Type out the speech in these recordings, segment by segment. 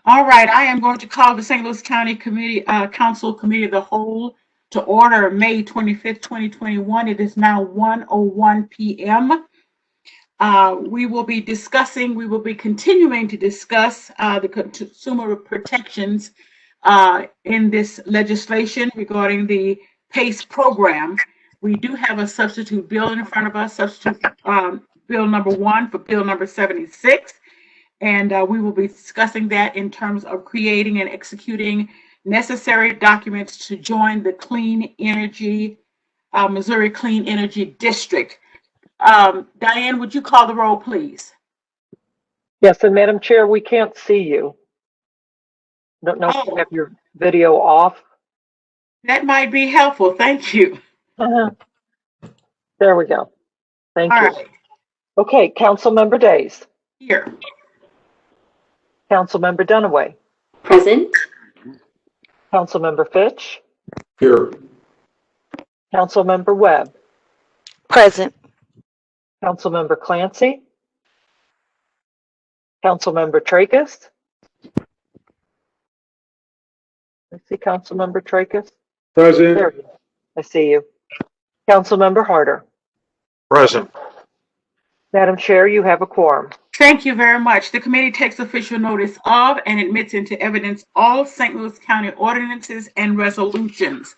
All right, I am going to call the St. Louis County Council Committee of the Whole to order May 25th, 2021. It is now 1:01 p.m. We will be continuing to discuss the consumer protections in this legislation regarding the PACE program. We do have a substitute bill in front of us, substitute bill number 1 for bill number 76. And we will be discussing that in terms of creating and executing necessary documents to join the Missouri Clean Energy District. Diane, would you call the roll, please? Yes, and Madam Chair, we can't see you. Don't know if you have your video off. That might be helpful. Thank you. There we go. Thank you. Right. Okay, Councilmember Days. Here. Councilmember Dunaway. Present. Councilmember Fitch. Here. Councilmember Webb. Present. Councilmember Clancy. Councilmember Tracus. I see Councilmember Tracus. Present. There you go. I see you. Councilmember Harder. Present. Madam Chair, you have a quorum. Thank you very much. The committee takes official notice of and admits into evidence all St. Louis County ordinances and resolutions.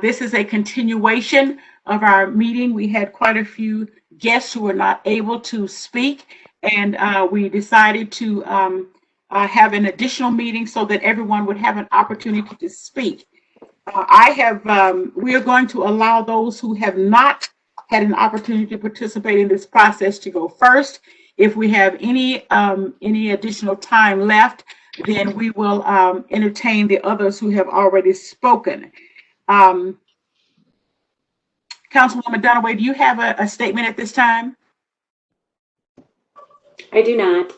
This is a continuation of our meeting. We had quite a few guests who were not able to speak, and we decided to have an additional meeting so that everyone would have an opportunity to speak. We are going to allow those who have not had an opportunity to participate in this process to go first. If we have any additional time left, then we will entertain the others who have already spoken. Councilwoman Dunaway, do you have a statement at this time? I do not.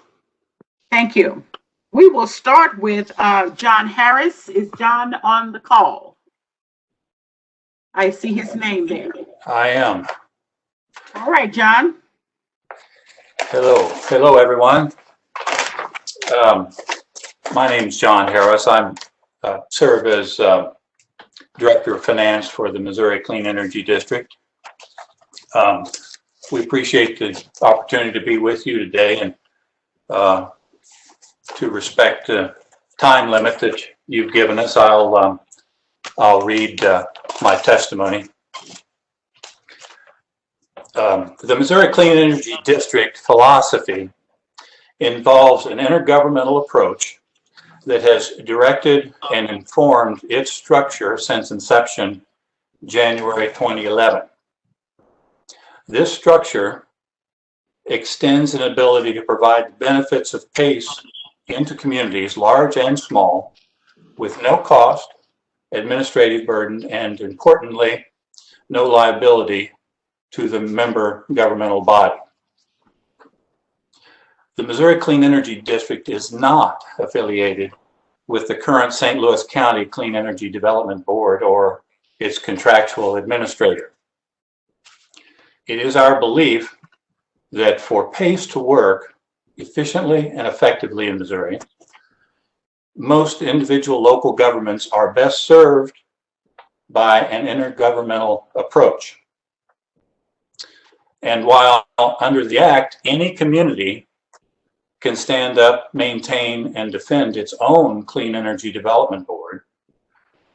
Thank you. We will start with John Harris. Is John on the call? I see his name there. I am. All right, John. Hello, everyone. My name is John Harris. I serve as Director of Finance for the Missouri Clean Energy District. We appreciate the opportunity to be with you today and to respect the time limit that you've given us. I'll read my testimony. The Missouri Clean Energy District philosophy involves an intergovernmental approach that has directed and informed its structure since inception, January 2011. This structure extends an ability to provide the benefits of PACE into communities, large and small, with no cost, administrative burden, and importantly, no liability to the member governmental body. The Missouri Clean Energy District is not affiliated with the current St. Louis County Clean Energy Development Board or its contractual administrator. It is our belief that for PACE to work efficiently and effectively in Missouri, most individual local governments are best served by an intergovernmental approach. And while under the Act, any community can stand up, maintain, and defend its own Clean Energy Development Board,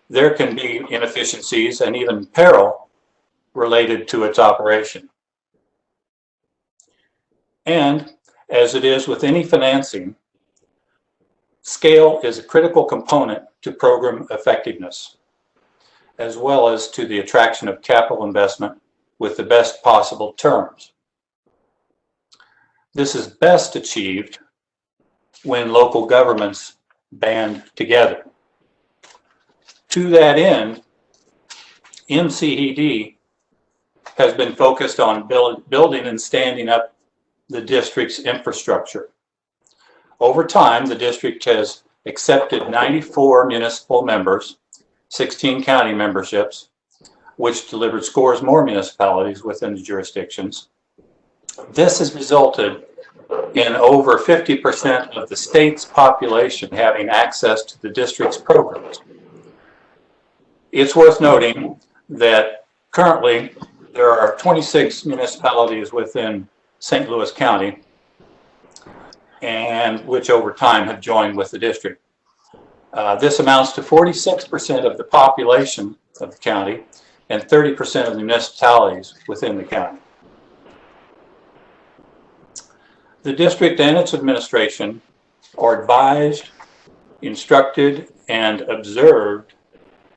there can be inefficiencies and even peril related to its operation. And as it is with any financing, scale is a critical component to program effectiveness, as well as to the attraction of capital investment with the best possible terms. This is best achieved when local governments band together. To that end, MCED has been focused on building and standing up the district's infrastructure. Over time, the district has accepted 94 municipal members, 16 county memberships, which delivered scores more municipalities within the jurisdictions. This has resulted in over 50% of the state's population having access to the district's programs. It's worth noting that currently there are 26 municipalities within St. Louis County, and which over time have joined with the district. This amounts to 46% of the population of the county and 30% of the municipalities within the county. The district and its administration are advised, instructed, and observed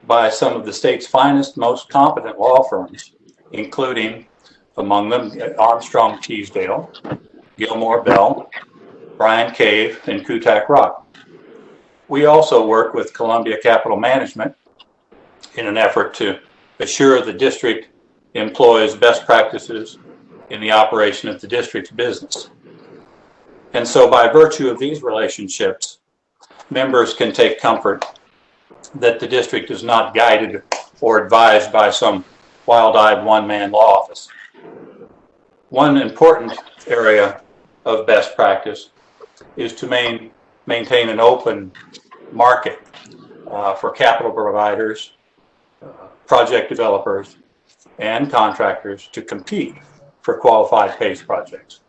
by some of the state's finest, most competent law firms, including, among them, Armstrong Teasdale, Gilmore Bell, Bryan Cave, and Kutak Rock. We also work with Columbia Capital Management in an effort to assure the district employs best practices in the operation of the district's business. And so by virtue of these relationships, members can take comfort that the district is not guided or advised by some wild-eyed one-man law office. One important area of best practice is to maintain an open market for capital providers, project developers, and contractors to compete for qualified PACE projects.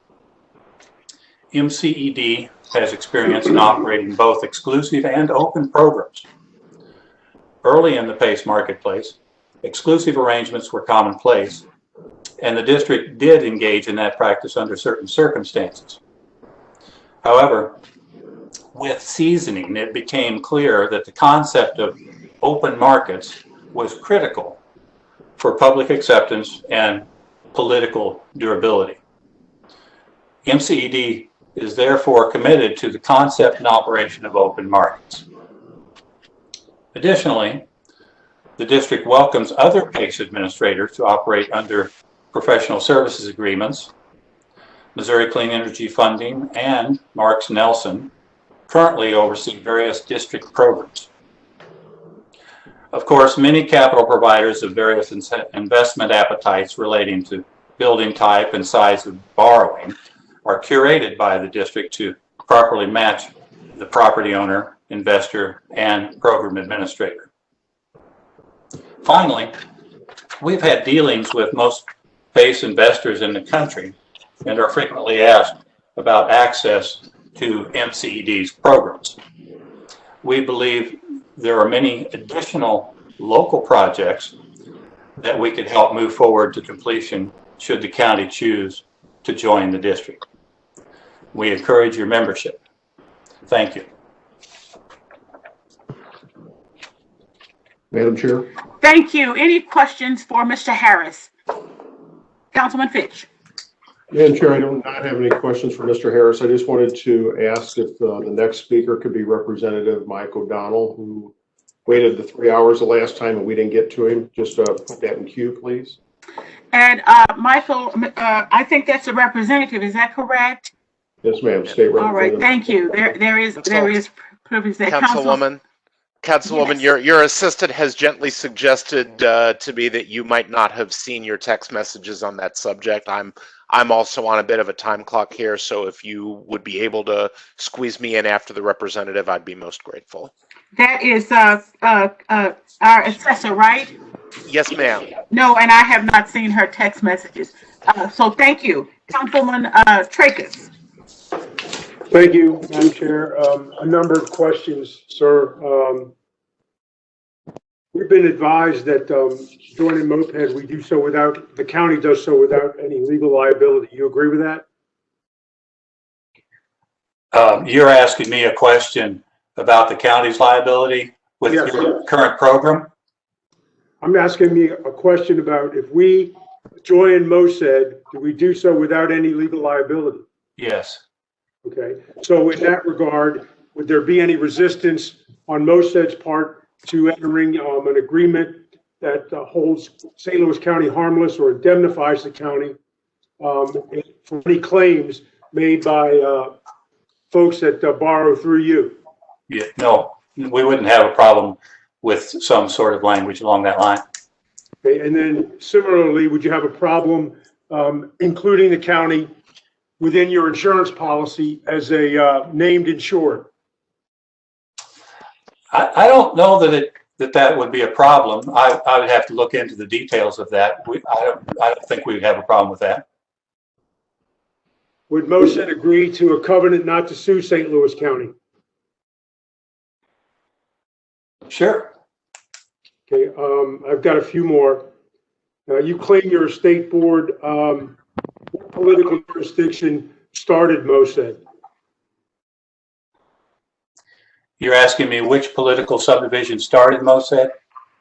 MCED has experience in operating both exclusive and open programs. Early in the PACE marketplace, exclusive arrangements were commonplace, and the district did engage in that practice under certain circumstances. However, with seasoning, it became clear that the concept of open markets was critical for public acceptance and political durability. MCED is therefore committed to the concept and operation of open markets. Additionally, the district welcomes other PACE administrators to operate under professional services agreements. Missouri Clean Energy Funding and Marks Nelson currently oversee various district programs. Of course, many capital providers of various investment appetites relating to building type and size of borrowing are curated by the district to properly match the property owner, investor, and program administrator. Finally, we've had dealings with most PACE investors in the country and are frequently asked about access to MCED's programs. We believe there are many additional local projects that we could help move forward to completion should the county choose to join the district. We encourage your membership. Thank you. Madam Chair. Thank you. Any questions for Mr. Harris? Councilman Fitch. Madam Chair, I do not have any questions for Mr. Harris. I just wanted to ask if the next speaker could be Representative Mike Odonnell, who waited the 3 hours the last time and we didn't get to him. Just put that in queue, please. And Michael, I think that's a representative. Is that correct? Yes, ma'am. State Representative. All right. Thank you. There is privilege there. Councilwoman, yes. your assistant has gently suggested to me that you might not have seen your text messages on that subject. I'm also on a bit of a time clock here, so if you would be able to squeeze me in after the representative, I'd be most grateful. That is our assessor, right? Yes, ma'am. No, and I have not seen her text messages. So thank you. Councilman Tracus. Thank you, Madam Chair. A number of questions, sir. We've been advised that joining mopeds, we do so without, the county does so without any legal liability. You agree with that? You're asking me a question about the county's liability with your current program? I'm asking me a question about if we join MOSED, do we do so without any legal liability? Yes. Okay. So in that regard, would there be any resistance on MOSED's part to entering an agreement that holds St. Louis County harmless or indemnifies the county for any claims made by folks that borrow through you? Yeah, no, we wouldn't have a problem with some sort of language along that line. Okay. And then similarly, would you have a problem including the county within your insurance policy as a named insured? I don't know that would be a problem. I would have to look into the details of that. I don't think we'd have a problem with that. Would Mosed agree to a covenant not to sue St. Louis County? Sure. Okay, I've got a few more. You claim you're a state board. What political jurisdiction started Mosed? You're asking me which political subdivision started Mosed?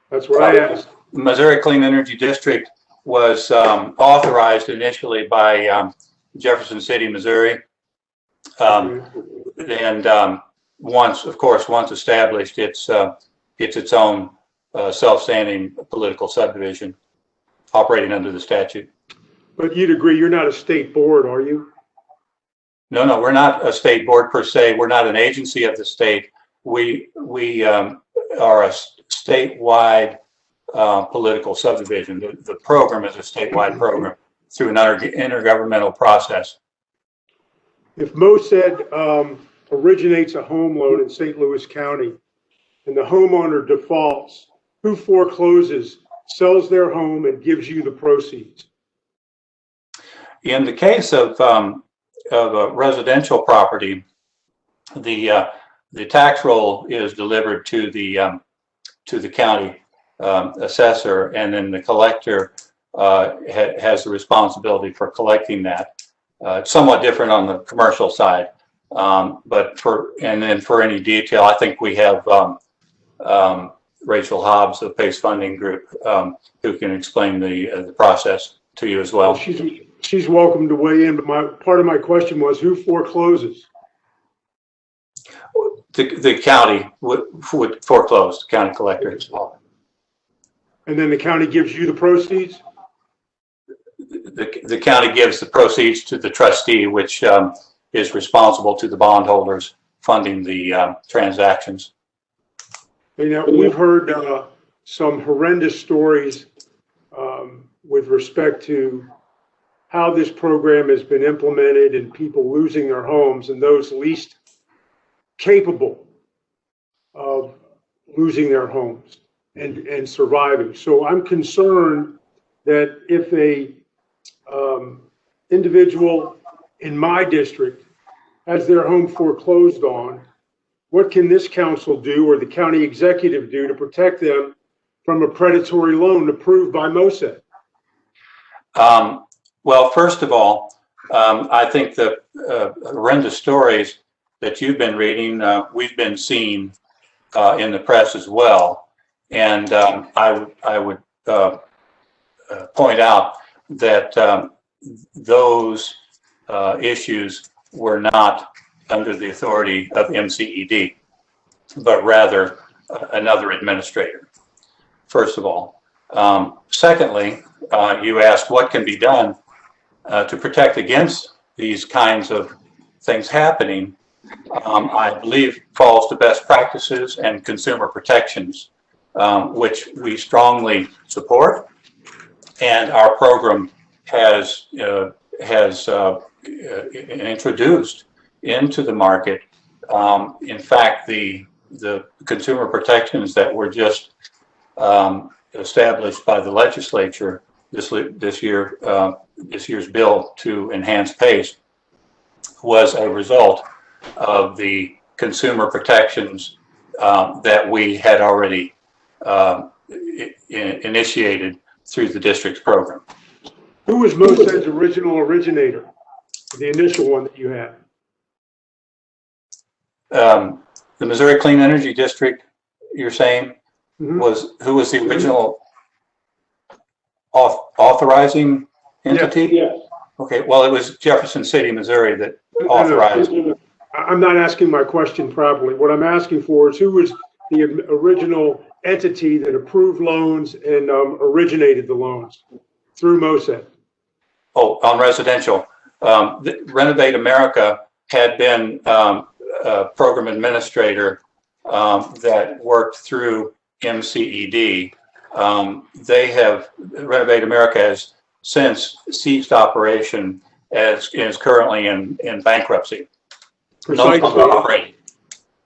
That's what I asked. Missouri Clean Energy District was authorized initially by Jefferson City, Missouri. And once established, it's its own self-standing political subdivision operating under the statute. But you'd agree you're not a state board, are you? No, we're not a state board per se. We're not an agency of the state. We are a statewide political subdivision. The program is a statewide program through an intergovernmental process. If Mosed originates a home loan in St. Louis County and the homeowner defaults, who forecloses, sells their home, and gives you the proceeds? In the case of a residential property, the tax roll is delivered to the county assessor, and then the collector has the responsibility for collecting that. It's somewhat different on the commercial side, but for any detail, I think we have Rachel Hobbs of Pace Funding Group who can explain the process to you as well. She's welcome to weigh in, but part of my question was who forecloses? The county would foreclose, the county collector. And then the county gives you the proceeds? The county gives the proceeds to the trustee, which is responsible to the bondholders funding the transactions. You know, we've heard some horrendous stories with respect to how this program has been implemented and people losing their homes, and those least capable of losing their homes and surviving. So I'm concerned that if a individual in my district has their home foreclosed on, what can this council do or the county executive do to protect them from a predatory loan approved by Mosed? Well, first of all, I think the horrendous stories that you've been reading, we've been seeing in the press as well. And I would point out that those issues were not under the authority of MCED, but rather another administrator, first of all. Secondly, you asked what can be done to protect against these kinds of things happening. I believe falls to best practices and consumer protections, which we strongly support, and our program has introduced into the market. In fact, the consumer protections that were just established by the legislature this year's bill to enhance PACE was a result of the consumer protections that we had already initiated through the district's program. Who was Mosed's original originator, the initial one that you had? The Missouri Clean Energy District, you're saying, Mm-hmm. who was the original authorizing entity? Yes. Okay, well, it was Jefferson City, Missouri that authorized. No. I'm not asking my question properly. What I'm asking for is who was the original entity that approved loans and originated the loans through Mosed? Oh, on residential. Renovate America had been a program administrator that worked through MCED. Renovate America has since ceased operation is currently in bankruptcy. Precisely. No longer operating.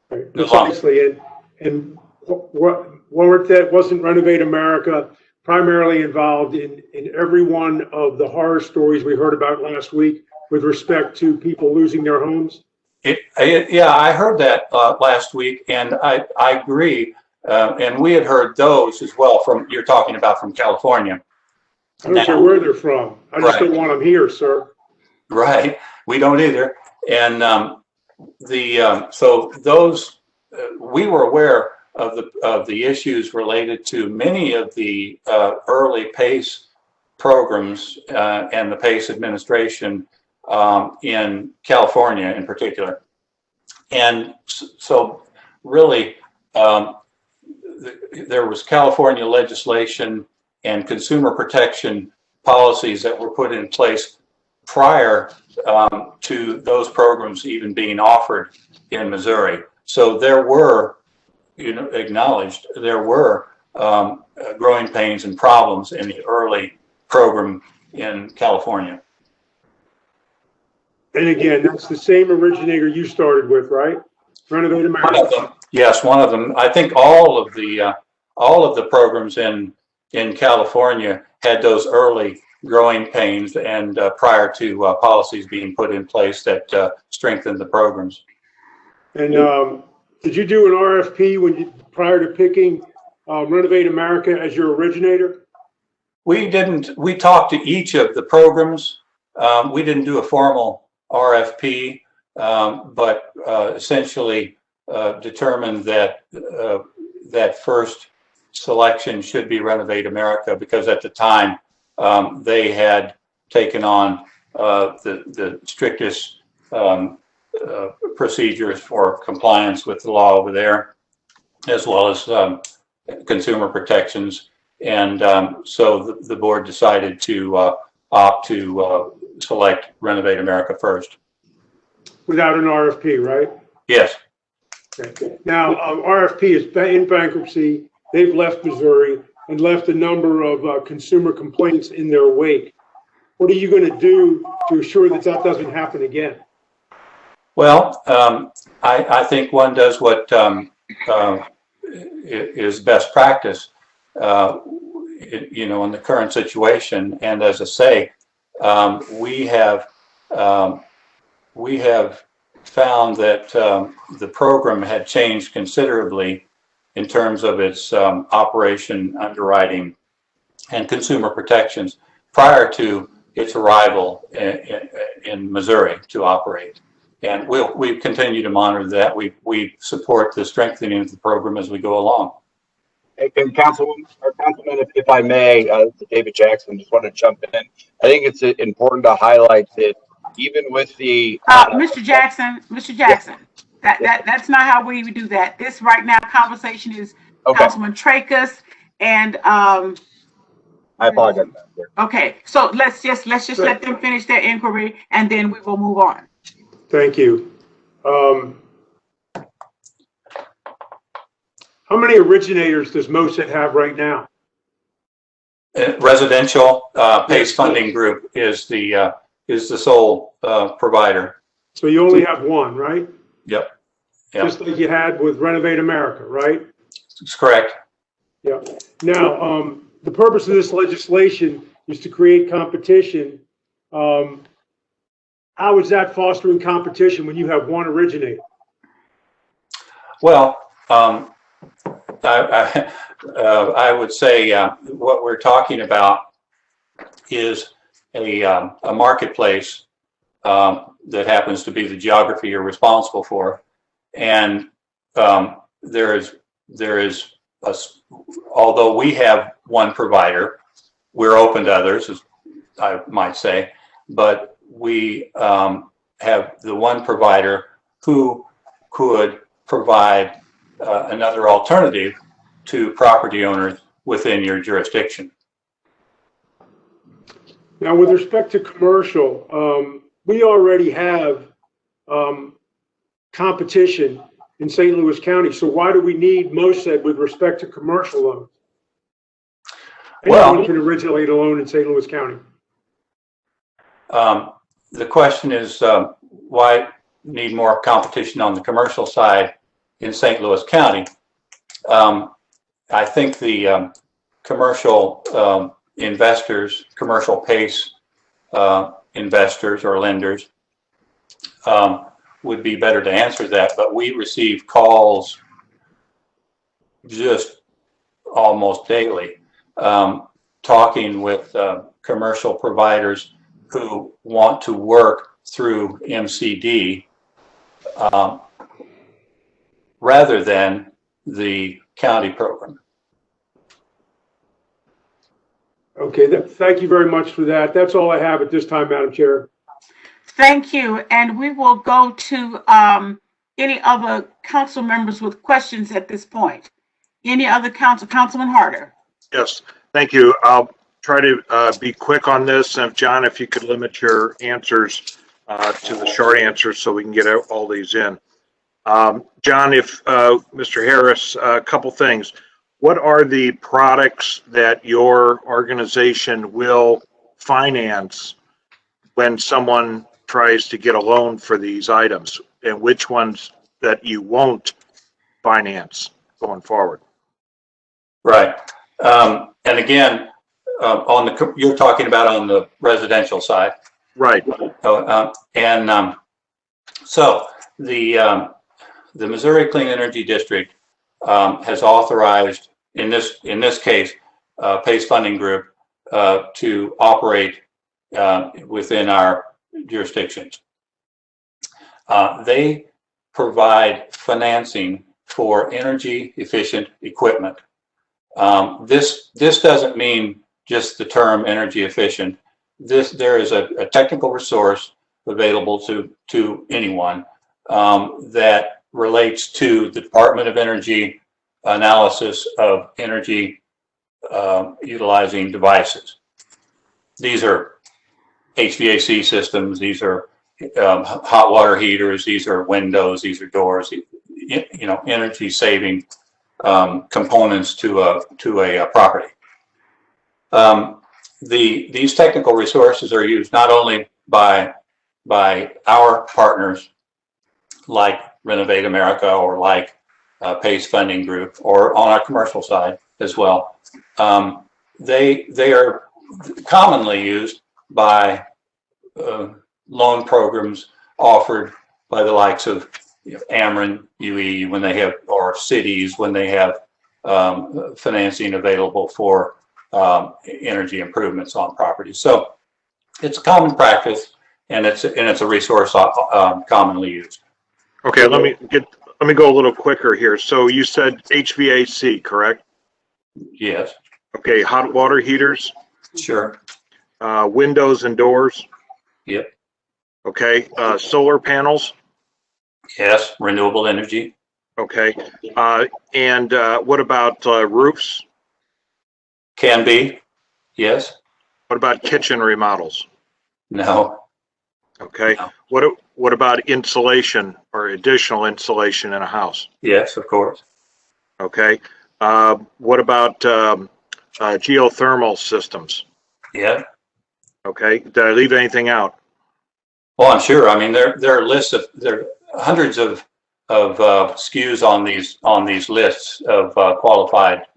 Right, No longer. precisely. And what that wasn't Renovate America primarily involved in every one of the horror stories we heard about last week with respect to people losing their homes? Yeah, I heard that last week, and I agree. And we had heard those as well you're talking about from California. I don't care where they're from. I just Right. don't want them here, sir. Right. We don't either. And so those we were aware of the issues related to many of the early PACE programs and the PACE administration in California in particular. And so really there was California legislation and consumer protection policies that were put in place prior to those programs even being offered in Missouri. So there were, acknowledged there were growing pains and problems in the early program in California. And again, that's the same originator you started with, right? Renovate America. One of them, yes, one of them. I think all of the programs in California had those early growing pains and prior to policies being put in place that strengthened the programs. And did you do an RFP prior to picking Renovate America as your originator? We didn't. We talked to each of the programs. We didn't do a formal RFP, but essentially determined that that first selection should be Renovate America because at the time they had taken on the strictest procedures for compliance with the law over there, as well as consumer protections. And so the board decided to opt to select Renovate America first. Without an RFP, right? Yes. Okay. Now, RFP is in bankruptcy. They've left Missouri and left a number of consumer complaints in their wake. What are you going to do to assure that that doesn't happen again? Well, I think one does what is best practice, in the current situation. And as I say, we have found that the program had changed considerably in terms of its operation, underwriting, and consumer protections prior to its arrival in Missouri to operate. And we continue to monitor that. We support the strengthening of the program as we go along. And Councilman, if I may, David Jackson, just want to jump in. I think it's important to highlight that even with the Mr. Jackson, that's not how we do that. This right now conversation is okay. Councilman Tracus and I apologize. okay, so let's just let them finish their inquiry and then we will move on. Thank you. How many originators does MOSET have right now? Residential PACE funding group is the sole provider. So you only have one, right? Yep. Just like you had with Renovate America, right? That's correct. Yeah. Now, the purpose of this legislation is to create competition. How is that fostering competition when you have one originator? Well, I would say what we're talking about is a marketplace that happens to be the geography you're responsible for, and there is although we have one provider, we're open to others, as I might say, but we have the one provider who could provide another alternative to property owners within your jurisdiction. Now, with respect to commercial, we already have competition in St. Louis County. So why do we need MOSET with respect to commercial loans? Anyone can originate a loan in St. Louis County. the question is, why need more competition on the commercial side in St. Louis County? I think the commercial investors, commercial PACE investors or lenders would be better to answer that, but we receive calls just almost daily, talking with commercial providers who want to work through MCD rather than the county program. Okay, thank you very much for that. That's all I have at this time, Madam Chair. Thank you. And we will go to any other council members with questions at this point. Any other Councilman Harder? Yes, thank you. I'll try to be quick on this. And John, if you could limit your answers to the short answers so we can get all these in. John, if Mr. Harris, a couple things. What are the products that your organization will finance when someone tries to get a loan for these items, and which ones that you won't finance going forward? Right. And again, you're talking about on the residential side. Right. So the Missouri Clean Energy District has authorized, in this case, PACE Funding Group to operate within our jurisdictions. They provide financing for energy efficient equipment. This doesn't mean just the term energy efficient. There is a technical resource available to anyone that relates to the Department of Energy analysis of energy utilizing devices. These are HVAC systems, these are hot water heaters, these are windows, these are doors, energy saving components to a property. These technical resources are used not only by our partners like Renovate America or like PACE Funding Group, or on our commercial side as well. They are commonly used by loan programs offered by the likes of Ameren, UE, when they have, or cities when they have financing available for energy improvements on properties. So it's a common practice, and it's a resource commonly used. Okay, let me go a little quicker here. So you said HVAC, correct? Yes. Okay, hot water heaters, Sure. windows and doors. Yep. Okay, solar panels. Yes. Renewable energy. Okay, and what about roofs? Can be. Yes. What about kitchen remodels? No. Okay, No. what about insulation or additional insulation in a house? Yes, of course. Okay, what about geothermal systems? Yeah. Okay, did I leave anything out? Well, I'm sure. I mean, there are hundreds of SKUs on these lists of qualified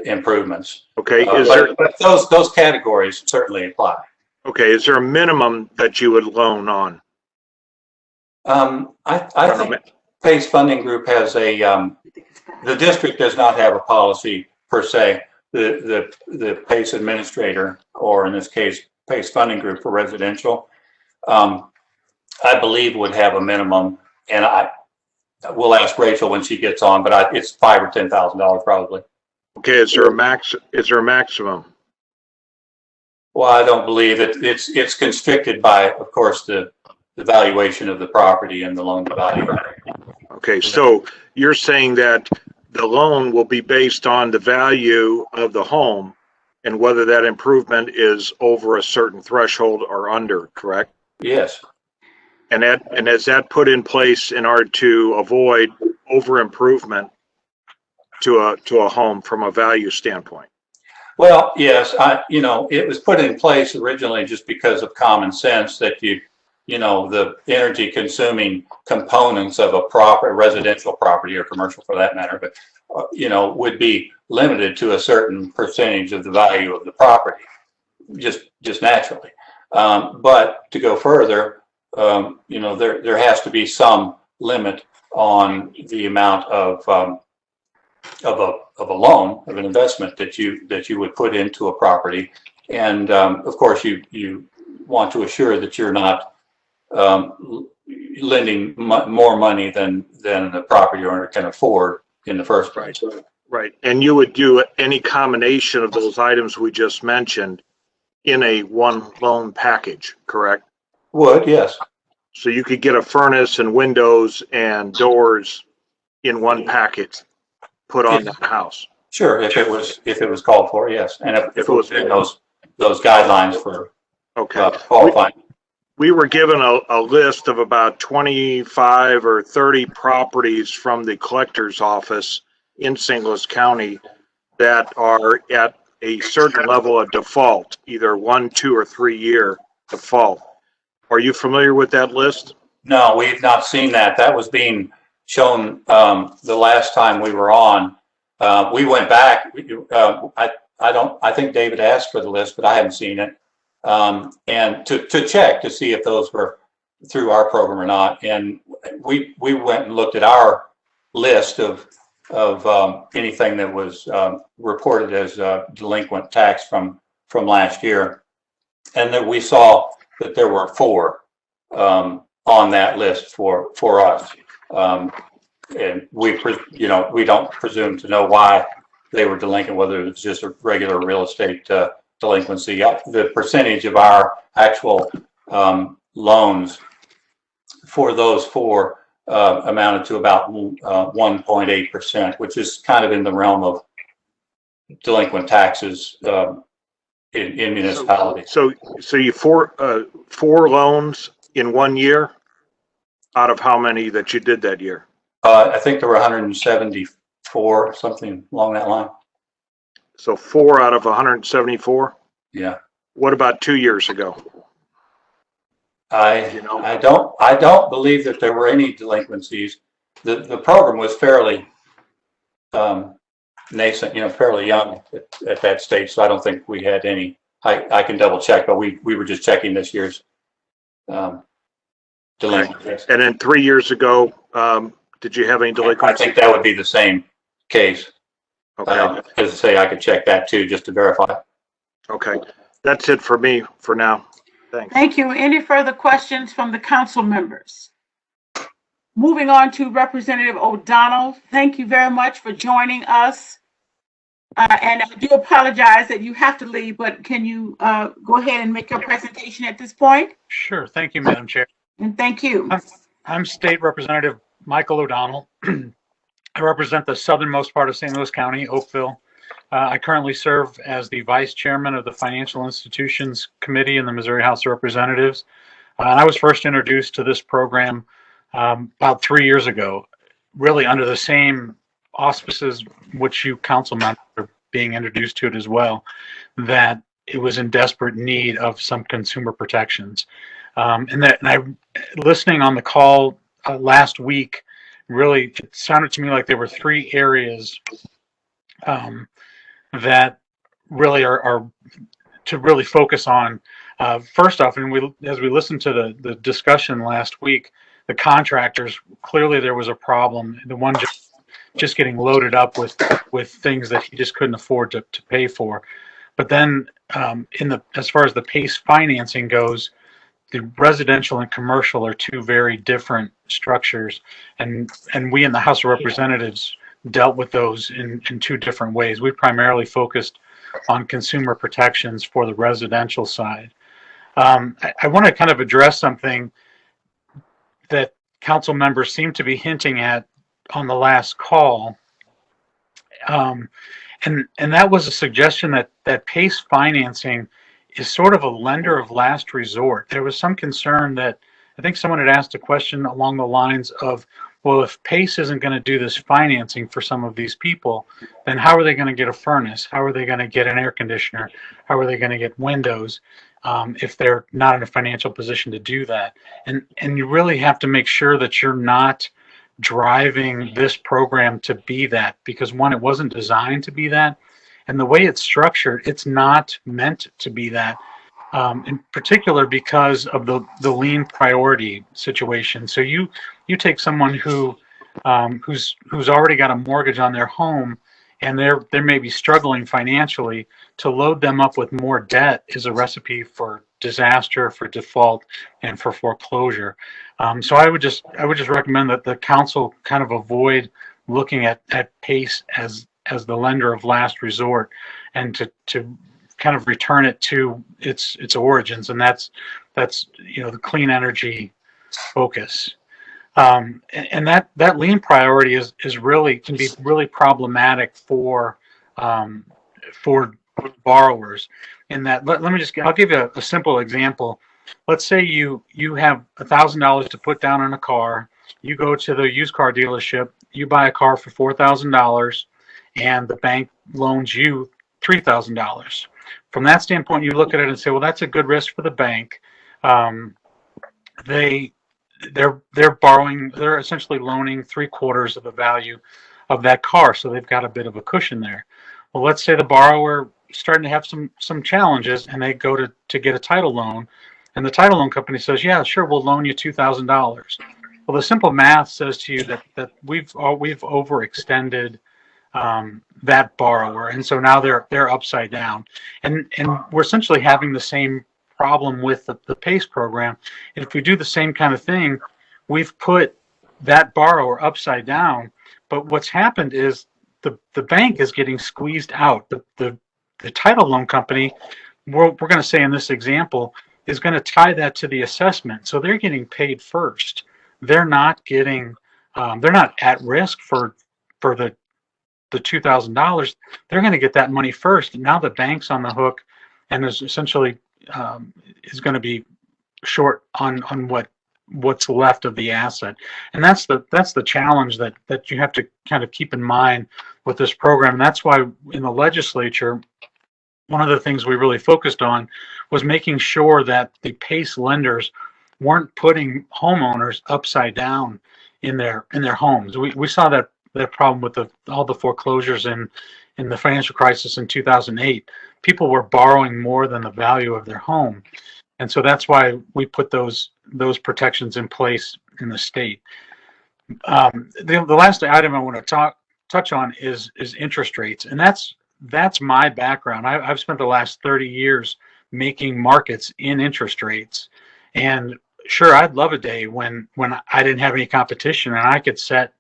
improvements. Okay, but those categories certainly apply. Okay, is there a minimum that you would loan on? I think PACE Funding Group has the district does not have a policy per se. The PACE administrator, or in this case, PACE Funding Group for residential, I believe would have a minimum, and we'll ask Rachel when she gets on, but it's $5,000 or $10,000 probably. Okay, is there a maximum? Well, I don't believe it. It's constricted by, of course, the valuation of the property and the loan to value. Okay, so you're saying that the loan will be based on the value of the home and whether that improvement is over a certain threshold or under, correct? Yes. And is that put in place in order to avoid over improvement to a home from a value standpoint? Well, yes, it was put in place originally just because of common sense that the energy consuming components of a residential property or commercial for that matter, but, would be limited to a certain percentage of the value of the property, just naturally. But to go further, there has to be some limit on the amount of a loan, of an investment that you would put into a property, and of course you want to assure that you're not lending more money than the property owner can afford in the first place. Right. And you would do any combination of those items we just mentioned in a one loan package, correct? Would, yes. So you could get a furnace and windows and doors in one package put on the house. Sure, if it was called for, yes, and if it was in those guidelines for qualifying. We were given a list of about 25 or 30 properties from the collector's office in St. Louis County that are at a certain level of default, either 1, 2, or 3 year default. Are you familiar with that list? No, we've not seen that. That was being shown the last time we were on. We went back. I think David asked for the list, but I haven't seen it. And to check to see if those were through our program or not. And we went and looked at our list of anything that was reported as delinquent tax from last year, and that we saw that there were 4 on that list for us. And we don't presume to know why they were delinquent, whether it's just a regular real estate delinquency. The percentage of our actual loans for those 4 amounted to about 1.8%, which is kind of in the realm of delinquent taxes in municipalities. So you 4 loans in 1 year out of how many that you did that year? I think there were 174, something along that line. So 4 out of 174? Yeah. What about 2 years ago? I don't believe that there were any delinquencies. The program was fairly nascent, fairly young at that stage. So I don't think we had any. I can double check, but we were just checking this year's delinquencies. And then 3 years ago, did you have any delinquencies? I think that would be the same case. Okay. As I say, I could check that too, just to verify. Okay. That's it for me for now. Thanks. Thank you. Any further questions from the council members? Moving on to Representative O'Donnell. Thank you very much for joining us. And I do apologize that you have to leave, but can you go ahead and make your presentation at this point? Sure. Thank you, Madam Chair. And thank you. I'm State Representative Michael O'Donnell. I represent the southernmost part of St. Louis County, Oakville. I currently serve as the Vice Chairman of the Financial Institutions Committee in the Missouri House of Representatives. I was first introduced to this program about 3 years ago, really under the same auspices which you council members are being introduced to it as well, that it was in desperate need of some consumer protections. Listening on the call last week, really, it sounded to me like there were 3 areas that really are to really focus on. First off, and as we listened to the discussion last week, the contractors, clearly there was a problem. The one just getting loaded up with things that he just couldn't afford to pay for. But then as far as the PACE financing goes, the residential and commercial are 2 very different structures, and we in the House of Representatives dealt with those in 2 different ways. We primarily focused on consumer protections for the residential side. I want to kind of address something that council members seem to be hinting at on the last call, and that was a suggestion that PACE financing is sort of a lender of last resort. There was some concern that I think someone had asked a question along the lines of, well, if PACE isn't going to do this financing for some of these people, then how are they going to get a furnace? How are they going to get an air conditioner? How are they going to get windows if they're not in a financial position to do that? And you really have to make sure that you're not driving this program to be that, because one, it wasn't designed to be that, and the way it's structured, it's not meant to be that. In particular, because of the lien priority situation. So you take someone who's already got a mortgage on their home, and they're maybe struggling financially. To load them up with more debt is a recipe for disaster, for default, and for foreclosure. So I would just recommend that the council kind of avoid looking at PACE as the lender of last resort, and to kind of return it to its origins, and that's the clean energy focus. And that lien priority can be really problematic for borrowers. In that, I'll give you a simple example. Let's say you have $1,000 to put down on a car. You go to the used car dealership, you buy a car for $4,000, and the bank loans you $3,000. From that standpoint, you look at it and say, well, that's a good risk for the bank. They're borrowing, they're essentially loaning 3/4 of the value of that car, so they've got a bit of a cushion there. Well, let's say the borrower is starting to have some challenges, and they go to get a title loan, and the title loan company says, yeah, sure, we'll loan you $2,000. Well, the simple math says to you that we've overextended that borrower, and so now they're upside down, and we're essentially having the same problem with the PACE program. And if we do the same kind of thing, we've put that borrower upside down. But what's happened is the bank is getting squeezed out. The title loan company, we're going to say in this example, is going to tie that to the assessment, so they're getting paid first. They're not getting they're not at risk for the $2,000. They're going to get that money first. And now the bank's on the hook, and is essentially is going to be short on what's left of the asset. And that's the challenge that you have to kind of keep in mind with this program. And that's why in the legislature, one of the things we really focused on was making sure that the PACE lenders weren't putting homeowners upside down in their homes. We saw that problem with all the foreclosures in the financial crisis in 2008. People were borrowing more than the value of their home, and so that's why we put those protections in place in the state. The last item I want to touch on is interest rates, and that's my background. I've spent the last 30 years making markets in interest rates, and sure, I'd love a day when I didn't have any competition and I could set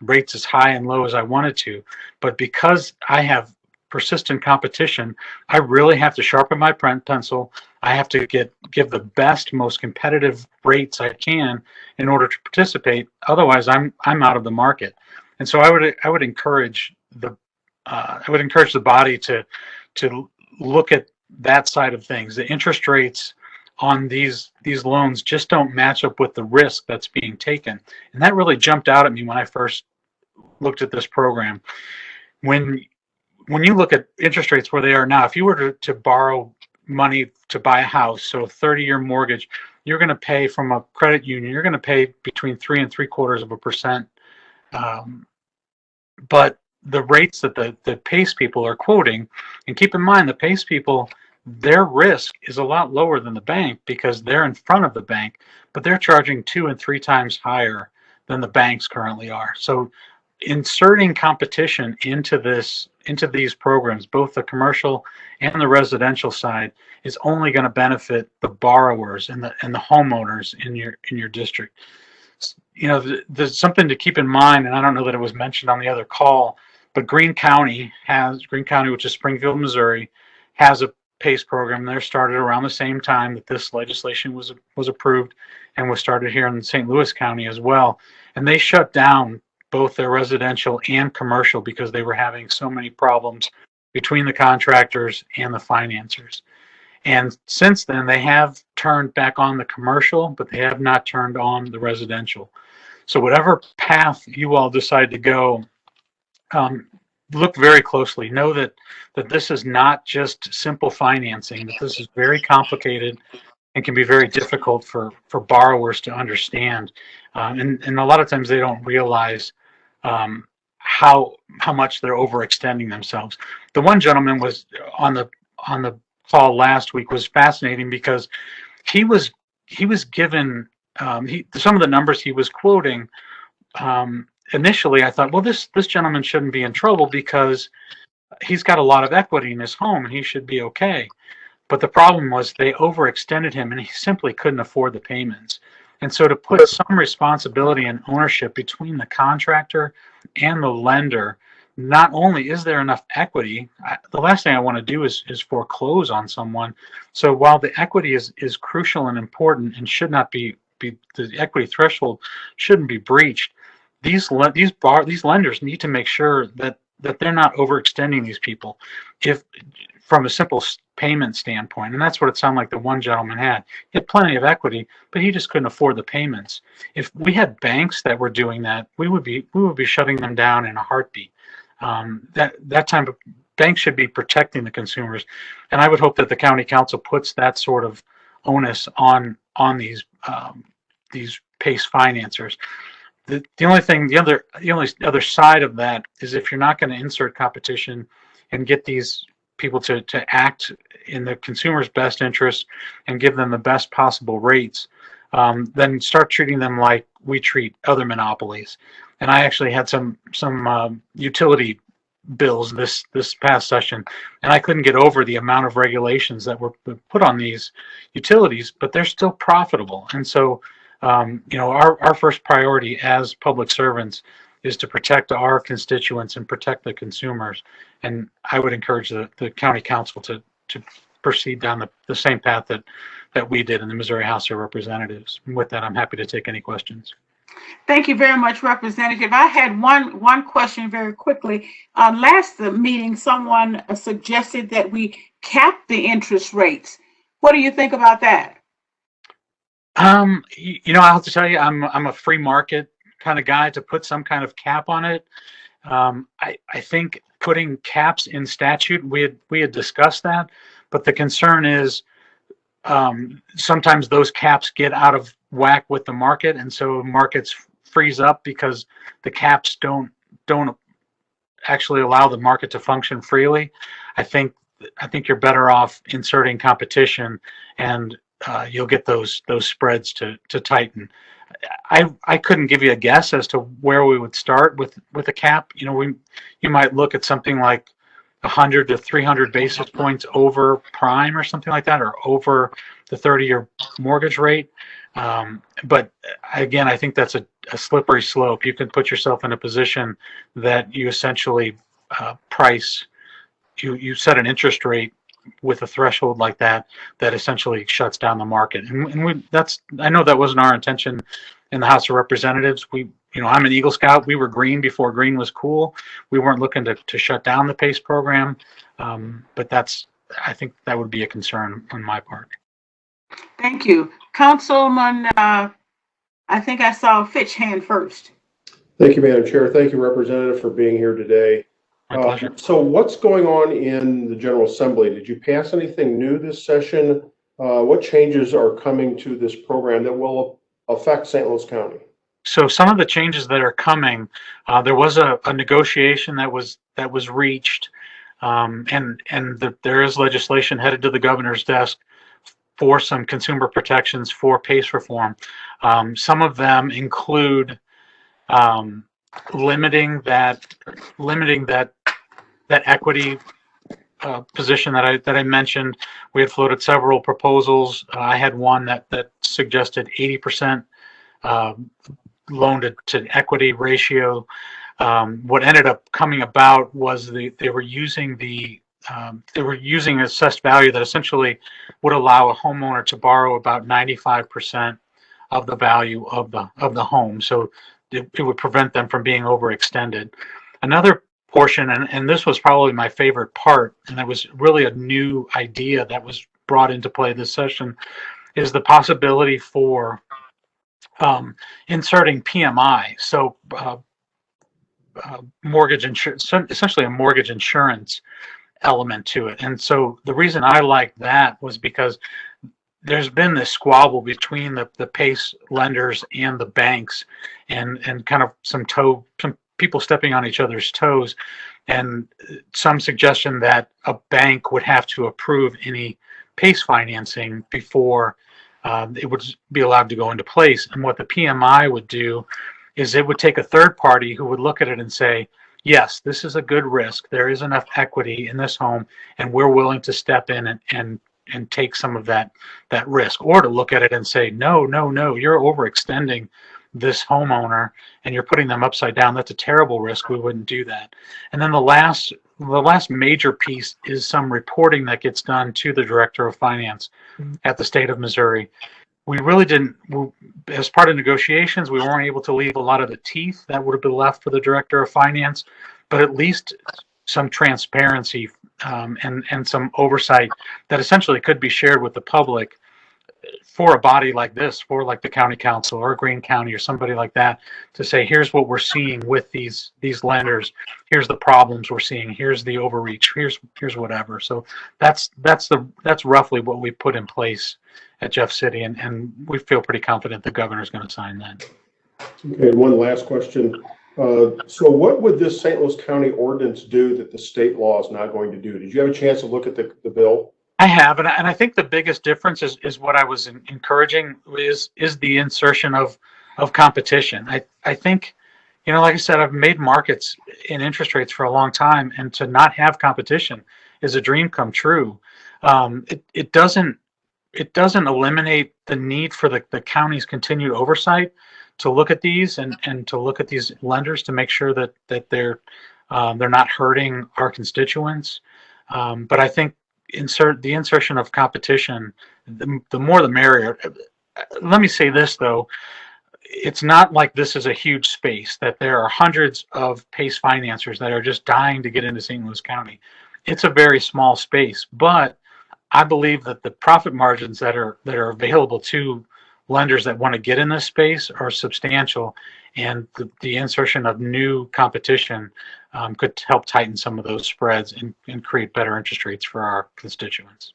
rates as high and low as I wanted to. But because I have persistent competition, I really have to sharpen my pencil. I have to give the best, most competitive rates I can in order to participate. Otherwise, I'm out of the market. And so I would encourage the body to look at that side of things. The interest rates on these loans just don't match up with the risk that's being taken. And that really jumped out at me when I first looked at this program. When you look at interest rates where they are now, if you were to borrow money to buy a house, so a 30-year mortgage, you're going to pay from a credit union, you're going to pay between 3 3/4%. But the rates that the PACE people are quoting, and keep in mind the PACE people, their risk is a lot lower than the bank because they're in front of the bank, but they're charging 2 and 3 times higher than the banks currently are. So inserting competition into these programs, both the commercial and the residential side, is only going to benefit the borrowers and the homeowners in your district. You know, there's something to keep in mind, and I don't know that it was mentioned on the other call, but Greene County, which is Springfield, Missouri, has a PACE program. They're started around the same time that this legislation was approved, and was started here in St. Louis County as well. And they shut down both their residential and commercial because they were having so many problems between the contractors and the financiers. And since then, they have turned back on the commercial, but they have not turned on the residential. So whatever path you all decide to go, look very closely. Know that this is not just simple financing, that this is very complicated and can be very difficult for borrowers to understand. And a lot of times they don't realize how much they're overextending themselves. The one gentleman was on the call last week was fascinating because he was given some of the numbers he was quoting. Initially, I thought, well, this gentleman shouldn't be in trouble because he's got a lot of equity in his home and he should be okay. But the problem was they overextended him and he simply couldn't afford the payments. And so to put some responsibility and ownership between the contractor and the lender, not only is there enough equity, the last thing I want to do is foreclose on someone. So while the equity is crucial and important and should not be the equity threshold shouldn't be breached, these lenders need to make sure that they're not overextending these people, if from a simple payment standpoint. And that's what it sounded like the one gentleman had. He had plenty of equity, but he just couldn't afford the payments. If we had banks that were doing that, we would be shutting them down in a heartbeat. That time, banks should be protecting the consumers, and I would hope that the county council puts that sort of onus on these PACE financiers. The only other side of that is if you're not going to insert competition and get these people to act in the consumer's best interest and give them the best possible rates, then start treating them like we treat other monopolies. And I actually had some utility bills this past session, and I couldn't get over the amount of regulations that were put on these utilities, but they're still profitable. And so our first priority as public servants is to protect our constituents and protect the consumers. And I would encourage the county council to proceed down the same path that we did in the Missouri House of Representatives. And with that, I'm happy to take any questions. Thank you very much, Representative. I had one question very quickly. Last meeting, someone suggested that we cap the interest rates. What do you think about that? I have to tell you, I'm a free market kind of guy. To put some kind of cap on it, I think putting caps in statute, we had discussed that, but the concern is sometimes those caps get out of whack with the market, and so markets freeze up because the caps don't actually allow the market to function freely. I think you're better off inserting competition, and you'll get those spreads to tighten. I couldn't give you a guess as to where we would start with a cap. You might look at something like 100 to 300 basis points over prime or something like that, or over the 30-year mortgage rate. But again, I think that's a slippery slope. You can put yourself in a position that you essentially you set an interest rate with a threshold like that essentially shuts down the market. And I know that wasn't our intention in the House of Representatives. I'm an Eagle Scout. We were green before green was cool. We weren't looking to shut down the PACE program. But I think that would be a concern on my part. Thank you. Councilman, I think I saw Fitch hand first. Thank you, Madam Chair. Thank you, Representative, for being here today. My pleasure. So what's going on in the General Assembly? Did you pass anything new this session? What changes are coming to this program that will affect St. Louis County? So some of the changes that are coming, there was a negotiation that was reached, and there is legislation headed to the governor's desk for some consumer protections for PACE reform. Some of them include limiting that equity position that I mentioned. We had floated several proposals. I had one that suggested 80% loan to equity ratio. What ended up coming about was they were using assessed value that essentially would allow a homeowner to borrow about 95% of the value of the home. So it would prevent them from being overextended. Another portion, and this was probably my favorite part, and it was really a new idea that was brought into play this session, is the possibility for inserting PMI, so mortgage insurance, essentially a mortgage insurance element to it. And so the reason I liked that was because there's been this squabble between the PACE lenders and the banks, and kind of some people stepping on each other's toes, and some suggestion that a bank would have to approve any PACE financing before it would be allowed to go into place. And what the PMI would do is it would take a third party who would look at it and say, yes, this is a good risk. There is enough equity in this home, and we're willing to step in and take some of that risk. Or to look at it and say, no, you're overextending this homeowner and you're putting them upside down. That's a terrible risk. We wouldn't do that. And then the last major piece is some reporting that gets done to the Director of Finance at the state of Missouri. We really didn't, as part of negotiations, we weren't able to leave a lot of the teeth that would have been left for the Director of Finance, but at least some transparency and some oversight that essentially could be shared with the public for a body like this, for like the county council or Greene County or somebody like that, to say, here's what we're seeing with these lenders, here's the problems we're seeing, here's the overreach, here's whatever. So that's roughly what we put in place at Jeff City, and we feel pretty confident the governor's going to sign that. Okay, and one last question. So what would this St. Louis County ordinance do that the state law is not going to do? Did you have a chance to look at the bill? I have, and I think the biggest difference is what I was encouraging is the insertion of competition. I think, like I said, I've made markets in interest rates for a long time, and to not have competition is a dream come true. It doesn't eliminate the need for the county's continued oversight to look at these and to look at these lenders to make sure that they're not hurting our constituents. But I think the insertion of competition, the more the merrier. Let me say this though, it's not like this is a huge space, that there are hundreds of PACE financiers that are just dying to get into St. Louis County. It's a very small space, but I believe that the profit margins that are available to lenders that want to get in this space are substantial, and the insertion of new competition could help tighten some of those spreads and create better interest rates for our constituents.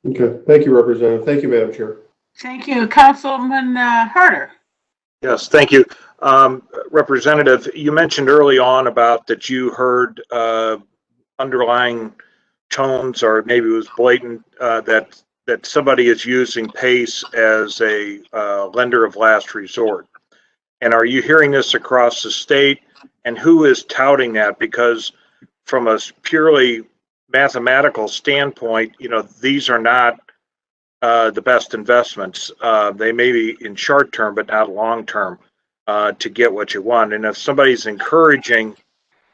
Okay, thank you, Representative. Thank you, Madam Chair. Thank you. Councilman Herder. Yes, thank you. Representative, you mentioned early on about that you heard underlying tones, or maybe it was blatant, that somebody is using PACE as a lender of last resort. And are you hearing this across the state? And who is touting that? Because from a purely mathematical standpoint, these are not the best investments. They may be in short term, but not long term to get what you want. And if somebody's encouraging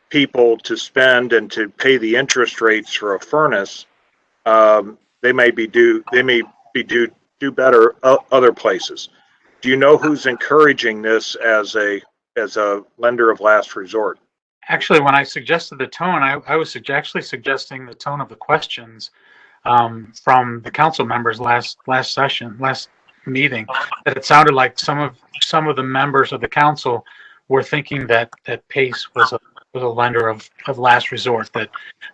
people to spend and to pay the interest rates for a furnace, they may do better other places. Do you know who's encouraging this as a lender of last resort? Actually, when I suggested the tone, I was actually suggesting the tone of the questions from the council members last meeting, that it sounded like some of the members of the council were thinking that PACE was a lender of last resort,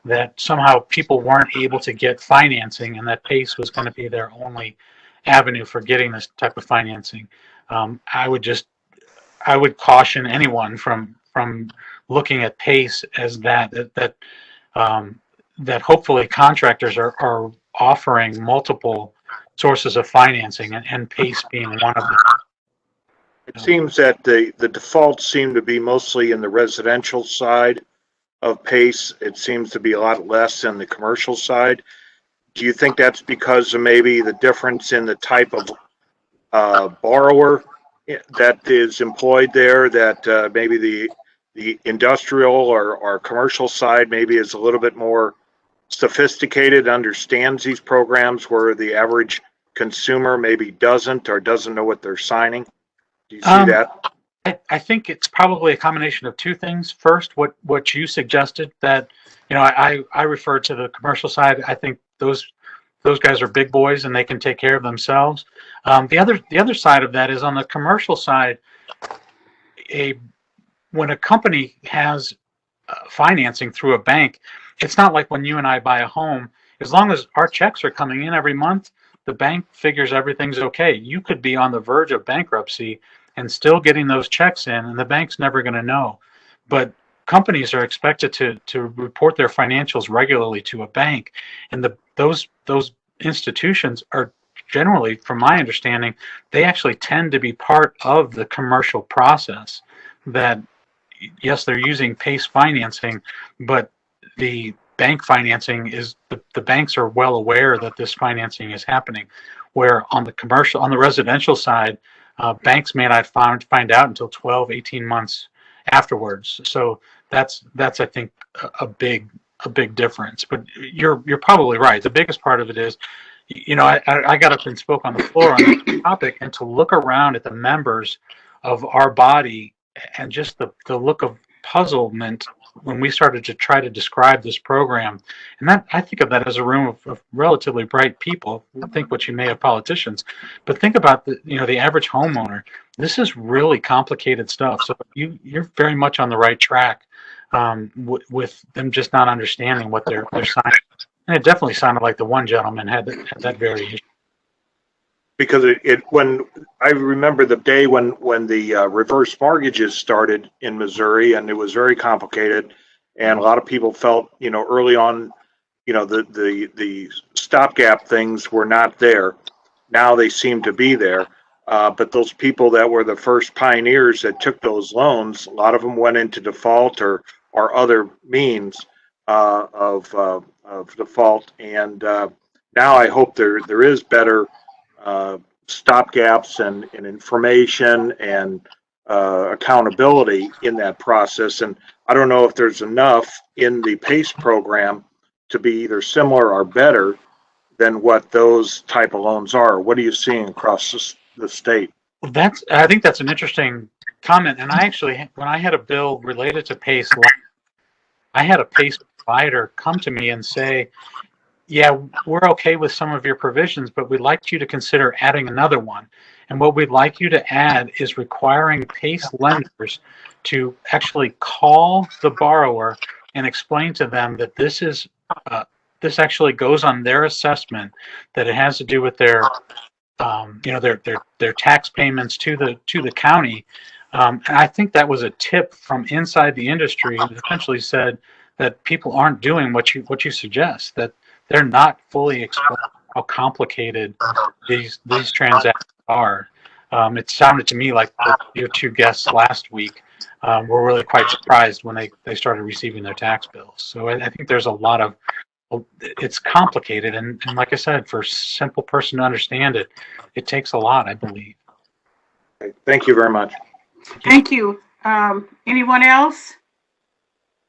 that somehow people weren't able to get financing, and that PACE was going to be their only avenue for getting this type of financing. I would caution anyone from looking at PACE as that hopefully contractors are offering multiple sources of financing, and PACE being one of them. It seems that the defaults seem to be mostly in the residential side of PACE. It seems to be a lot less in the commercial side. Do you think that's because of maybe the difference in the type of borrower that is employed there, that maybe the industrial or commercial side maybe is a little bit more sophisticated, understands these programs, where the average consumer maybe doesn't know what they're signing? Do you see that? I think it's probably a combination of two things. First, what you suggested, that I refer to the commercial side. I think those those guys are big boys and they can take care of themselves. The other side of that is on the commercial side. When a company has financing through a bank, it's not like when you and I buy a home. As long as our checks are coming in every month, the bank figures everything's okay. You could be on the verge of bankruptcy and still getting those checks in, and the bank's never going to know. But companies are expected to report their financials regularly to a bank, and those institutions are generally, from my understanding, they actually tend to be part of the commercial process. That yes, they're using PACE financing, but the bank financing is the banks are well aware that this financing is happening. Where on the residential side, banks may not find out until 12, 18 months afterwards. So that's I think a big difference. But you're probably right. The biggest part of it is, I got up and spoke on the floor on this topic, and to look around at the members of our body and just the look of puzzlement when we started to try to describe this program. And that, I think of that as a room of relatively bright people. Think what you may of politicians, but think about the average homeowner. This is really complicated stuff. So you're very much on the right track with them just not understanding what they're signing. And it definitely sounded like the one gentleman had that very issue. Because when I remember the day when the reverse mortgages started in Missouri, and it was very complicated, and a lot of people felt, early on, the stopgap things were not there. Now they seem to be there. But those people that were the first pioneers that took those loans, a lot of them went into default or other means of default. And now I hope there is better stopgaps and information and accountability in that process. And I don't know if there's enough in the PACE program to be either similar or better than what those type of loans are. What are you seeing across the state? I think that's an interesting comment. And I actually, when I had a bill related to PACE, I had a PACE provider come to me and say, yeah, we're okay with some of your provisions, but we'd like you to consider adding another one. And what we'd like you to add is requiring PACE lenders to actually call the borrower and explain to them that this actually goes on their assessment, that it has to do with their tax payments to the county. And I think that was a tip from inside the industry that essentially said that people aren't doing what you suggest, that they're not fully explaining how complicated these transactions are. It sounded to me like your two guests last week were really quite surprised when they started receiving their tax bills. So I think there's a lot of, it's complicated. And like I said, for a simple person to understand it, it takes a lot, I believe. Okay, thank you very much. Thank you. Anyone else?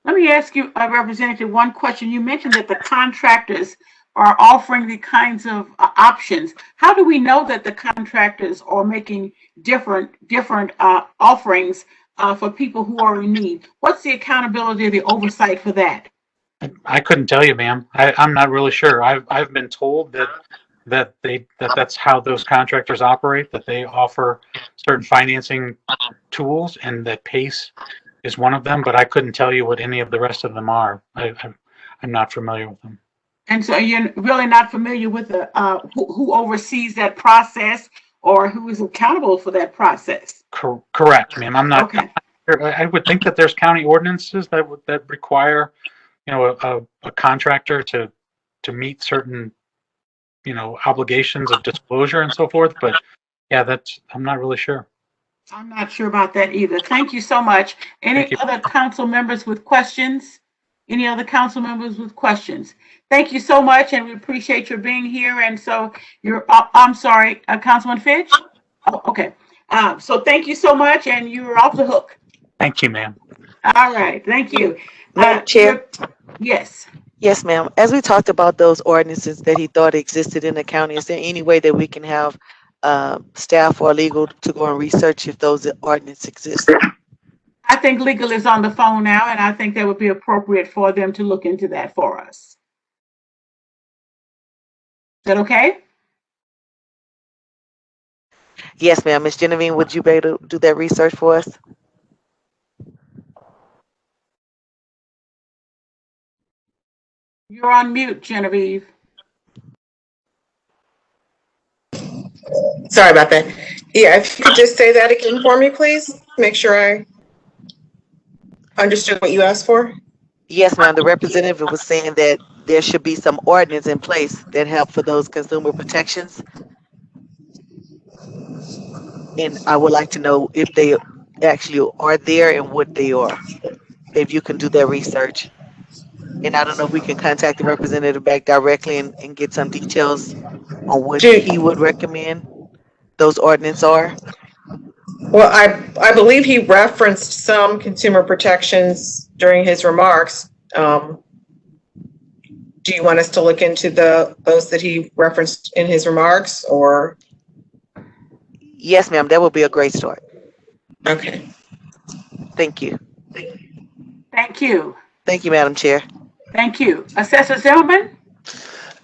Let me ask you, Representative, one question. You mentioned that the contractors are offering the kinds of options. How do we know that the contractors are making different offerings for people who are in need? What's the accountability or the oversight for that? I couldn't tell you, ma'am. I'm not really sure. I've been told that's how those contractors operate, that they offer certain financing tools and that PACE is one of them, but I couldn't tell you what any of the rest of them are. I'm not familiar with them. And so you're really not familiar with who oversees that process or who is accountable for that process? Correct, ma'am. I'm not. Okay. I would think that there's county ordinances that require, a contractor to meet certain, obligations of disclosure and so forth. But yeah, I'm not really sure. I'm not sure about that either. Thank you so much. Any other council members with questions? Any other council members with questions? Thank you so much, and we appreciate your being here. And so I'm sorry, Councilman Fitch? Oh, okay. So thank you so much, and you're off the hook. Thank you, ma'am. All right, thank you. Madam Chair? Yes. Yes, ma'am. As we talked about those ordinances that he thought existed in the county, is there any way that we can have staff or legal to go and research if those ordinances exist? I think legal is on the phone now, and I think that would be appropriate for them to look into that for us. that okay? Yes, ma'am. Ms. Genevieve, would you be able to do that research for us? You're on mute, Genevieve. Sorry about that. Yeah, if you could just say that again for me, please. Make sure I understood what you asked for. Yes, ma'am. The representative was saying that there should be some ordinance in place that help for those consumer protections. And I would like to know if they actually are there and what they are, if you can do that research. And I don't know if we can contact the representative back directly and get some details on what Do, he would recommend those ordinance are. well, I believe he referenced some consumer protections during his remarks. Do you want us to look into those that he referenced in his remarks, or? Yes, ma'am. That would be a great start. Okay. Thank you. Thank you. Thank you, Madam Chair. Thank you. Assessor Zellman?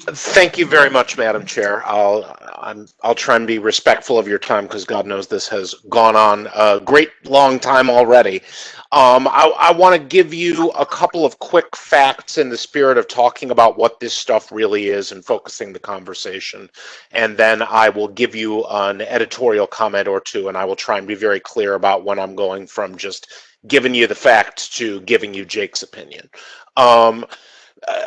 Thank you very much, Madam Chair. I'll try and be respectful of your time because God knows this has gone on a great long time already. I want to give you a couple of quick facts in the spirit of talking about what this stuff really is and focusing the conversation. And then I will give you an editorial comment or two, and I will try and be very clear about when I'm going from just giving you the facts to giving you Jake's opinion.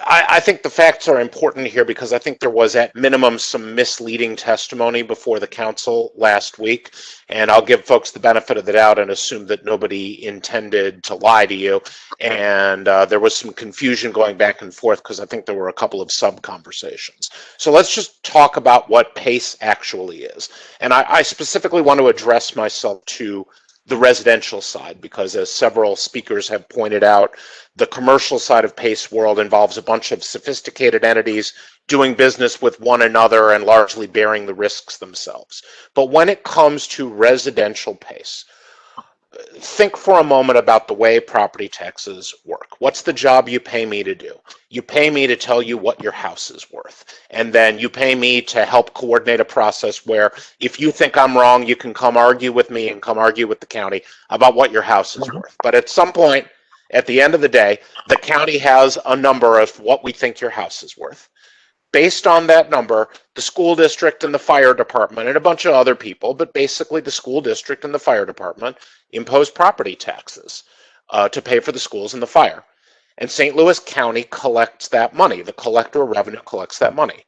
I think the facts are important here because I think there was at minimum some misleading testimony before the council last week, and I'll give folks the benefit of the doubt and assume that nobody intended to lie to you. And there was some confusion going back and forth because I think there were a couple of sub-conversations. So let's just talk about what PACE actually is. And I specifically want to address myself to the residential side because, as several speakers have pointed out, the commercial side of PACE world involves a bunch of sophisticated entities doing business with one another and largely bearing the risks themselves. But when it comes to residential PACE, think for a moment about the way property taxes work. What's the job you pay me to do? You pay me to tell you what your house is worth. And then you pay me to help coordinate a process where if you think I'm wrong, you can come argue with me and come argue with the county about what your house is worth. But at some point, at the end of the day, the county has a number of what we think your house is worth. Based on that number, the school district and the fire department and a bunch of other people, but basically the school district and the fire department impose property taxes to pay for the schools and the fire. And St. Louis County collects that money. The collector of revenue collects that money.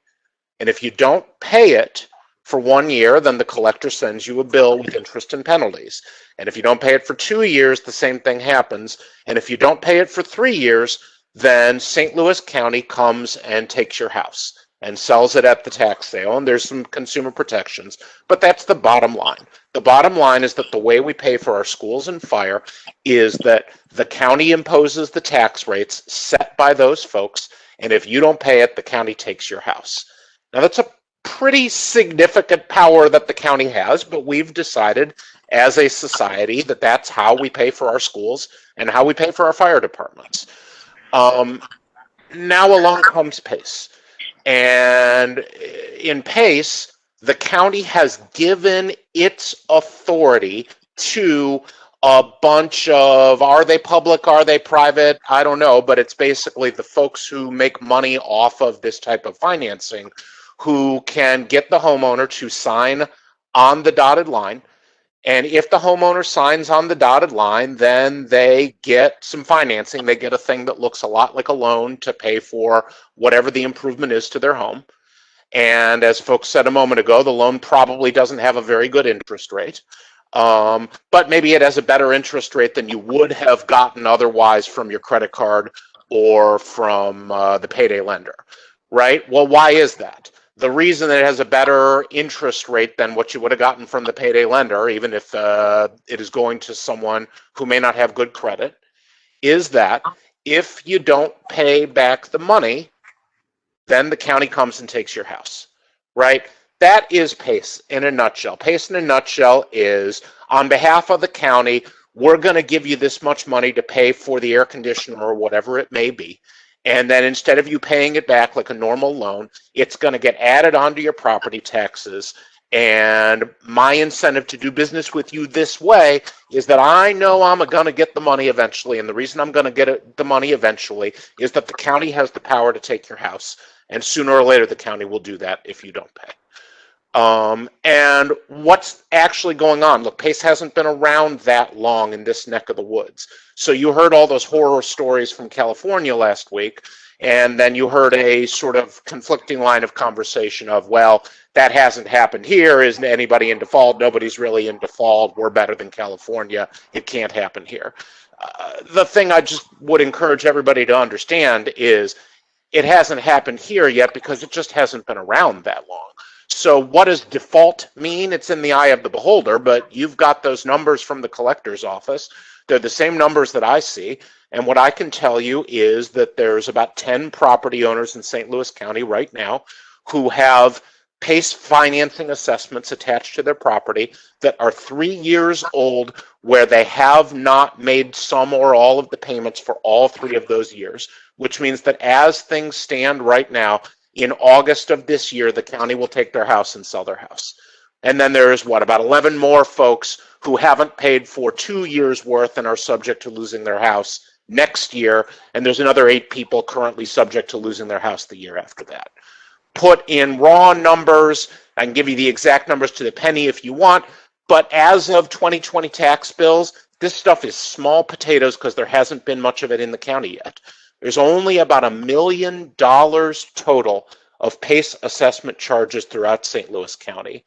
And if you don't pay it for 1 year, then the collector sends you a bill with interest and penalties. And if you don't pay it for 2 years, the same thing happens. And if you don't pay it for 3 years, then St. Louis County comes and takes your house and sells it at the tax sale. And there's some consumer protections, but that's the bottom line. The bottom line is that the way we pay for our schools and fire is that the county imposes the tax rates set by those folks. And if you don't pay it, the county takes your house. Now that's a pretty significant power that the county has, but we've decided as a society that that's how we pay for our schools and how we pay for our fire departments. Now along comes PACE. And in PACE, the county has given its authority to a bunch of, are they public, are they private? I don't know, but it's basically the folks who make money off of this type of financing who can get the homeowner to sign on the dotted line. And if the homeowner signs on the dotted line, then they get some financing. They get a thing that looks a lot like a loan to pay for whatever the improvement is to their home. And as folks said a moment ago, the loan probably doesn't have a very good interest rate. But maybe it has a better interest rate than you would have gotten otherwise from your credit card or from the payday lender, right? Well, why is that? The reason that it has a better interest rate than what you would have gotten from the payday lender, even if it is going to someone who may not have good credit, is that if you don't pay back the money, then the county comes and takes your house, right? That is PACE in a nutshell. PACE in a nutshell is, on behalf of the county, we're going to give you this much money to pay for the air conditioner or whatever it may be. And then instead of you paying it back like a normal loan, it's going to get added onto your property taxes. And my incentive to do business with you this way is that I know I'm going to get the money eventually. And the reason I'm going to get the money eventually is that the county has the power to take your house. And sooner or later, the county will do that if you don't pay. And what's actually going on? Look, PACE hasn't been around that long in this neck of the woods. So you heard all those horror stories from California last week, and then you heard a sort of conflicting line of conversation of, well, that hasn't happened here. Isn't anybody in default? Nobody's really in default. We're better than California. It can't happen here. The thing I just would encourage everybody to understand is it hasn't happened here yet because it just hasn't been around that long. So what does default mean? It's in the eye of the beholder, but you've got those numbers from the collector's office. They're the same numbers that I see. And what I can tell you is that there's about 10 property owners in St. Louis County right now who have PACE financing assessments attached to their property that are 3 years old, where they have not made some or all of the payments for all 3 of those years, which means that as things stand right now, in August of this year, the county will take their house and sell their house. And then there's about 11 more folks who haven't paid for 2 years worth and are subject to losing their house next year. And there's another 8 people currently subject to losing their house the year after that. Put in raw numbers, I can give you the exact numbers to the penny if you want, but as of 2020 tax bills, this stuff is small potatoes because there hasn't been much of it in the county yet. There's only about $1 million total of PACE assessment charges throughout St. Louis County.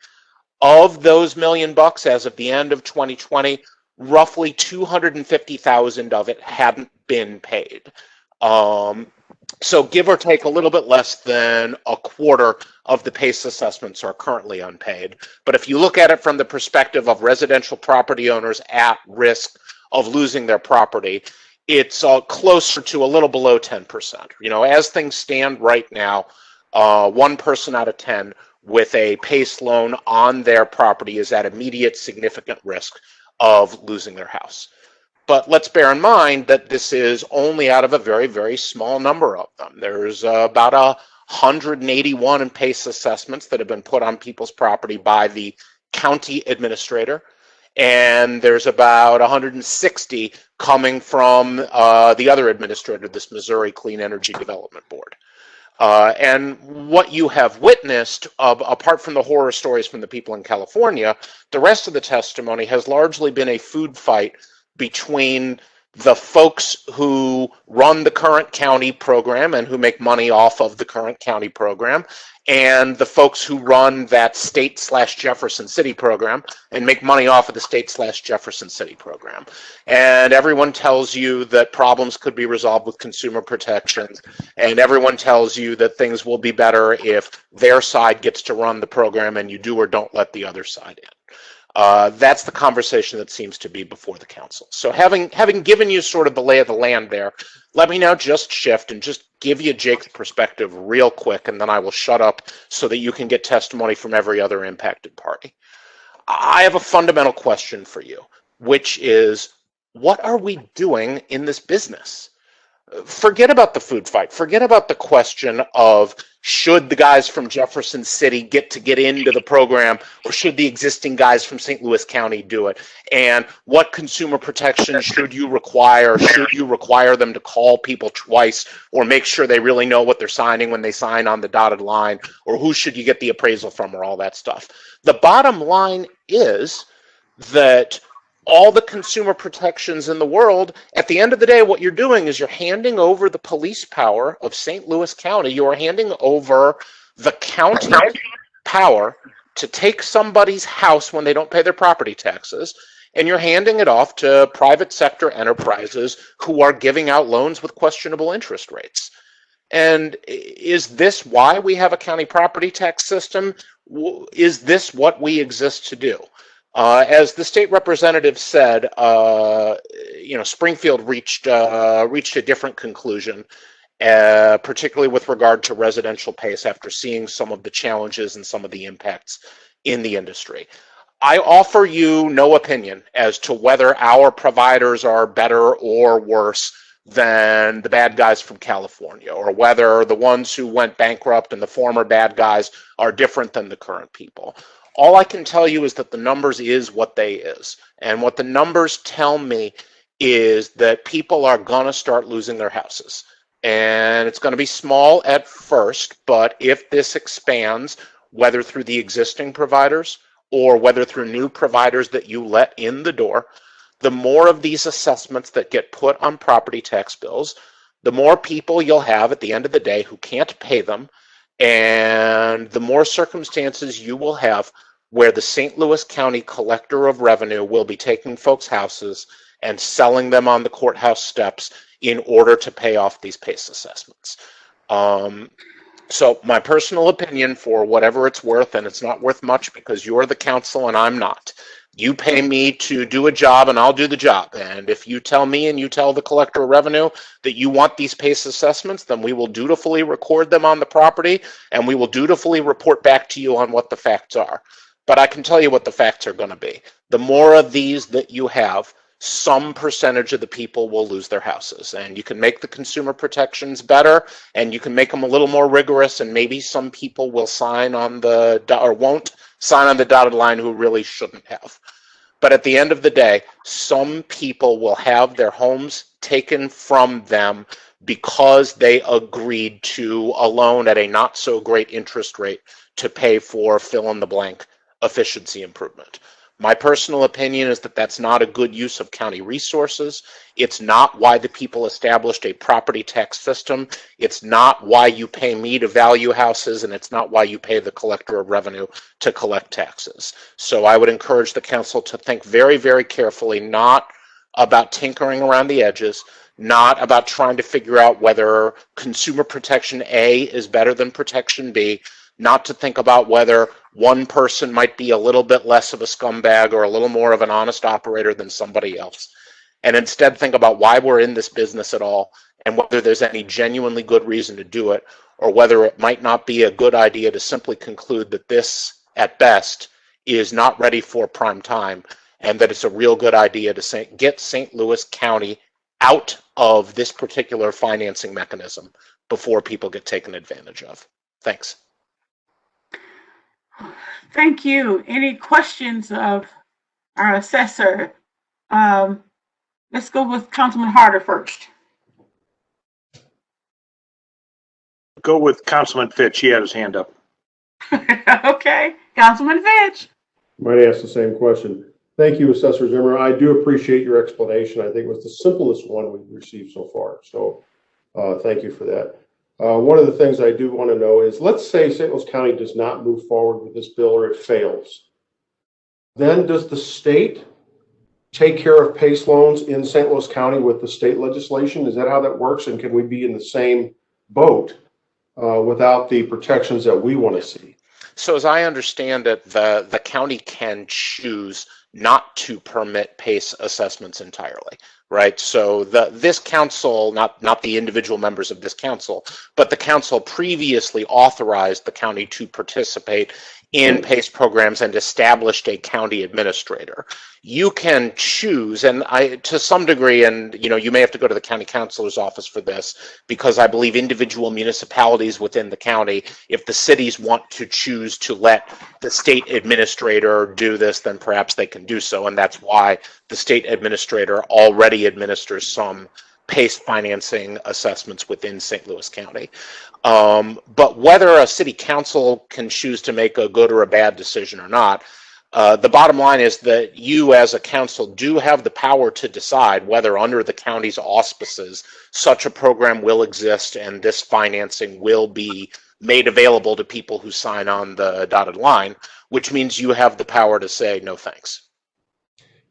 Of those $1 million, as of the end of 2020, roughly 250,000 of it hadn't been paid. So give or take a little bit less than a quarter of the PACE assessments are currently unpaid. But if you look at it from the perspective of residential property owners at risk of losing their property, it's closer to a little below 10%. You know, as things stand right now, 1 person out of 10 with a PACE loan on their property is at immediate significant risk of losing their house. But let's bear in mind that this is only out of a very, very small number of them. There's about 181 in PACE assessments that have been put on people's property by the county administrator. And there's about 160 coming from the other administrator, this Missouri Clean Energy Development Board. And what you have witnessed, apart from the horror stories from the people in California, the rest of the testimony has largely been a food fight between the folks who run the current county program and who make money off of the current county program, and the folks who run that state/Jefferson City program and make money off of the state/Jefferson City program. And everyone tells you that problems could be resolved with consumer protections, and everyone tells you that things will be better if their side gets to run the program and you do or don't let the other side in. That's the conversation that seems to be before the council. So having given you sort of the lay of the land there, let me now just shift and just give you Jake's perspective real quick, and then I will shut up so that you can get testimony from every other impacted party. I have a fundamental question for you, which is, what are we doing in this business? Forget about the food fight. Forget about the question of, should the guys from Jefferson City get into the program, or should the existing guys from St. Louis County do it? And what consumer protections should you require? Should you require them to call people twice, or make sure they really know what they're signing when they sign on the dotted line? Or who should you get the appraisal from, or all that stuff? The bottom line is that all the consumer protections in the world, at the end of the day, what you're doing is you're handing over the police power of St. Louis County. You're handing over the county power to take somebody's house when they don't pay their property taxes, and you're handing it off to private sector enterprises who are giving out loans with questionable interest rates. And is this why we have a county property tax system? Is this what we exist to do? As the state representative said, Springfield reached a different conclusion, particularly with regard to residential PACE, after seeing some of the challenges and some of the impacts in the industry. I offer you no opinion as to whether our providers are better or worse than the bad guys from California, or whether the ones who went bankrupt and the former bad guys are different than the current people. All I can tell you is that the numbers is what they is. And what the numbers tell me is that people are going to start losing their houses. And it's going to be small at first, but if this expands, whether through the existing providers or whether through new providers that you let in the door, the more of these assessments that get put on property tax bills, the more people you'll have at the end of the day who can't pay them, and the more circumstances you will have where the St. Louis County Collector of Revenue will be taking folks' houses and selling them on the courthouse steps in order to pay off these PACE assessments. So my personal opinion, for whatever it's worth, and it's not worth much because you're the council and I'm not, you pay me to do a job and I'll do the job. And if you tell me and you tell the Collector of Revenue that you want these PACE assessments, then we will dutifully record them on the property and we will dutifully report back to you on what the facts are. But I can tell you what the facts are going to be. The more of these that you have, some percentage of the people will lose their houses. And you can make the consumer protections better and you can make them a little more rigorous, and maybe some people will sign on the, or won't sign on the dotted line who really shouldn't have. But at the end of the day, some people will have their homes taken from them because they agreed to a loan at a not so great interest rate to pay for fill in the blank efficiency improvement. My personal opinion is that that's not a good use of county resources. It's not why the people established a property tax system. It's not why you pay me to value houses, and it's not why you pay the Collector of Revenue to collect taxes. So I would encourage the council to think very, very carefully, not about tinkering around the edges, not about trying to figure out whether consumer protection A is better than protection B, not to think about whether one person might be a little bit less of a scumbag or a little more of an honest operator than somebody else. And instead think about why we're in this business at all and whether there's any genuinely good reason to do it, or whether it might not be a good idea to simply conclude that this, at best, is not ready for prime time, and that it's a real good idea to get St. Louis County out of this particular financing mechanism before people get taken advantage of. Thanks. Thank you. Any questions of our assessor? Let's go with Councilman Harder first. Go with Councilman Fitch. He had his hand up. Okay, Councilman Fitch. Might ask the same question. Thank you, Assessor Zimmer. I do appreciate your explanation. I think it was the simplest one we've received so far. So thank you for that. One of the things I do want to know is, let's say St. Louis County does not move forward with this bill, or it fails. Then does the state take care of PACE loans in St. Louis County with the state legislation? Is that how that works? And can we be in the same boat without the protections that we want to see? So as I understand it, the county can choose not to permit PACE assessments entirely, right? So this council, not the individual members of this council, but the council previously authorized the county to participate in PACE programs and established a county administrator. You can choose, and to some degree, and you may have to go to the county councilor's office for this, because I believe individual municipalities within the county, if the cities want to choose to let the state administrator do this, then perhaps they can do so, and that's why the state administrator already administers some PACE financing assessments within St. Louis County. But whether a city council can choose to make a good or a bad decision or not, the bottom line is that you as a council do have the power to decide whether, under the county's auspices, such a program will exist and this financing will be made available to people who sign on the dotted line, which means you have the power to say no thanks.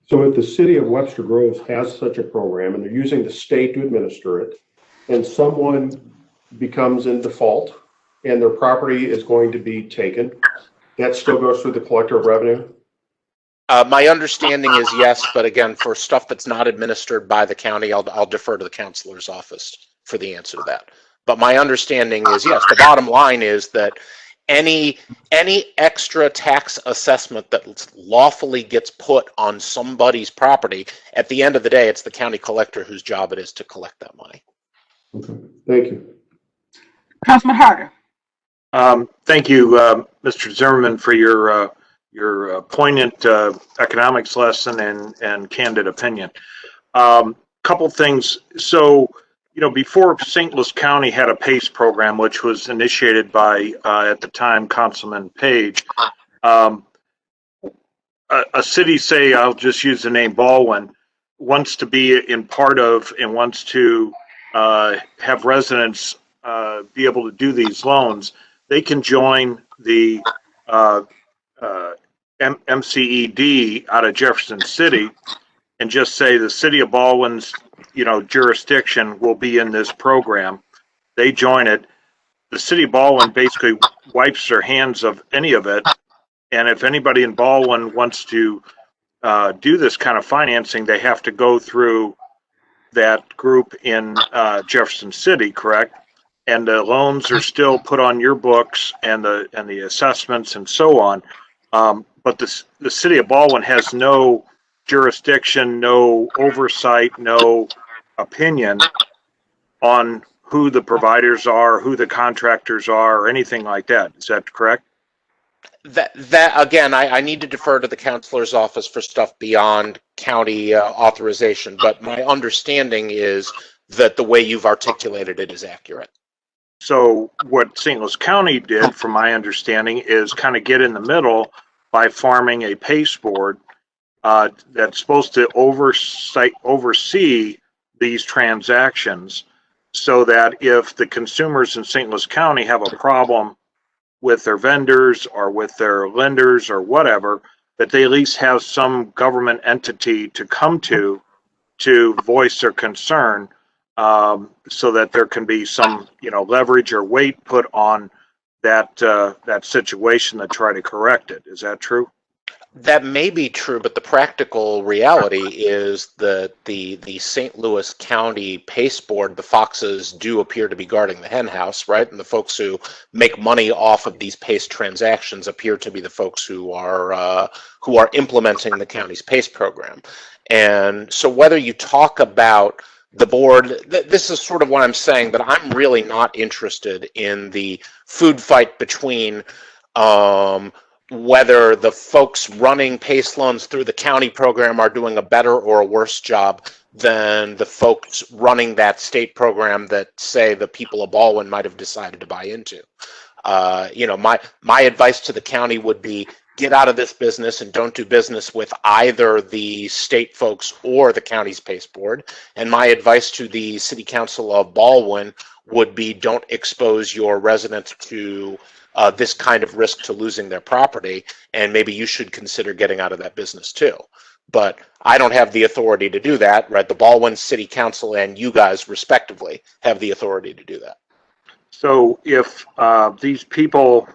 So if the city of Webster Groves has such a program and they're using the state to administer it, and someone becomes in default and their property is going to be taken, that still goes through the Collector of Revenue? My understanding is yes, but again, for stuff that's not administered by the county, I'll defer to the councilor's office for the answer to that. But my understanding is yes. The bottom line is that any extra tax assessment that lawfully gets put on somebody's property, at the end of the day, it's the county collector whose job it is to collect that money. Okay, thank you. Councilman Harder. Thank you, Mr. Zimmerman, for your poignant economics lesson and candid opinion. Couple things. So, before St. Louis County had a PACE program, which was initiated by, at the time, Councilman Page, a city, say, I'll just use the name Baldwin, wants to be in part of and wants to have residents be able to do these loans, they can join the MCED out of Jefferson City and just say the city of Baldwin's, jurisdiction will be in this program. They join it. The city of Baldwin basically wipes their hands of any of it. And if anybody in Baldwin wants to do this kind of financing, they have to go through that group in Jefferson City, correct? And the loans are still put on your books and the assessments and so on. But the city of Baldwin has no jurisdiction, no oversight, no opinion on who the providers are, who the contractors are, or anything like that. Is that correct? That again, I need to defer to the counselor's office for stuff beyond county authorization, but my understanding is that the way you've articulated it is accurate. So what St. Louis County did, from my understanding, is kind of get in the middle by farming a PACE board that's supposed to oversee these transactions, so that if the consumers in St. Louis County have a problem with their vendors or with their lenders or whatever, that they at least have some government entity to come to voice their concern, so that there can be some, leverage or weight put on that situation to try to correct it. Is that true? That may be true, but the practical reality is that the St. Louis County PACE board, the foxes do appear to be guarding the hen house, right? And the folks who make money off of these PACE transactions appear to be the folks who are implementing the county's PACE program. And so whether you talk about the board, this is sort of what I'm saying, that I'm really not interested in the food fight between whether the folks running PACE loans through the county program are doing a better or a worse job than the folks running that state program that, say, the people of Baldwin might have decided to buy into. My advice to the county would be, get out of this business and don't do business with either the state folks or the county's PACE board. And my advice to the city council of Baldwin would be, don't expose your residents to this kind of risk to losing their property, and maybe you should consider getting out of that business too. But I don't have the authority to do that, right? The Baldwin City Council and you guys respectively have the authority to do that. So if these people,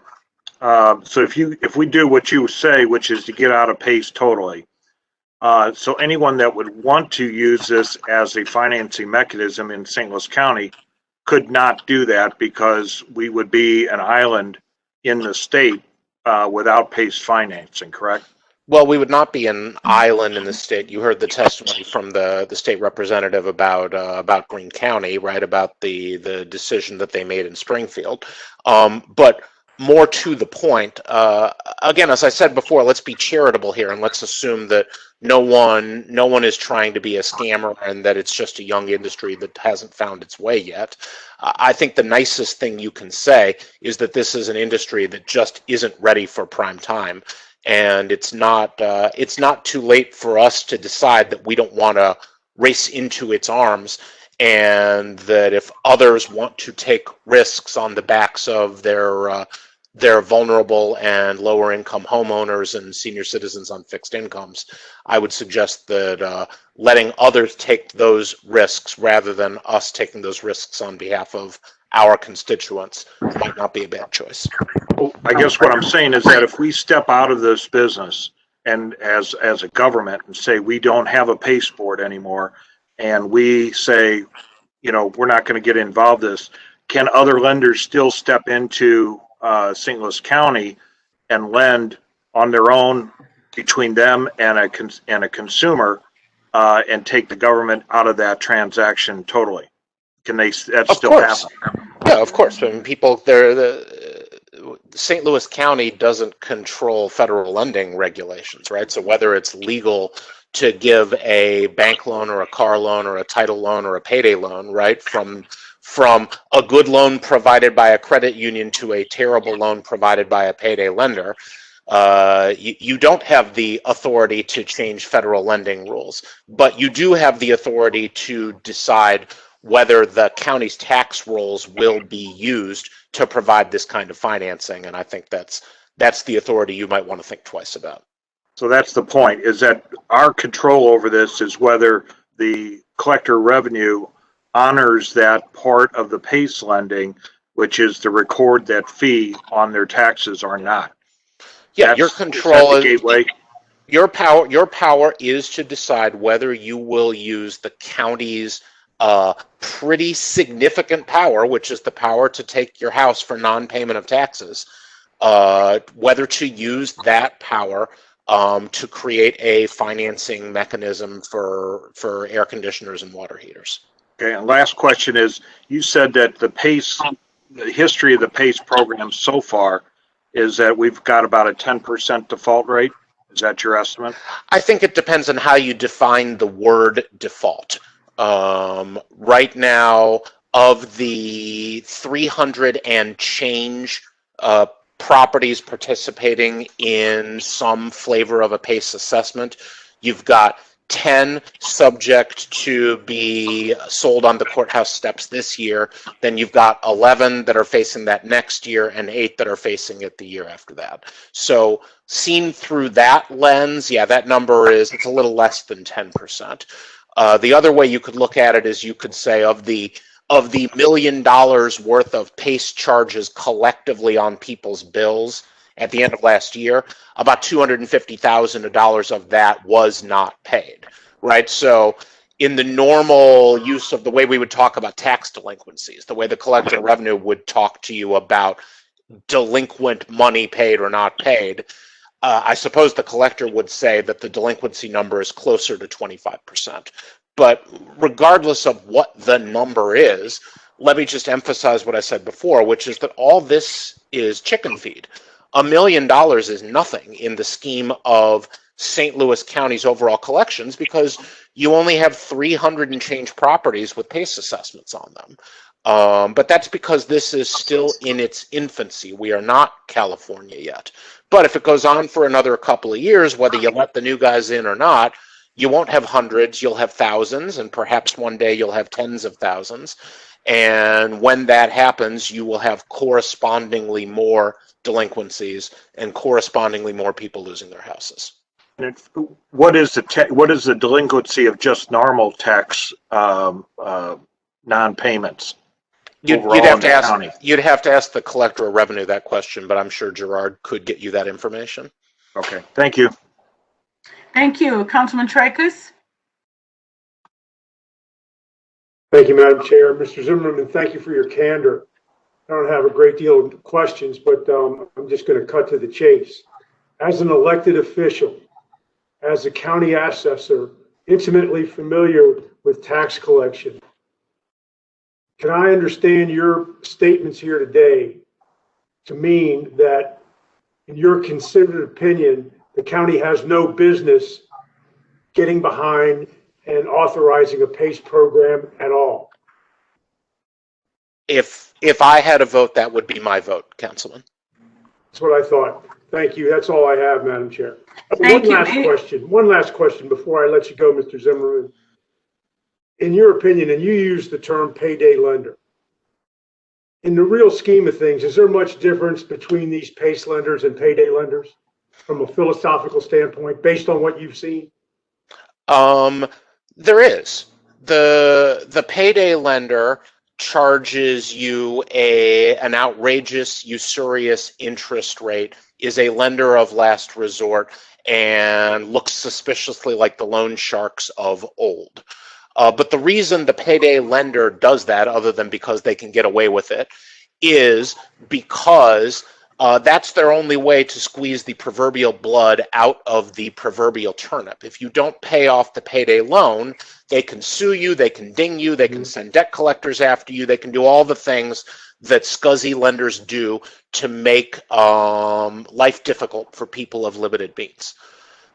if we do what you say, which is to get out of PACE totally, so anyone that would want to use this as a financing mechanism in St. Louis County could not do that, because we would be an island in the state without PACE financing, correct? Well, we would not be an island in the state. You heard the testimony from the state representative about Greene County, right? About the decision that they made in Springfield. But more to the point, again, as I said before, let's be charitable here and let's assume that no one is trying to be a scammer and that it's just a young industry that hasn't found its way yet. I think the nicest thing you can say is that this is an industry that just isn't ready for prime time. And it's not too late for us to decide that we don't want to race into its arms, and that if others want to take risks on the backs of their vulnerable and lower income homeowners and senior citizens on fixed incomes, I would suggest that letting others take those risks rather than us taking those risks on behalf of our constituents might not be a bad choice. Well, I guess what I'm saying is that if we step out of this business and as a government and say we don't have a PACE board anymore, and we say, we're not going to get involved in this, can other lenders still step into St. Louis County and lend on their own between them and a consumer and take the government out of that transaction totally? Can they? That Of still course. happen? Yeah, of course. I mean, St. Louis County doesn't control federal lending regulations, right? So whether it's legal to give a bank loan or a car loan or a title loan or a payday loan, right, from a good loan provided by a credit union to a terrible loan provided by a payday lender, you don't have the authority to change federal lending rules, but you do have the authority to decide whether the county's tax rolls will be used to provide this kind of financing. And I think that's the authority you might want to think twice about. So that's the point, is that our control over this is whether the collector revenue honors that part of the PACE lending, which is to record that fee on their taxes or not. Yeah, your control is the gateway. Your power is to decide whether you will use the county's pretty significant power, which is the power to take your house for non-payment of taxes, whether to use that power to create a financing mechanism for air conditioners and water heaters. Okay, and last question is, you said that the history of the PACE program so far is that we've got about a 10% default rate. Is that your estimate? I think it depends on how you define the word default. Right now, of the 300 and change properties participating in some flavor of a PACE assessment, you've got 10 subject to be sold on the courthouse steps this year. Then you've got 11 that are facing that next year and 8 that are facing it the year after that. So seen through that lens, yeah, that number it's a little less than 10%. The other way you could look at it is you could say of the $1 million worth of PACE charges collectively on people's bills at the end of last year, about $250,000 of that was not paid, right? So in the normal use of the way we would talk about tax delinquencies, the way the collector of revenue would talk to you about delinquent money paid or not paid, I suppose the collector would say that the delinquency number is closer to 25%. But regardless of what the number is, let me just emphasize what I said before, which is that all this is chicken feed. $1 million is nothing in the scheme of St. Louis County's overall collections because you only have 300 and change properties with PACE assessments on them. But that's because this is still in its infancy. We are not California yet. But if it goes on for another couple of years, whether you let the new guys in or not, you won't have hundreds, you'll have thousands, and perhaps one day you'll have tens of thousands. And when that happens, you will have correspondingly more delinquencies and correspondingly more people losing their houses. And what is the delinquency of just normal tax non-payments? You'd have to ask the collector of revenue that question, but I'm sure Gerard could get you that information. Okay, thank you. Thank you. Councilman Tracus? Thank you, Madam Chair. Mr. Zimmerman, thank you for your candor. I don't have a great deal of questions, but I'm just going to cut to the chase. As an elected official, as a county assessor, intimately familiar with tax collection, can I understand your statements here today to mean that, in your considered opinion, the county has no business getting behind and authorizing a PACE program at all? If I had a vote, that would be my vote, Councilman. That's what I thought. Thank you. That's all I have, Madam Chair. Thank you. One last question before I let you go, Mr. Zimmerman. In your opinion, and you use the term payday lender, in the real scheme of things, is there much difference between these PACE lenders and payday lenders from a philosophical standpoint, based on what you've seen? There is. The payday lender charges you an outrageous, usurious interest rate, is a lender of last resort, and looks suspiciously like the loan sharks of old. But the reason the payday lender does that, other than because they can get away with it, is because that's their only way to squeeze the proverbial blood out of the proverbial turnip. If you don't pay off the payday loan, they can sue you, they can ding you, they can send debt collectors after you, they can do all the things that scuzzy lenders do to make life difficult for people of limited means.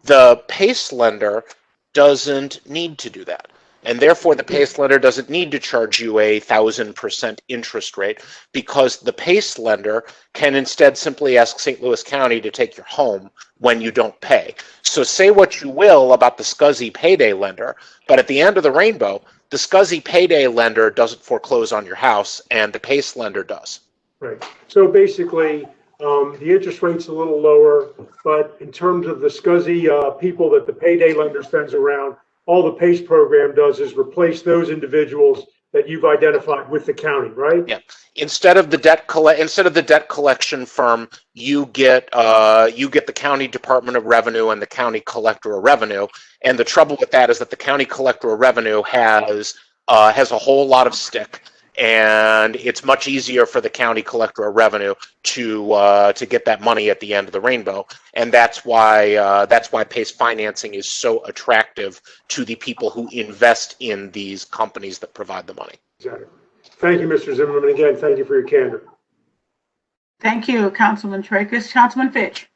The PACE lender doesn't need to do that. And therefore, the PACE lender doesn't need to charge you 1,000% interest rate, because the PACE lender can instead simply ask St. Louis County to take your home when you don't pay. So say what you will about the scuzzy payday lender, but at the end of the rainbow, the scuzzy payday lender doesn't foreclose on your house, and the PACE lender does. Right. So basically, the interest rate's a little lower, but in terms of the scuzzy people that the payday lender sends around, all the PACE program does is replace those individuals that you've identified with the county, right? Yeah. Instead of the debt collection firm, you get the county Department of Revenue and the county collector of revenue. And the trouble with that is that the county collector of revenue has a whole lot of stick, and it's much easier for the county collector of revenue to get that money at the end of the rainbow. And that's why PACE financing is so attractive to the people who invest in these companies that provide the money. Exactly. Thank you, Mr. Zimmerman. Again, thank you for your candor. Thank you, Councilman Tracus. Councilman Fitch.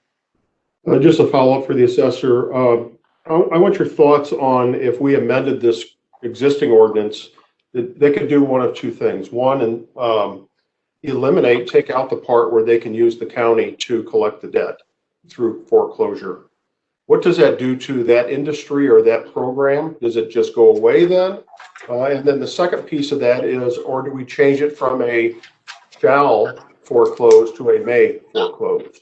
Just a follow-up for the assessor. I want your thoughts on if we amended this existing ordinance, they could do one of two things. One, take out the part where they can use the county to collect the debt through foreclosure. What does that do to that industry or that program? Does it just go away then? And then the second piece of that is, or do we change it from a shall foreclose to a may foreclose?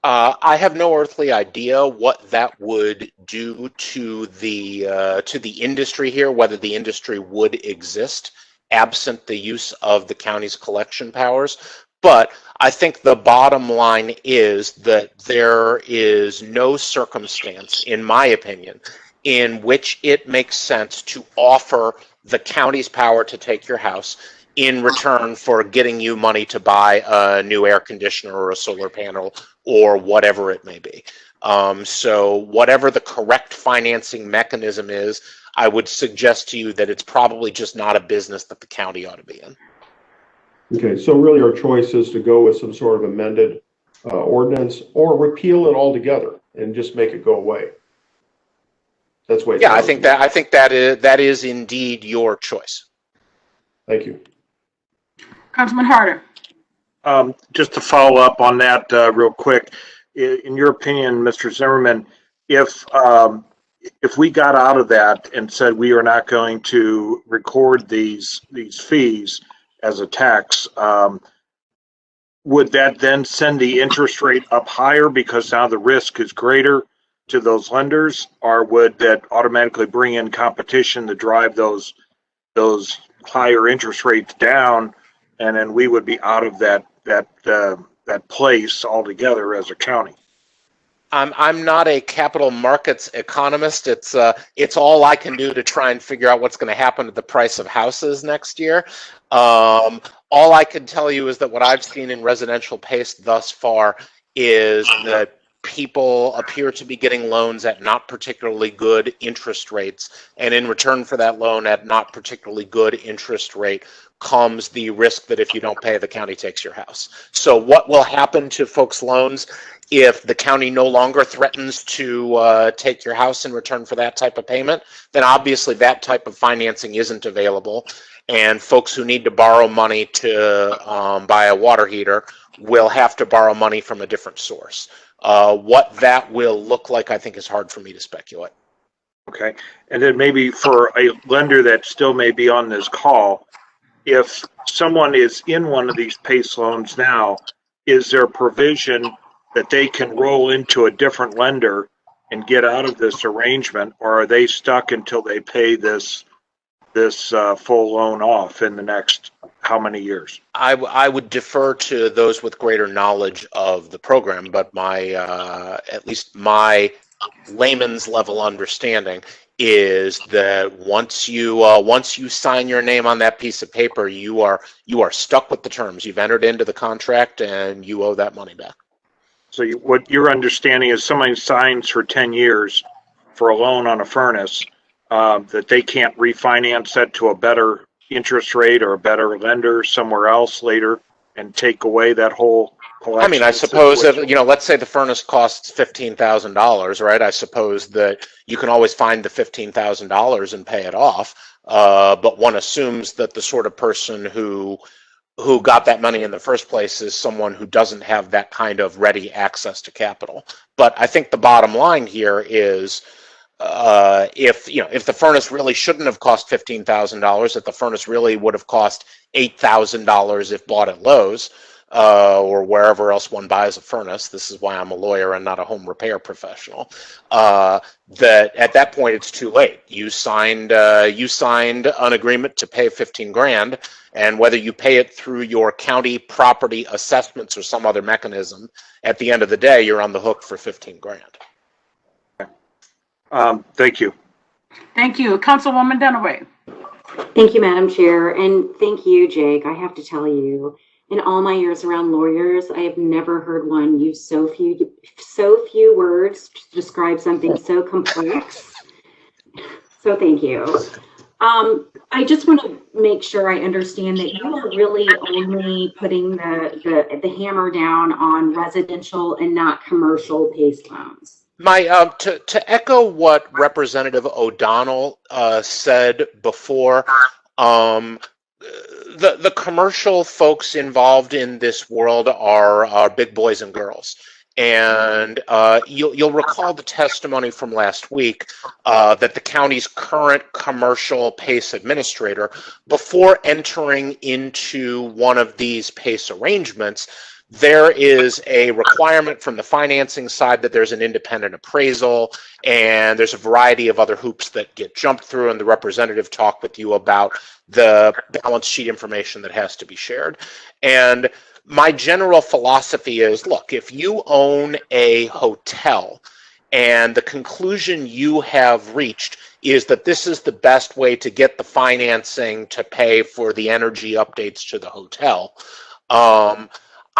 I have no earthly idea what that would do to the industry here, whether the industry would exist absent the use of the county's collection powers. But I think the bottom line is that there is no circumstance, in my opinion, in which it makes sense to offer the county's power to take your house in return for getting you money to buy a new air conditioner or a solar panel or whatever it may be. So whatever the correct financing mechanism is, I would suggest to you that it's probably just not a business that the county ought to be in. Okay, so really our choice is to go with some sort of amended ordinance or repeal it altogether and just make it go away. That's what. Yeah, I think that is indeed your choice. Thank you. Councilman Harder. Just to follow up on that real quick, in your opinion, Mr. Zimmerman, if we got out of that and said we are not going to record these fees as a tax, would that then send the interest rate up higher because now the risk is greater to those lenders, or would that automatically bring in competition to drive those higher interest rates down, and then we would be out of that place altogether as a county? I'm not a capital markets economist. It's all I can do to try and figure out what's going to happen to the price of houses next year. All I can tell you is that what I've seen in residential PACE thus far is that people appear to be getting loans at not particularly good interest rates, and in return for that loan at not particularly good interest rate comes the risk that if you don't pay, the county takes your house. So what will happen to folks' loans if the county no longer threatens to take your house in return for that type of payment? Then obviously that type of financing isn't available, and folks who need to borrow money to buy a water heater will have to borrow money from a different source. What that will look like, I think, is hard for me to speculate. Okay, and then maybe for a lender that still may be on this call, if someone is in one of these PACE loans now, is there provision that they can roll into a different lender and get out of this arrangement, or are they stuck until they pay this full loan off in the next how many years? I would defer to those with greater knowledge of the program, but at least my layman's level understanding is that once you sign your name on that piece of paper, you are stuck with the terms. You've entered into the contract and you owe that money back. So what your understanding is, somebody signs for 10 years for a loan on a furnace, that they can't refinance that to a better interest rate or a better lender somewhere else later and take away that whole collection. I mean, I suppose that, let's say the furnace costs $15,000, right? I suppose that you can always find the $15,000 and pay it off. But one assumes that the sort of person who got that money in the first place is someone who doesn't have that kind of ready access to capital. But I think the bottom line here is, if the furnace really shouldn't have cost $15,000, if the furnace really would have cost $8,000 if bought at Lowe's, or wherever else one buys a furnace. This is why I'm a lawyer and not a home repair professional. That at that point it's too late. You signed an agreement to pay 15 grand, and whether you pay it through your county property assessments or some other mechanism, at the end of the day, you're on the hook for 15 grand. Thank you. Thank you. Councilwoman Dunaway. Thank you, Madam Chair, and thank you, Jake. I have to tell you, in all my years around lawyers, I have never heard one use so few words to describe something so complex. So thank you. I just want to make sure I understand that you are really only putting the hammer down on residential and not commercial PACE loans. To echo what Representative Odonnell said before, the commercial folks involved in this world are big boys and girls. And you'll recall the testimony from last week that the county's current commercial PACE administrator, before entering into one of these PACE arrangements, there is a requirement from the financing side that there's an independent appraisal, and there's a variety of other hoops that get jumped through, and the representative talked with you about the balance sheet information that has to be shared. And my general philosophy is, look, if you own a hotel and the conclusion you have reached is that this is the best way to get the financing to pay for the energy updates to the hotel,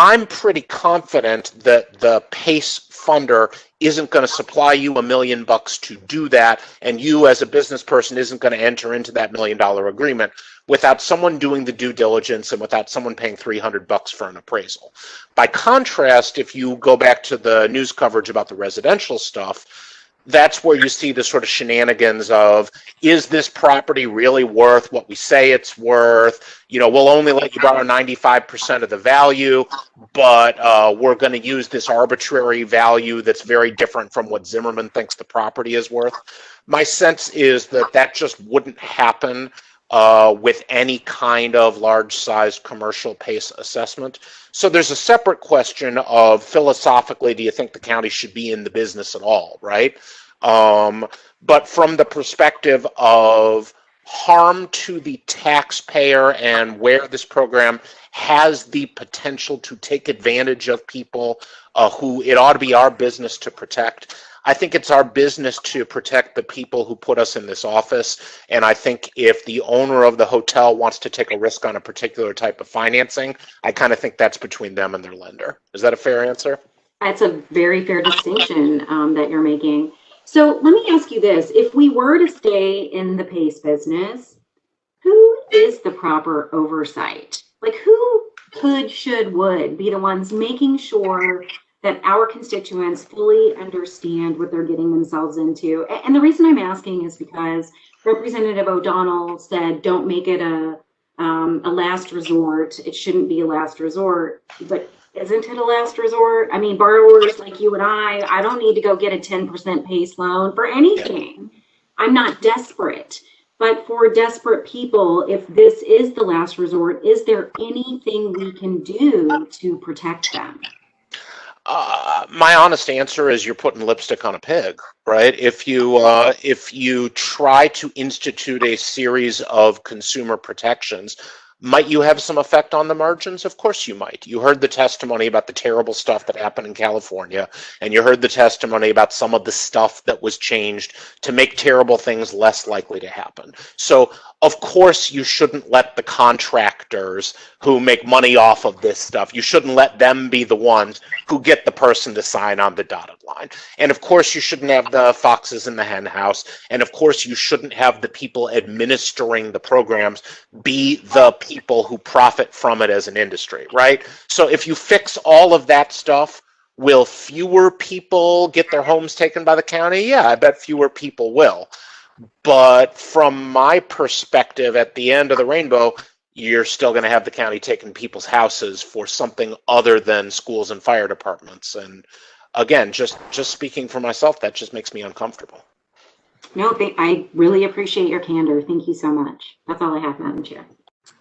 I'm pretty confident that the PACE funder isn't going to supply you $1 million to do that, and you as a business person isn't going to enter into that $1 million agreement without someone doing the due diligence and without someone paying $300 for an appraisal. By contrast, if you go back to the news coverage about the residential stuff, that's where you see the sort of shenanigans of, is this property really worth what we say it's worth? We'll only let you borrow 95% of the value, but we're going to use this arbitrary value that's very different from what Zimmerman thinks the property is worth. My sense is that just wouldn't happen with any kind of large-sized commercial PACE assessment. So there's a separate question of, philosophically, do you think the county should be in the business at all, right? But from the perspective of harm to the taxpayer and where this program has the potential to take advantage of people who it ought to be our business to protect, I think it's our business to protect the people who put us in this office. And I think if the owner of the hotel wants to take a risk on a particular type of financing, I kind of think that's between them and their lender. Is that a fair answer? That's a very fair distinction that you're making. So let me ask you this. If we were to stay in the PACE business, who is the proper oversight? Like, who could, should, would be the ones making sure that our constituents fully understand what they're getting themselves into? And the reason I'm asking is because Representative Odonnell said, don't make it a last resort. It shouldn't be a last resort. But isn't it a last resort? I mean, borrowers like you and I don't need to go get a 10% PACE loan for anything. I'm not desperate. But for desperate people, if this is the last resort, is there anything we can do to protect them? My honest answer is you're putting lipstick on a pig, right? If you try to institute a series of consumer protections, Might you have some effect on the margins? Of course you might. You heard the testimony about the terrible stuff that happened in California, and you heard the testimony about some of the stuff that was changed to make terrible things less likely to happen. So, of course, you shouldn't let the contractors who make money off of this stuff, you shouldn't let them be the ones who get the person to sign on the dotted line. And of course, you shouldn't have the foxes in the hen house. And of course, you shouldn't have the people administering the programs be the people who profit from it as an industry, right? So if you fix all of that stuff, will fewer people get their homes taken by the county? Yeah, I bet fewer people will. But from my perspective, at the end of the rainbow, you're still going to have the county taking people's houses for something other than schools and fire departments. And again, just speaking for myself, that just makes me uncomfortable. No, I really appreciate your candor. Thank you so much. That's all I have, Madam Chair.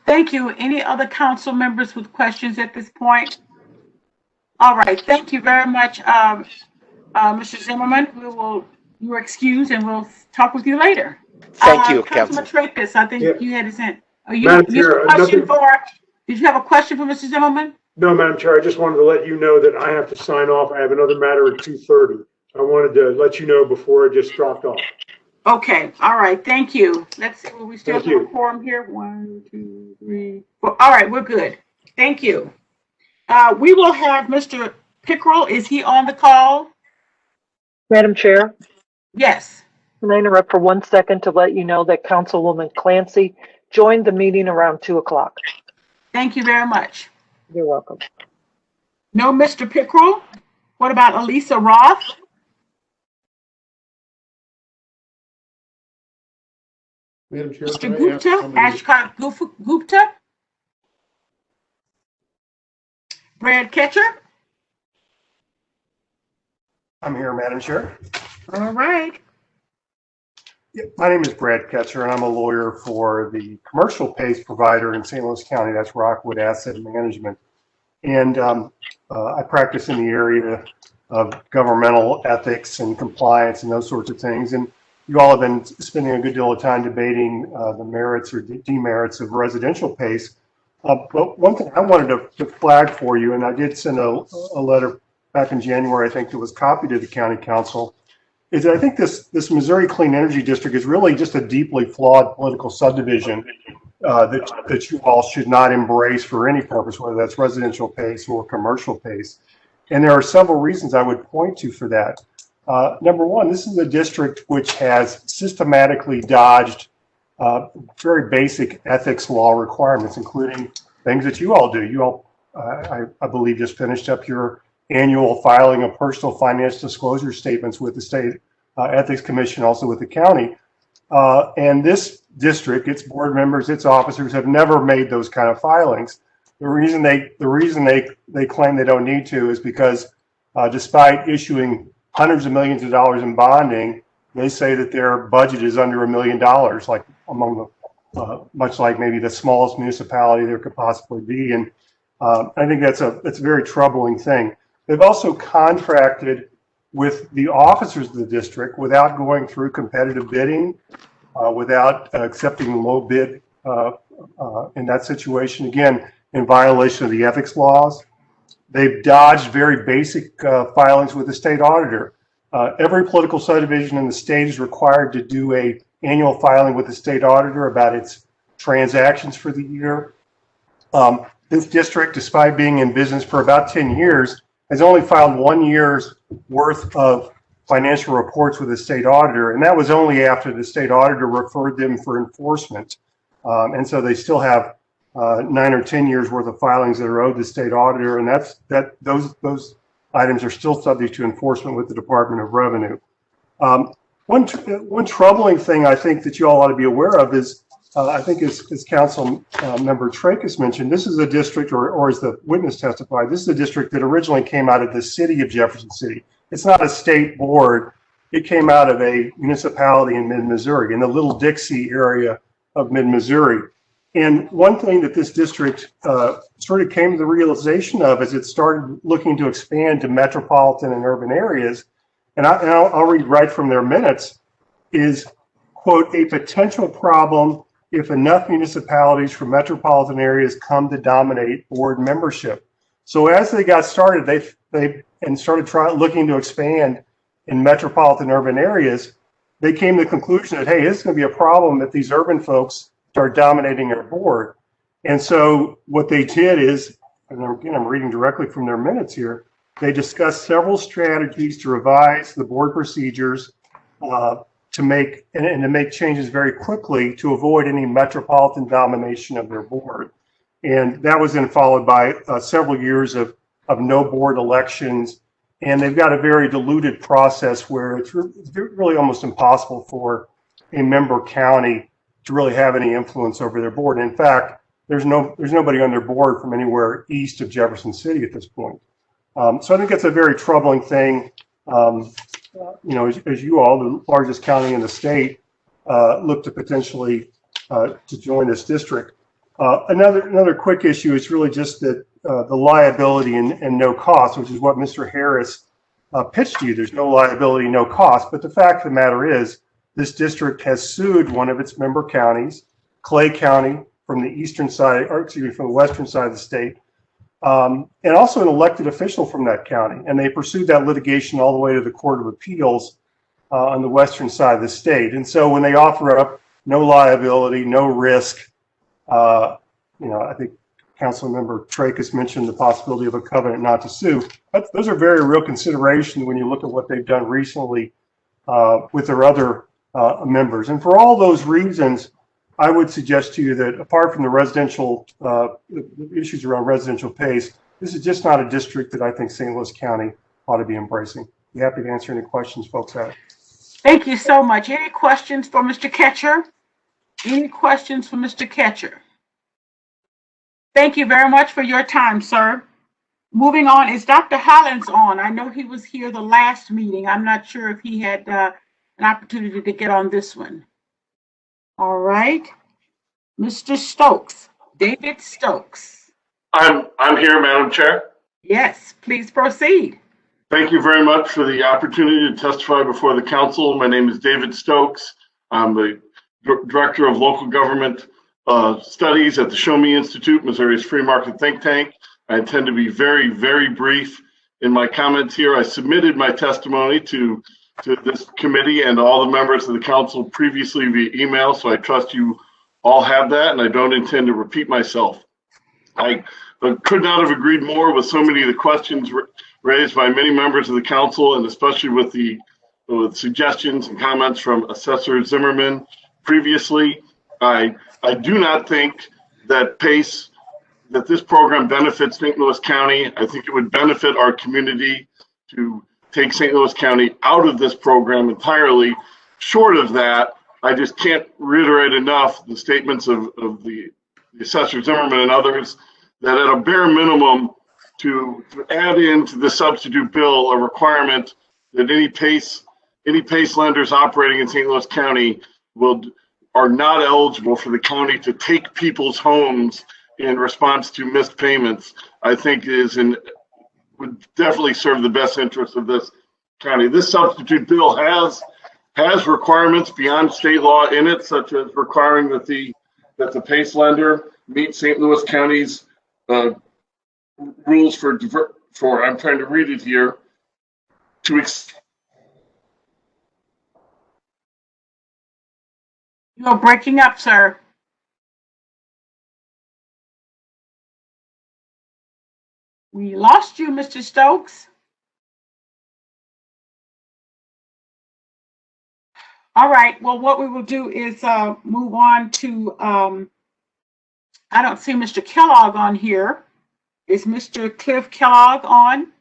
Thank you. Any other council members with questions at this point? All right. Thank you very much, Mr. Zimmerman. You're excused, and we'll talk with you later. Thank you, Councilman Tracus, I think you had his hand. Madam Chair, Did you have a question for Mr. Zimmerman? No, Madam Chair, I just wanted to let you know that I have to sign off. I have another matter at 2:30. I wanted to let you know before it just dropped off. Okay, all right, thank you. Let's see, we still have a quorum here. 1, 2, 3, 4. All right, we're good. Thank you. We will have Mr. Pickrell. Is he on the call? Madam Chair, Yes. can I interrupt for 1 second to let you know that Councilwoman Clancy joined the meeting around 2 o'clock. Thank you very much. You're welcome. No, Mr. Pickrell. What about Elisa Roth? Madam Chair, Mr. can I ask Gupta, somebody- Ashkar Gupta? Brad Ketcher? I'm here, Madam Chair. All right. My name is Brad Ketcher, and I'm a lawyer for the commercial PACE provider in St. Louis County. That's Rockwood Asset Management. And I practice in the area of governmental ethics and compliance and those sorts of things. And you all have been spending a good deal of time debating the merits or demerits of residential PACE. But one thing I wanted to flag for you, and I did send a letter back in January, I think it was copied to the county council, is that I think this Missouri Clean Energy District is really just a deeply flawed political subdivision that you all should not embrace for any purpose, whether that's residential PACE or commercial PACE. And there are several reasons I would point to for that. Number one, this is a district which has systematically dodged very basic ethics law requirements, including things that you all do. You all, I believe, just finished up your annual filing of personal finance disclosure statements with the state ethics commission, also with the county. And this district, its board members, its officers have never made those kind of filings. The reason they claim they don't need to is because despite issuing hundreds of millions of dollars in bonding, they say that their budget is under $1 million, like among the much like maybe the smallest municipality there could possibly be. And I think that's a very troubling thing. They've also contracted with the officers of the district without going through competitive bidding, without accepting low bid in that situation, again, in violation of the ethics laws. They've dodged very basic filings with the state auditor. Every political subdivision in the state is required to do an annual filing with the state auditor about its transactions for the year. This district, despite being in business for about 10 years, has only filed 1 year's worth of financial reports with the state auditor, and that was only after the state auditor referred them for enforcement. And so they still have 9 or 10 years worth of filings that are owed to the state auditor, and those items are still subject to enforcement with the Department of Revenue. One troubling thing I think that you all ought to be aware of is, I think as Council Member Tracus mentioned, this is a district, or as the witness testified, this is a district that originally came out of the city of Jefferson City. It's not a state board. It came out of a municipality in mid-Missouri, in the Little Dixie area of mid-Missouri. And one thing that this district sort of came to the realization of as it started looking to expand to metropolitan and urban areas, and I'll read right from their minutes, is, quote, a potential problem if enough municipalities from metropolitan areas come to dominate board membership. So as they got started, they started looking to expand in metropolitan urban areas. They came to the conclusion that, hey, this is going to be a problem if these urban folks start dominating our board. And so what they did is, and again, I'm reading directly from their minutes here, they discussed several strategies to revise the board procedures to make changes very quickly to avoid any metropolitan domination of their board. And that was then followed by several years of no board elections. And they've got a very diluted process where it's really almost impossible for a member county to really have any influence over their board. In fact, there's nobody on their board from anywhere east of Jefferson City at this point. So I think that's a very troubling thing. As you all, the largest county in the state, look to potentially to join this district. Another quick issue is really just that the liability and no cost, which is what Mr. Harris pitched to you. There's no liability, no cost. But the fact of the matter is, this district has sued one of its member counties, Clay County, from the eastern side, or excuse me, from the western side of the state, and also an elected official from that county. And they pursued that litigation all the way to the Court of Appeals on the western side of the state. And so when they offer up no liability, no risk, I think Councilmember Tracus mentioned the possibility of a covenant not to sue. But those are very real considerations when you look at what they've done recently with their other members. And for all those reasons, I would suggest to you that apart from the residential the issues around residential pays, this is just not a district that I think St. Louis County ought to be embracing. Be happy to answer any questions folks have. Thank you so much. Any questions for Mr. Ketcher? Any questions for Mr. Ketcher? Thank you very much for your time, sir. Moving on, is Dr. Hollins on? I know he was here the last meeting. I'm not sure if he had an opportunity to get on this one. All right. Mr. Stokes, David Stokes. I'm here, Madam Chair. Yes, please proceed. Thank you very much for the opportunity to testify before the council. My name is David Stokes. I'm the Director of Local Government Studies at the Show Me Institute, Missouri's free market think tank. I intend to be very, very brief in my comments here. I submitted my testimony to this committee and all the members of the council previously via email, so I trust you all have that, and I don't intend to repeat myself. I could not have agreed more with so many of the questions raised by many members of the council, and especially with the suggestions and comments from Assessor Zimmerman previously. I do not think that this program benefits St. Louis County. I think it would benefit our community to take St. Louis County out of this program entirely. Short of that, I just can't reiterate enough the statements of the Assessor Zimmerman and others that at a bare minimum to add into the substitute bill a requirement that any PACE lenders operating in St. Louis County are not eligible for the county to take people's homes in response to missed payments, I think would definitely serve the best interest of this county. This substitute bill has requirements beyond state law in it, such as requiring that the PACE lender meet St. Louis County's rules for I'm trying to read it here, You're breaking up, sir. We lost you, Mr. Stokes. All right, well, what we will do is move on to, I don't see Mr. Kellogg on here. Is Mr. Cliff Kellogg on?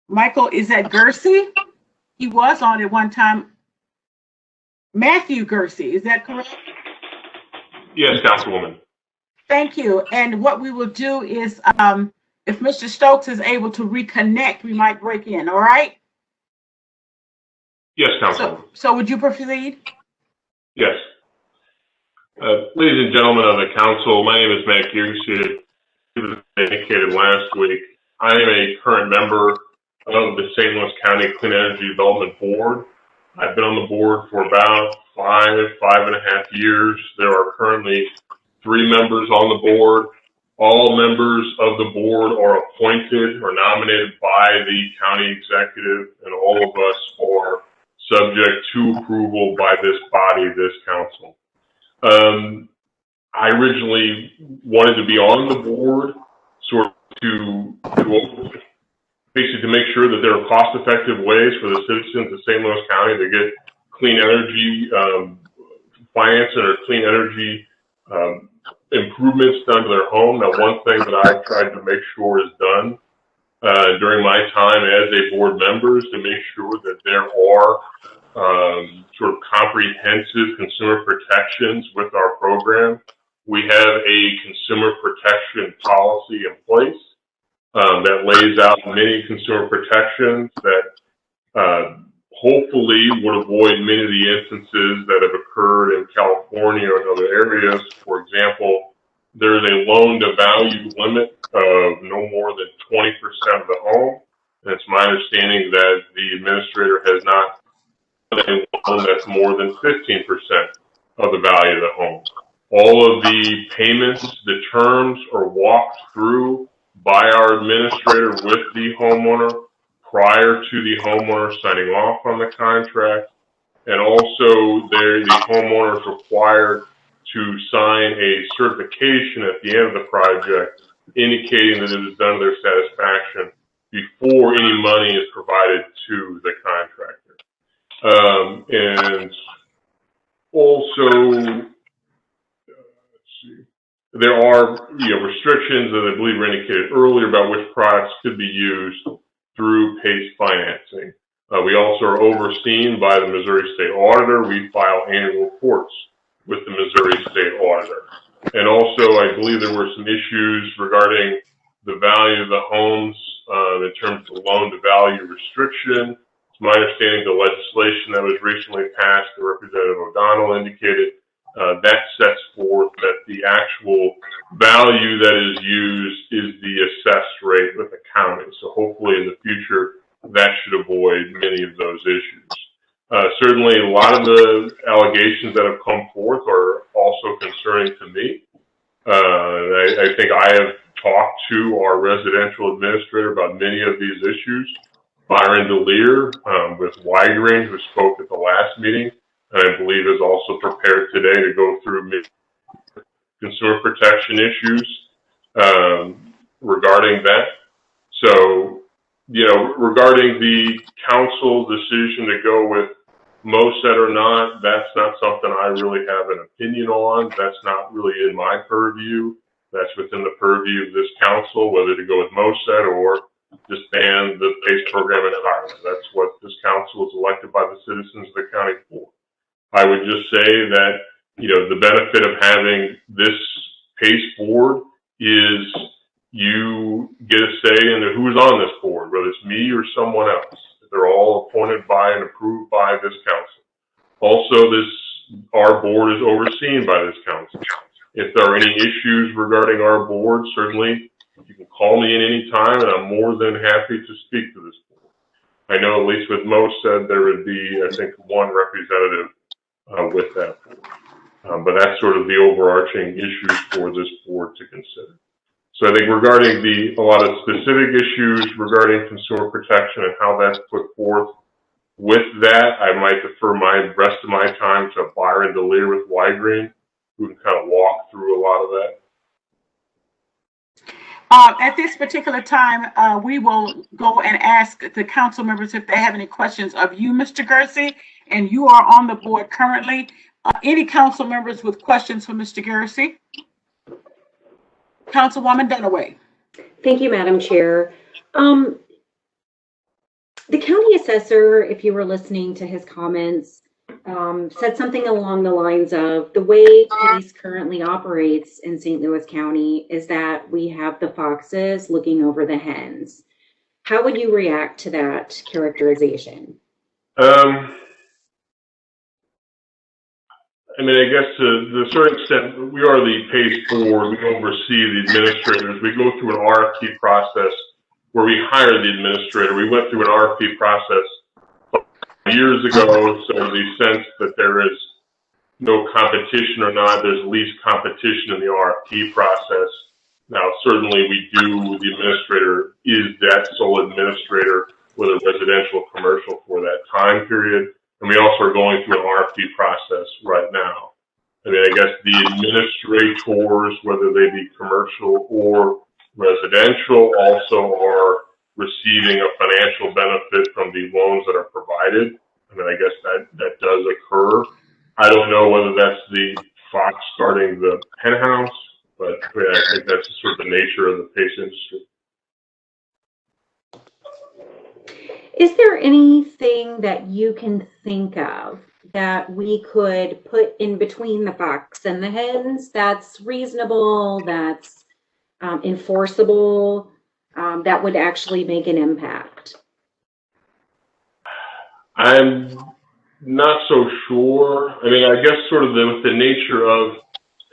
Michael, is that Gersey? He was on at one time. Matthew Gersey, is that correct? Yes, Councilwoman. Thank you. And what we will do is, if Mr. Stokes is able to reconnect, we might break in, all right? Yes, Councilwoman. So would you proceed? Yes. Ladies and gentlemen of the council, my name is Matt Gersey. As indicated last week, I am a current member of the St. Louis County Clean Energy Development Board. I've been on the board for about 5.5 years. There are currently 3 members on the board. All members of the board are appointed or nominated by the county executive, and all of us are subject to approval by this body, this council. I originally wanted to be on the board sort of to basically to make sure that there are cost-effective ways for the citizens of St. Louis County to get clean energy financing or clean energy improvements done to their home. Now, one thing that I've tried to make sure is done during my time as a board member is to make sure that there are sort of comprehensive consumer protections with our program. We have a consumer protection policy in place that lays out many consumer protections that hopefully would avoid many of the instances that have occurred in California and other areas. For example, there's a loan-to-value limit of no more than 20% of the home. And it's my understanding that the administrator has not done a loan that's more than 15% of the value of the home. All of the payments, the terms are walked through by our administrator with the homeowner prior to the homeowner signing off on the contract. And also the homeowner is required to sign a certification at the end of the project indicating that it is done to their satisfaction before any money is provided to the contractor. And also, there are restrictions that I believe were indicated earlier about which products could be used through PACE financing. We also are overseen by the Missouri State Auditor. We file annual reports with the Missouri State Auditor. And also, I believe there were some issues regarding the value of the homes in terms of loan-to-value restriction. It's my understanding the legislation that was recently passed, that Representative Odonnell indicated, that sets forth that the actual value that is used is the assessed rate with the county. So hopefully in the future, that should avoid many of those issues. Certainly, a lot of the allegations that have come forth are also concerning to me. I think I have talked to our residential administrator about many of these issues. Byron DeLear with Weigering, who spoke at the last meeting, and I believe is also prepared today to go through consumer protection issues regarding that. So, regarding the council decision to go with MOSED or not, that's not something I really have an opinion on. That's not really in my purview. That's within the purview of this council, whether to go with MOSED or just ban the PACE program entirely. That's what this council is elected by the citizens of the county for. I would just say that, the benefit of having this PACE board is you get a say in who's on this board, whether it's me or someone else. They're all appointed by and approved by this council. Also, our board is overseen by this council. If there are any issues regarding our board, certainly you can call me at any time, and I'm more than happy to speak to this board. I know at least with MOSED there would be, I think, one representative with that board. But that's sort of the overarching issues for this board to consider. So I think regarding a lot of specific issues regarding consumer protection and how that's put forth, with that, I might defer my rest of my time to Byron DeLear with Weigering, who can kind of walk through a lot of that. At this particular time, we will go and ask the council members if they have any questions of you, Mr. Gersey, and you are on the board currently. Any council members with questions for Mr. Gersey? Councilwoman Dunaway. Thank you, Madam Chair. The county assessor, if you were listening to his comments, said something along the lines of the way PACE currently operates in St. Louis County is that we have the foxes looking over the hens. How would you react to that characterization? I mean, I guess to a certain extent, we are the PACE board. We oversee the administrators. We go through an RFP process where we hire the administrator. We went through an RFP process years ago, so the sense that there is no competition or not, there's least competition in the RFP process. Now, certainly we do, the administrator is that sole administrator, whether residential or commercial, for that time period. And we also are going through an RFP process right now. I mean, I guess the administrators, whether they be commercial or residential, also are receiving a financial benefit from the loans that are provided. I mean, I guess that does occur. I don't know whether that's the Fox starting the penthouse, but I think that's sort of the nature of the PACE industry. Is there anything that you can think of that we could put in between the fox and the hens that's reasonable, that's enforceable, that would actually make an impact? I'm not so sure. I mean, I guess sort of the nature of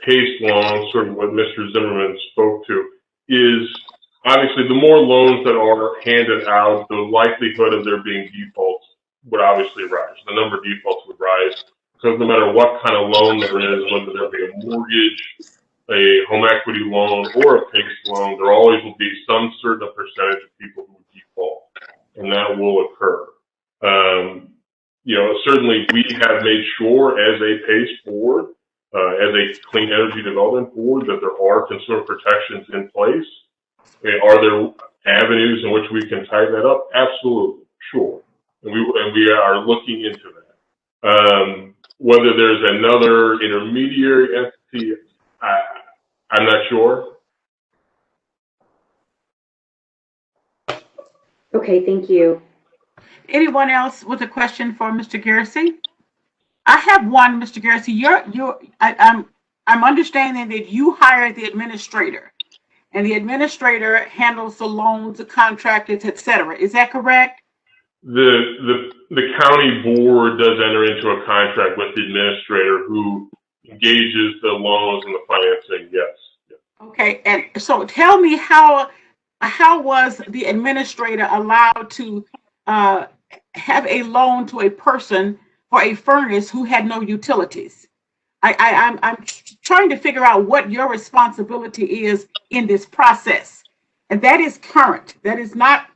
PACE loans, sort of what Mr. Zimmerman spoke to, is obviously the more loans that are handed out, the likelihood of there being defaults would obviously rise. The number of defaults would rise because no matter what kind of loan there is, whether there be a mortgage, a home equity loan, or a PACE loan, there always will be some certain percentage of people who default, and that will occur. You know, certainly we have made sure as a PACE board, as a clean energy development board, that there are consumer protections in place. Are there avenues in which we can tighten that up? Absolutely, sure. And we are looking into that. Whether there's another intermediary entity, I'm not sure. Okay, thank you. Anyone else with a question for Mr. Garrissey? I have one, Mr. Garrissey. I'm understanding that you hired the administrator, and the administrator handles the loans, the contractors, etc. Is that correct? The county board does enter into a contract with the administrator who engages the loans and the financing. Yes. Okay, and so tell me how was the administrator allowed to have a loan to a person for a furnace who had no utilities? I'm trying to figure out what your responsibility is in this process, and that is current. That is not.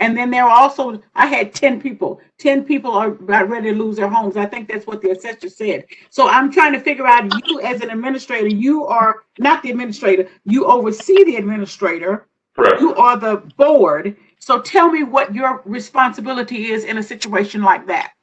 And then there are also, I had 10 people. 10 people are ready to lose their homes. I think that's what the assessor said. So I'm trying to figure out, you as an administrator, you are not the administrator. You oversee the administrator. Correct. You are the board. So tell me what your responsibility is in a situation like that.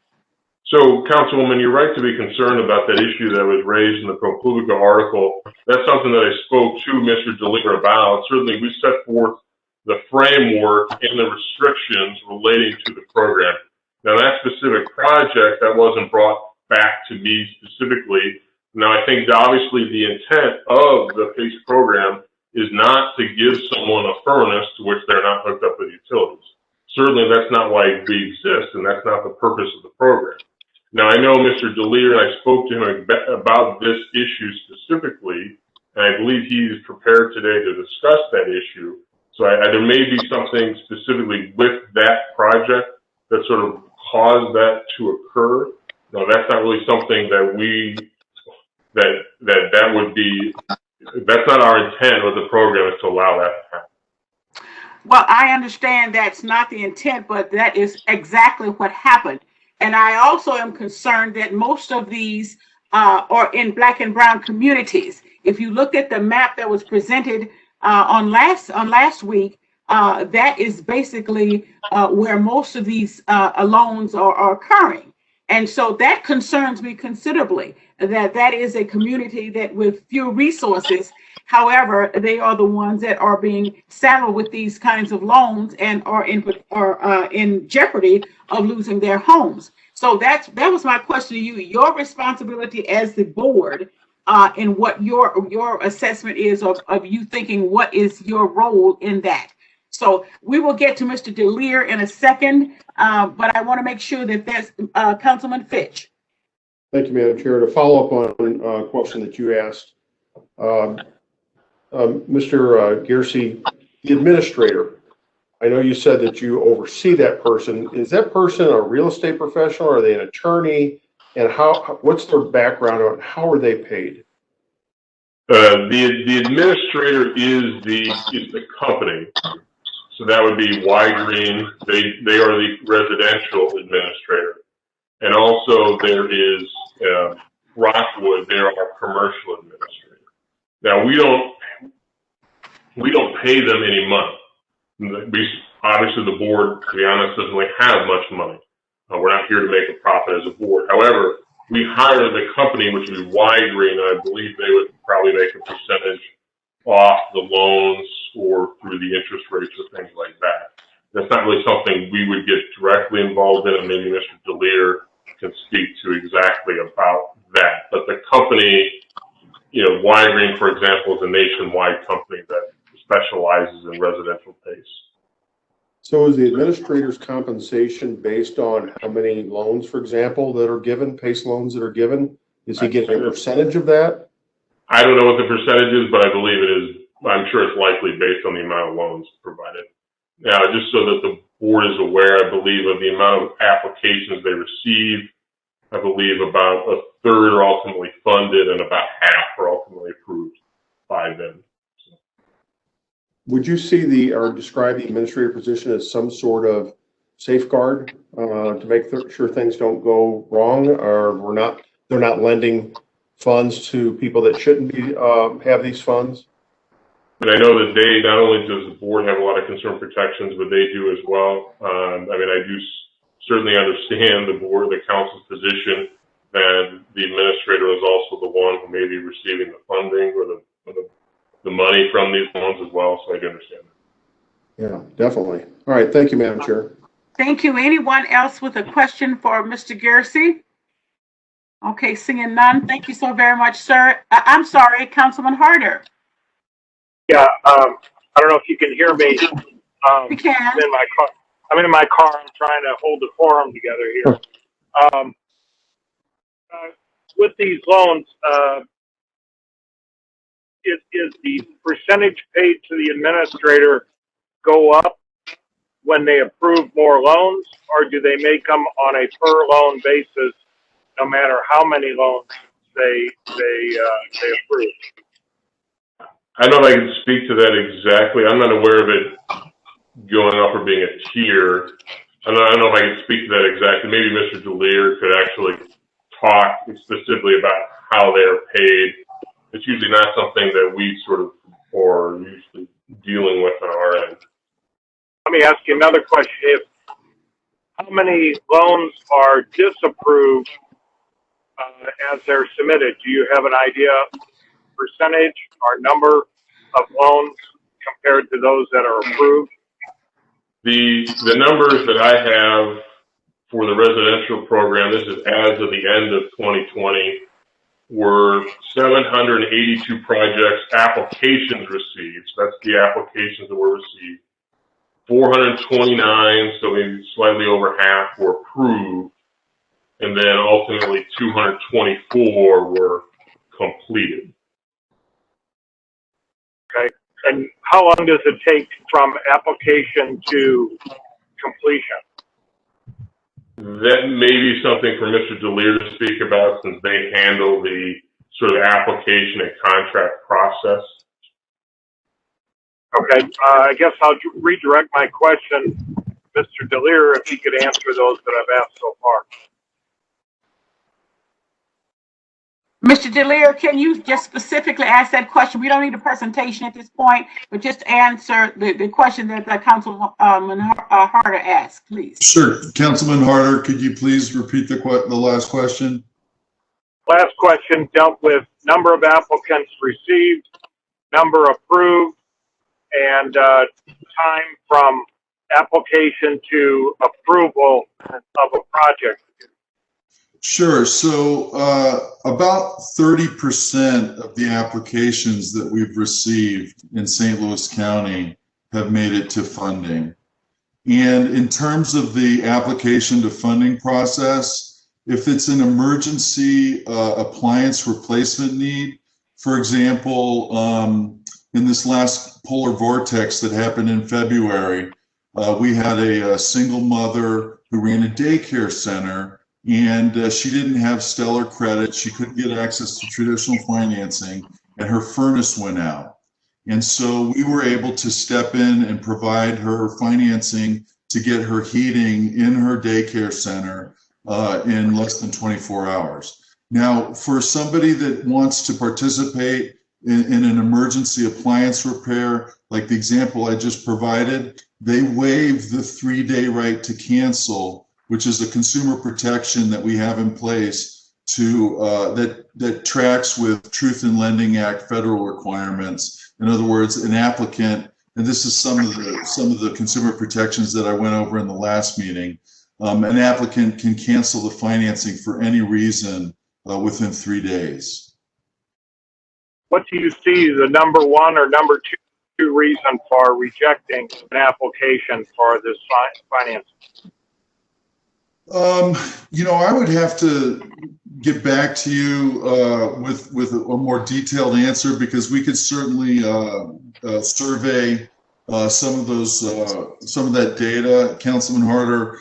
So, Councilwoman, you're right to be concerned about that issue that was raised in the ProPublica article. That's something that I spoke to Mr. DeLear about. Certainly, we set forth the framework and the restrictions relating to the program. Now, that specific project, that wasn't brought back to me specifically. Now, I think obviously the intent of the PACE program is not to give someone a furnace to which they're not hooked up with utilities. Certainly, that's not why we exist, and that's not the purpose of the program. Now, I know Mr. DeLear, and I spoke to him about this issue specifically, and I believe he is prepared today to discuss that issue. So there may be something specifically with that project that sort of caused that to occur. No, that's not really something that that would be, that's not our intent with the program, is to allow that to happen. Well, I understand that's not the intent, but that is exactly what happened. And I also am concerned that most of these are in Black and brown communities. If you looked at the map that was presented on last week, that is basically where most of these loans are occurring. And so that concerns me considerably, that is a community that with few resources, however, they are the ones that are being saddled with these kinds of loans and are in jeopardy of losing their homes. So that was my question to you. Your responsibility as the board, and what your assessment is of you thinking what is your role in that. So we will get to Mr. DeLear in a second, but I want to make sure that that's Councilman Fitch. Thank you, Madam Chair. To follow up on a question that you asked, Mr. Garrissey, the administrator, I know you said that you oversee that person. Is that person a real estate professional? Are they an attorney? And what's their background on how are they paid? The administrator is the company. So that would be Green. They are the residential administrator. And also there is Rockwood, they're our commercial administrator. Now we don't pay them any money. Obviously the board, to be honest, doesn't really have much money. We're not here to make a profit as a board. However, we hire the company, which would be Green, and I believe they would probably make a percentage off the loans or through the interest rates or things like that. That's not really something we would get directly involved in, and maybe Mr. Delir can speak to exactly about that. But the company, Green, for example, is a nationwide company that specializes in residential PACE. So is the administrator's compensation based on how many loans, for example, that are given, PACE loans that are given? Is he getting a percentage of that? I don't know what the percentage is, but I believe it is. I'm sure it's likely based on the amount of loans provided. Now, just so that the board is aware, I believe of the amount of applications they receive, I believe about a third are ultimately funded and about half are ultimately approved by them. Would you see or describe the administrator position as some sort of safeguard to make sure things don't go wrong, or they're not lending funds to people that shouldn't be have these funds? And I know that not only does the board have a lot of consumer protections, but they do as well. I do certainly understand the council's position, and the administrator is also the one who may be receiving the funding or the money from these loans as well, so I do understand that. Yeah, definitely. All right, thank you, Madam Chair. Thank you. Anyone else with a question for Mr. Garrissey? Okay, seeing none. Thank you so very much, sir. I'm sorry, Councilman Harder. Yeah, I don't know if you can hear me. We can. I'm in my car. I'm trying to hold the forum together here. With these loans, is the percentage paid to the administrator go up when they approve more loans, or do they make them on a per loan basis, no matter how many loans they approve? I don't know if I can speak to that exactly. I'm not aware of it going up or being a tier. I don't know if I can speak to that exactly. Maybe Mr. Delir could actually talk specifically about how they're paid. It's usually not something that we sort of are usually dealing with on our end. Let me ask you another question. How many loans are disapproved as they're submitted? Do you have an idea, percentage or number of loans compared to those that are approved? The numbers that I have for the residential program, this is as of the end of 2020, were 782 projects, applications received. So that's the applications that were received. 429, so maybe slightly over half, were approved. And then ultimately 224 were completed. Okay. And how long does it take from application to completion? That may be something for Mr. Delir to speak about, since they handle the sort of application and contract process. Okay, I guess I'll redirect my question, Mr. Delir, if he could answer those that I've asked so far. Mr. Delir, can you just specifically ask that question? We don't need a presentation at this point, but just answer the question that Councilman Harder asked, please. Sure. Councilman Harder, could you please repeat the last question? Last question dealt with number of applicants received, number approved, and time from application to approval of a project. Sure. So about 30% of the applications that we've received in St. Louis County have made it to funding. And in terms of the application to funding process, if it's an emergency appliance replacement need, for example, in this last polar vortex that happened in February, We had a single mother who ran a daycare center, and she didn't have stellar credit. She couldn't get access to traditional financing, and her furnace went out. And so we were able to step in and provide her financing to get her heating in her daycare center in less than 24 hours. Now, for somebody that wants to participate in an emergency appliance repair, like the example I just provided, they waive the 3-day right to cancel, which is a consumer protection that we have in place to that tracks with Truth in Lending Act federal requirements. In other words, an applicant, and this is some of the consumer protections that I went over in the last meeting, an applicant can cancel the financing for any reason within 3 days. What do you see the number one or number two reason for rejecting an application for this financing? I would have to get back to you with a more detailed answer, because we could certainly survey some of that data, Councilman Harder.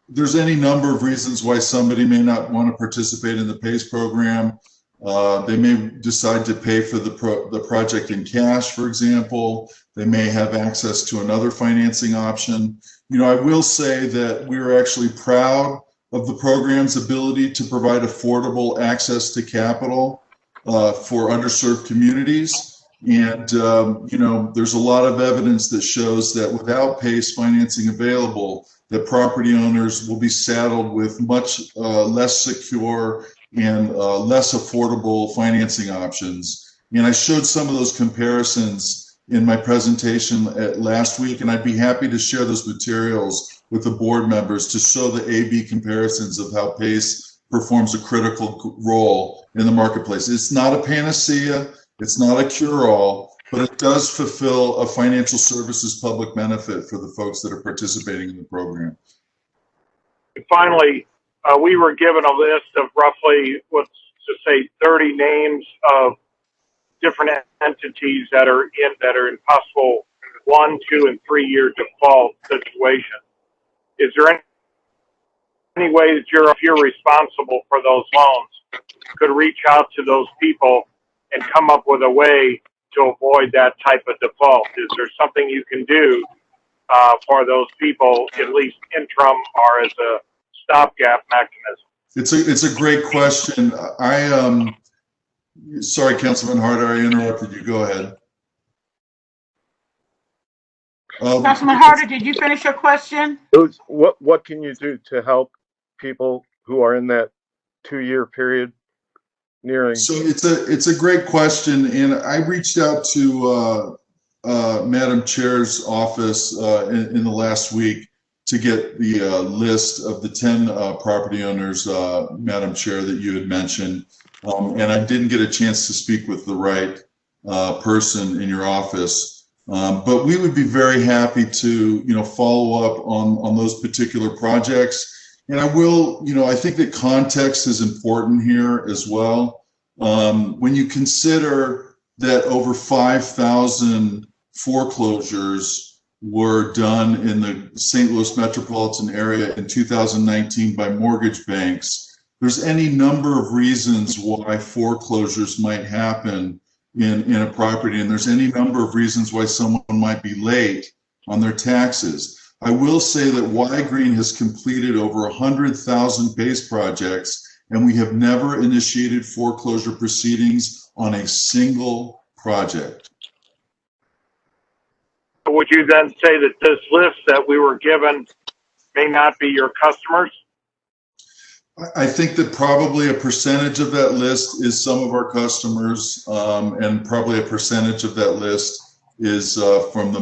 There's any number of reasons why somebody may not want to participate in the PACE program. They may decide to pay for the project in cash, for example. They may have access to another financing option. I will say that we are actually proud of the program's ability to provide affordable access to capital for underserved communities. And, there's a lot of evidence that shows that without PACE financing available, that property owners will be saddled with much less secure and less affordable financing options. And I showed some of those comparisons in my presentation last week, and I'd be happy to share those materials with the board members to show the A/B comparisons of how PACE performs a critical role in the marketplace. It's not a panacea, it's not a cure-all, but it does fulfill a financial services public benefit for the folks that are participating in the program. And finally, we were given a list of roughly, let's just say, 30 names of different entities that are in possible 1, 2, and 3 year default situation. Is there any way that if you're responsible for those loans, could reach out to those people and come up with a way to avoid that type of default? Is there something you can do for those people, at least interim or as a stopgap mechanism? It's a great question. Sorry, Councilman Harder, I interrupted you. Go ahead. Councilman Harder, did you finish your question? What can you do to help people who are in that 2-year period nearing? So it's a great question, and I reached out to Madam Chair's office in the last week to get the list of the 10 property owners, Madam Chair, that you had mentioned, and I didn't get a chance to speak with the right person in your office. But we would be very happy to, follow up on those particular projects. And I will, I think that context is important here as well. When you consider that over 5,000 foreclosures were done in the St. Louis metropolitan area in 2019 by mortgage banks, there's any number of reasons why foreclosures might happen in a property, and there's any number of reasons why someone might be late on their taxes. I will say that Y-Green has completed over 100,000 PACE projects, and we have never initiated foreclosure proceedings on a single project. Would you then say that this list that we were given may not be your customers? I think that probably a percentage of that list is some of our customers, and probably a percentage of that list is from the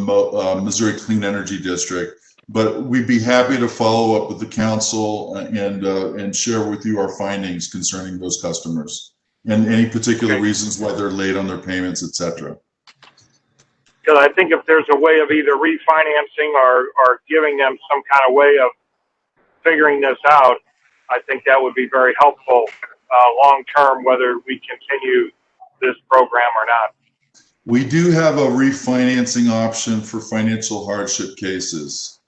Missouri Clean Energy District. But we'd be happy to follow up with the council and share with you our findings concerning those customers and any particular reasons why they're late on their payments, et cetera. Because I think if there's a way of either refinancing or giving them some kind of way of figuring this out, I think that would be very helpful long term, whether we continue this program or not. We do have a refinancing option for financial hardship cases.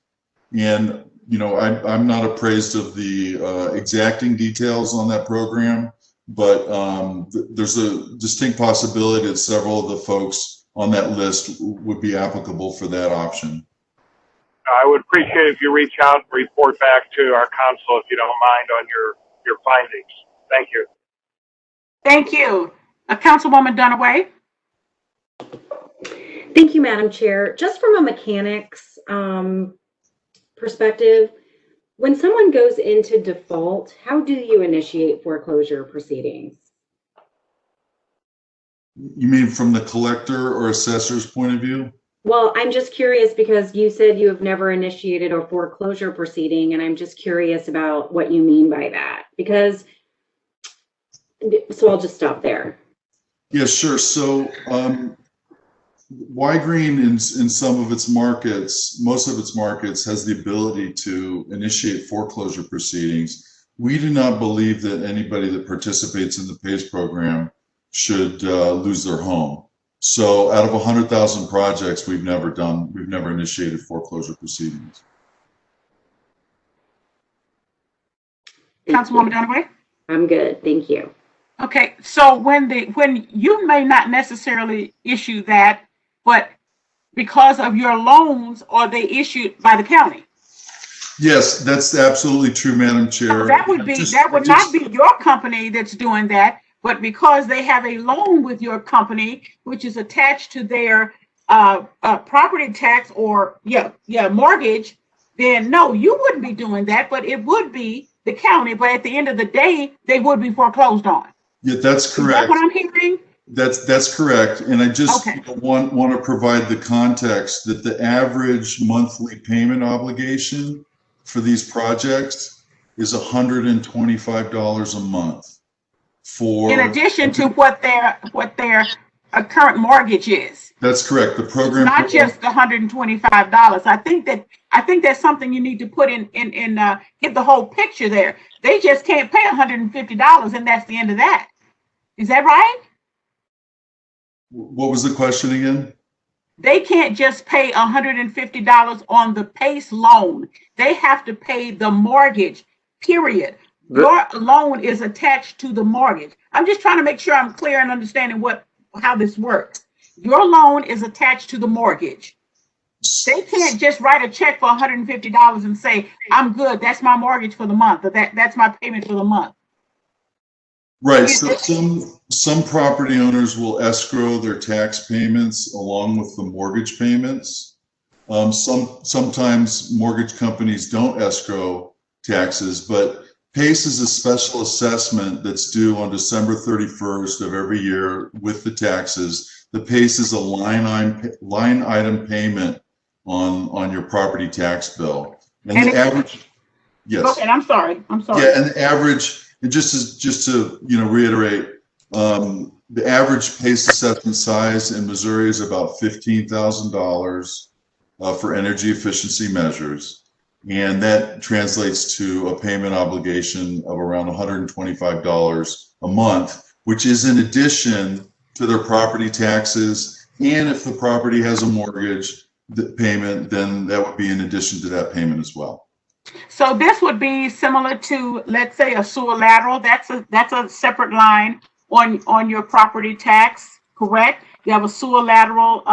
And, you know, I'm not appraised of the exacting details on that program, but there's a distinct possibility that several of the folks on that list would be applicable for that option. I would appreciate if you reach out and report back to our council, if you don't mind, on your findings. Thank you. Thank you. Councilwoman Dunaway. Thank you, Madam Chair. Just from a mechanics perspective, when someone goes into default, how do you initiate foreclosure proceedings? You mean from the collector or assessor's point of view? Well, I'm just curious because you said you have never initiated a foreclosure proceeding, and I'm just curious about what you mean by that. Because, so I'll just stop there. Yeah, sure. So Y-Green in some of its markets, most of its markets, has the ability to initiate foreclosure proceedings. We do not believe that anybody that participates in the PACE program should lose their home. So out of 100,000 projects we've never initiated foreclosure proceedings. Councilwoman Dunaway? I'm good, thank you. Okay, so when you may not necessarily issue that, but because of your loans, are they issued by the county? Yes, that's absolutely true, Madam Chair. So that would not be your company that's doing that, but because they have a loan with your company, which is attached to their property tax or mortgage, then no, you wouldn't be doing that, but it would be the county. But at the end of the day, they would be foreclosed on. Yeah, that's correct. Is that what I'm hearing? That's correct. And I just want to provide the context that the average monthly payment obligation for these projects is $125 a month. In addition to what their current mortgage is. That's correct. The program, not just the $125. I think that's something you need to put in get the whole picture there. They just can't pay $150, and that's the end of that. Is that right? What was the question again? They can't just pay $150 on the PACE loan. They have to pay the mortgage, period. Your loan is attached to the mortgage. I'm just trying to make sure I'm clear and understanding how this works. Your loan is attached to the mortgage. They can't just write a check for $150 and say, I'm good, that's my mortgage for the month, or that's my payment for the month. Right. So some property owners will escrow their tax payments along with the mortgage payments. Sometimes mortgage companies don't escrow taxes, but PACE is a special assessment that's due on December 31st of every year with the taxes. The PACE is a line item payment on your property tax bill. And the average, yes. Okay, I'm sorry. Yeah, and the average, and just to reiterate, the average PACE assessment size in Missouri is about $15,000 for energy efficiency measures. And that translates to a payment obligation of around $125 a month, which is in addition to their property taxes. And if the property has a mortgage payment, then that would be in addition to that payment as well. So this would be similar to, let's say, a sewer lateral. That's a separate line on your property tax, correct? You have a sewer lateral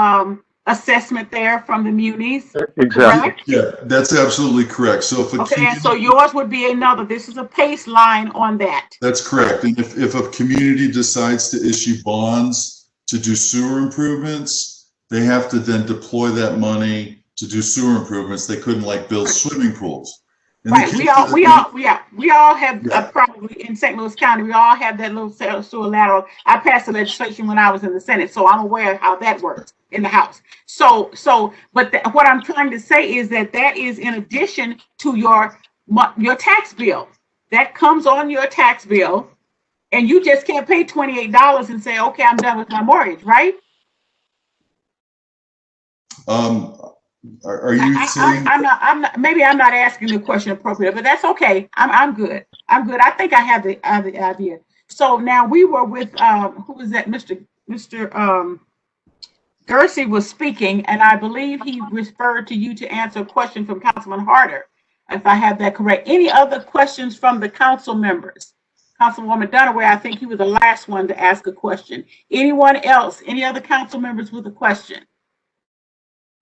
assessment there from the munis. Exactly. Correct? Yeah, that's absolutely correct. So if and so yours would be another. This is a PACE line on that. That's correct. And if a community decides to issue bonds to do sewer improvements, they have to then deploy that money to do sewer improvements. They couldn't build swimming pools. Right. We all have probably in St. Louis County. We all have that little sewer lateral. I passed the legislation when I was in the Senate, so I'm aware of how that works in the House. But what I'm trying to say is that is in addition to your tax bill. That comes on your tax bill, and you just can't pay $28 and say, okay, I'm done with my mortgage, right? Are you saying? I'm not. Maybe I'm not asking the question appropriately, but that's okay. I'm good. I think I have the idea. So now we were with who was that, Mr. Gersie was speaking, and I believe he referred to you to answer a question from Councilman Harder, if I have that correct. Any other questions from the council members? Councilwoman Dunaway, I think he was the last one to ask a question. Anyone else? Any other council members with a question?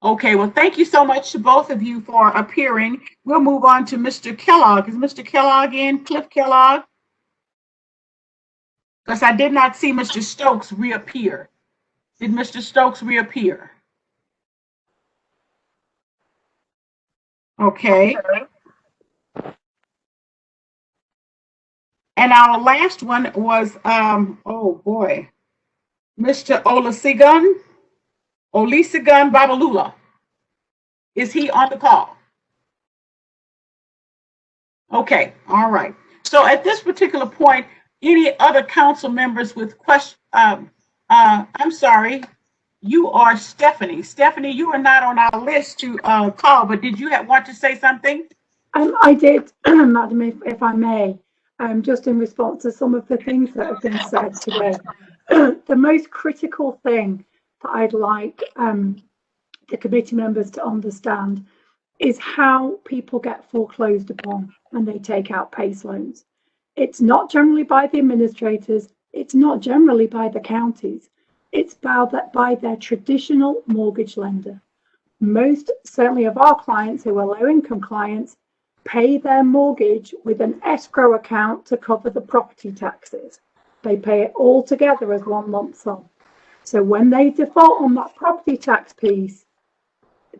Okay, well, thank you so much to both of you for appearing. We'll move on to Mr. Kellogg. Is Mr. Kellogg in? Cliff Kellogg? Because I did not see Mr. Stokes reappear. Did Mr. Stokes reappear? Okay. And our last one was, oh boy, Mr. Olusegun Babalula. Is he on the call? Okay, all right. So at this particular point, any other council members with questions? I'm sorry, you are Stephanie. Stephanie, you are not on our list to call, but did you want to say something? I did, Madam, if I may, just in response to some of the things that have been said today. The most critical thing that I'd like the committee members to understand is how people get foreclosed upon when they take out PACE loans. It's not generally by the administrators, it's not generally by the counties, it's by their traditional mortgage lender. Most certainly of our clients who are low-income clients pay their mortgage with an escrow account to cover the property taxes. They pay it all together as one lump sum. So when they default on that property tax piece,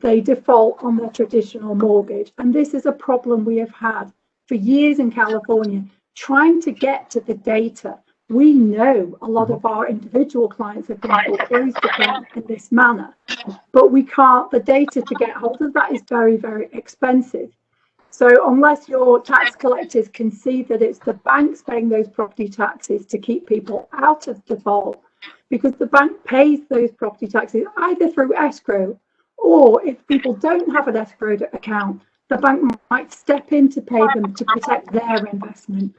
they default on their traditional mortgage. And this is a problem we have had for years in California, trying to get to the data. We know a lot of our individual clients have been foreclosed upon in this manner, but we can't, the data to get hold of that is very, very expensive. So unless your tax collectors can see that it's the banks paying those property taxes to keep people out of default, because the bank pays those property taxes either through escrow, or if people don't have an escrow account, the bank might step in to pay them to protect their investment.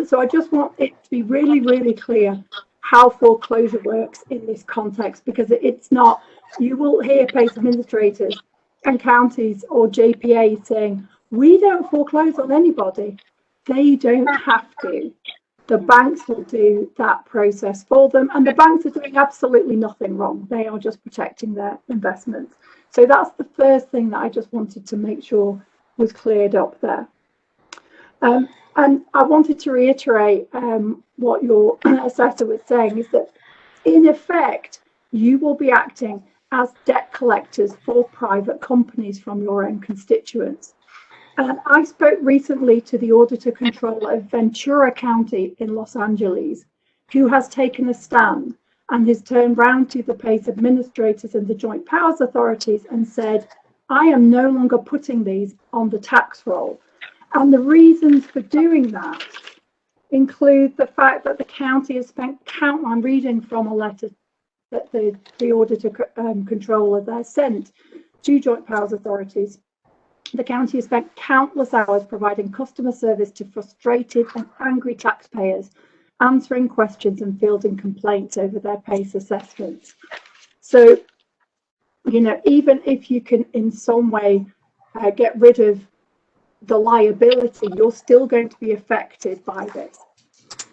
So I just want it to be really, really clear how foreclosure works in this context, because it's not, you will hear PACE administrators and counties or JPA saying, we don't foreclose on anybody. They don't have to. The banks will do that process for them, and the banks are doing absolutely nothing wrong. They are just protecting their investments. So that's the first thing that I just wanted to make sure was cleared up there. And I wanted to reiterate what your assessor was saying, is that in effect, you will be acting as debt collectors for private companies from your own constituents. And I spoke recently to the auditor controller of Ventura County in Los Angeles, who has taken a stand and has turned round to the PACE administrators and the joint powers authorities and said, I am no longer putting these on the tax roll. And the reasons for doing that include the fact that the county has spent I'm reading from a letter that the auditor controller there sent to joint powers authorities. The county has spent countless hours providing customer service to frustrated and angry taxpayers, answering questions and fielding complaints over their PACE assessments. So, you know, even if you can in some way get rid of the liability, you're still going to be affected by this.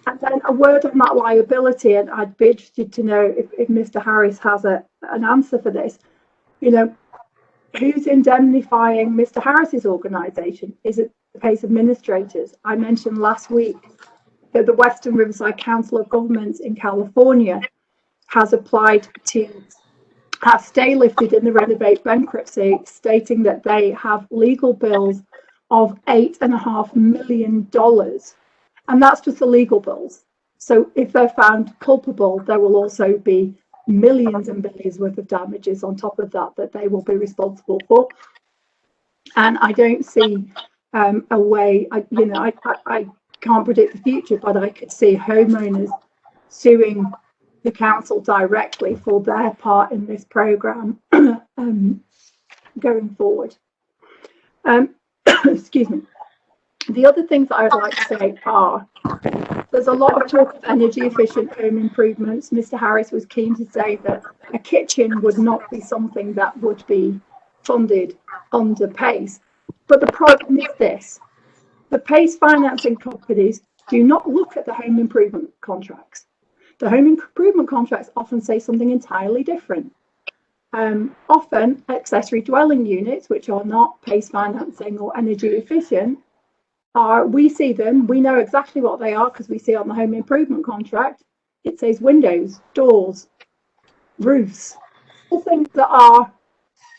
And then a word on that liability, and I'd be interested to know if Mr. Harris has an answer for this. You know, who's indemnifying Mr. Harris's organisation? Is it the PACE administrators? I mentioned last week that the Western Riverside Council of Governments in California has applied to have stay lifted in the Renovate bankruptcy, stating that they have legal bills of $8.5 million. And that's just the legal bills. So if they're found culpable, there will also be millions and billions worth of damages on top of that they will be responsible for. And I don't see a way, I can't predict the future, but I could see homeowners suing the council directly for their part in this program going forward. Excuse me. The other things that I would like to say are There's a lot of talk of energy efficient home improvements. Mr. Harris was keen to say that a kitchen would not be something that would be funded under PACE. But the problem is this: the PACE financing companies do not look at the home improvement contracts. The home improvement contracts often say something entirely different. Often accessory dwelling units, which are not PACE financing or energy efficient, we see them, we know exactly what they are because we see on the home improvement contract, it says windows, doors, roofs, all things that are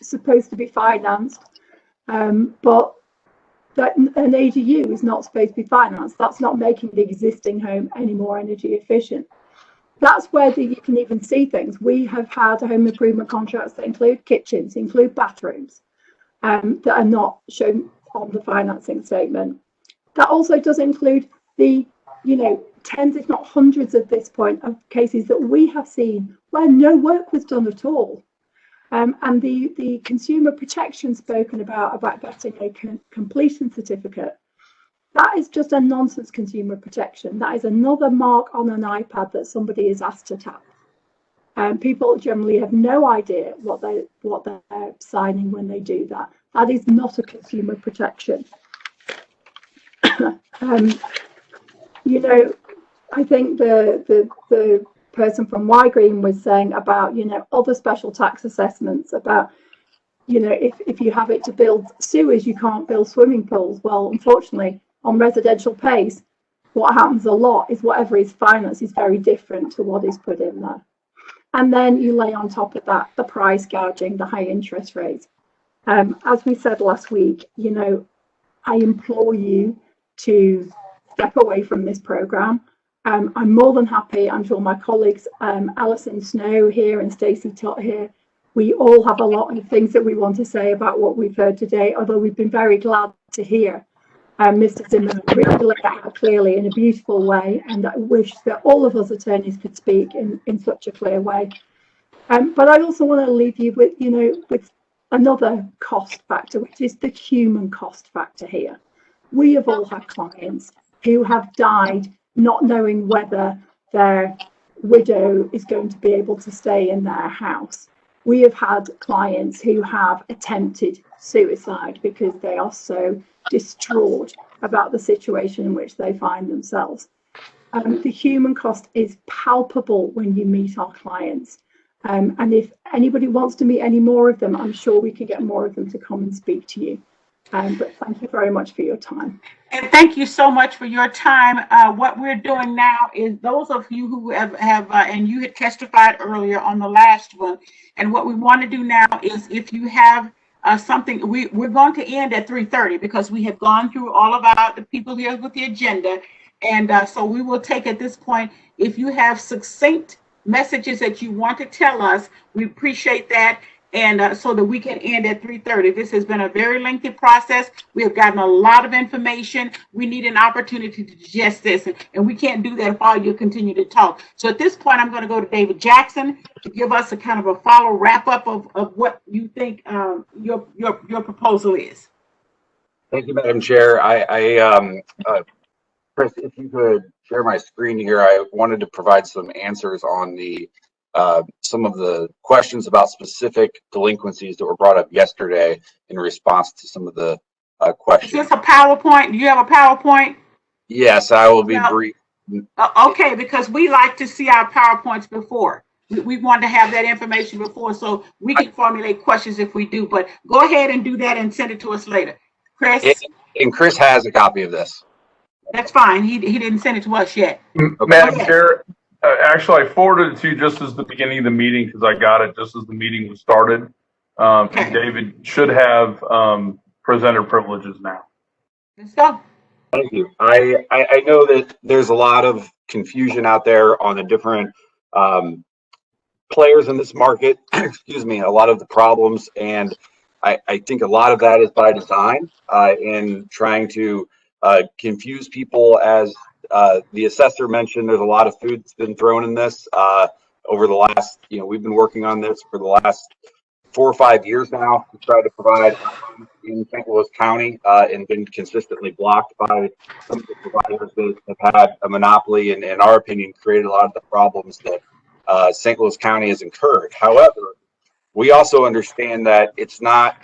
supposed to be financed, but that an ADU is not supposed to be financed. That's not making the existing home any more energy efficient. That's where you can even see things. We have had home improvement contracts that include kitchens, include bathrooms, that are not shown on the financing statement. That also does include the, tens, if not hundreds at this point, of cases that we have seen where no work was done at all. And the consumer protection spoken about getting a completion certificate, that is just a nonsense consumer protection. That is another mark on an iPad that somebody is asked to tap. People generally have no idea what they're signing when they do that. That is not a consumer protection. I think the person from Y-Green was saying about, other special tax assessments about, if you have it to build sewers, you can't build swimming pools. Well, unfortunately, on residential PACE, what happens a lot is whatever is financed is very different to what is put in there. And then you lay on top of that the price gouging, the high interest rates. As we said last week, I implore you to step away from this program. I'm more than happy. I'm sure my colleagues, Alison Snow here and Stacey Tott here, we all have a lot of things that we want to say about what we've heard today, although we've been very glad to hear Mr. Zimmerman really lay that out clearly in a beautiful way, and I wish that all of us attorneys could speak in such a clear way. But I also want to leave you with, with another cost factor, which is the human cost factor here. We have all had clients who have died not knowing whether their widow is going to be able to stay in their house. We have had clients who have attempted suicide because they are so distraught about the situation in which they find themselves. The human cost is palpable when you meet our clients. And if anybody wants to meet any more of them, I'm sure we can get more of them to come and speak to you. But thank you very much for your time. And thank you so much for your time. What we're doing now is those of you who have and you had testified earlier on the last one, and what we want to do now is if you have something, we're going to end at 3:30 because we have gone through all about the people here with the agenda. And so we will take at this point, if you have succinct messages that you want to tell us, we appreciate that. And so that we can end at 3:30. This has been a very lengthy process. We have gotten a lot of information. We need an opportunity to digest this, and we can't do that if all you continue to talk. So at this point, I'm going to go to David Jackson to give us a kind of a follow wrap up of what you think your proposal is. Thank you, Madam Chair. Chris, if you could share my screen here, I wanted to provide some answers on the some of the questions about specific delinquencies that were brought up yesterday in response to some of the questions. Is this a PowerPoint? Do you have a PowerPoint? Yes, I will be brief. Okay, because we like to see our PowerPoints before. We want to have that information before so we can formulate questions if we do. But go ahead and do that and send it to us later. Chris? And Chris has a copy of this. That's fine. He didn't send it to us yet. Madam Chair, actually, I forwarded it to you just as the beginning of the meeting because I got it just as the meeting was started. And David should have presenter privileges now. Let's go. Thank you. I know that there's a lot of confusion out there on the different players in this market. Excuse me, a lot of the problems, and I think a lot of that is by design in trying to confuse people. As the assessor mentioned, there's a lot of food that's been thrown in this over the last, we've been working on this for the last 4 or 5 years now to try to provide in St. Louis County and been consistently blocked by some of the providers that have had a monopoly and, in our opinion, created a lot of the problems that St. Louis County has incurred. However, we also understand that it's not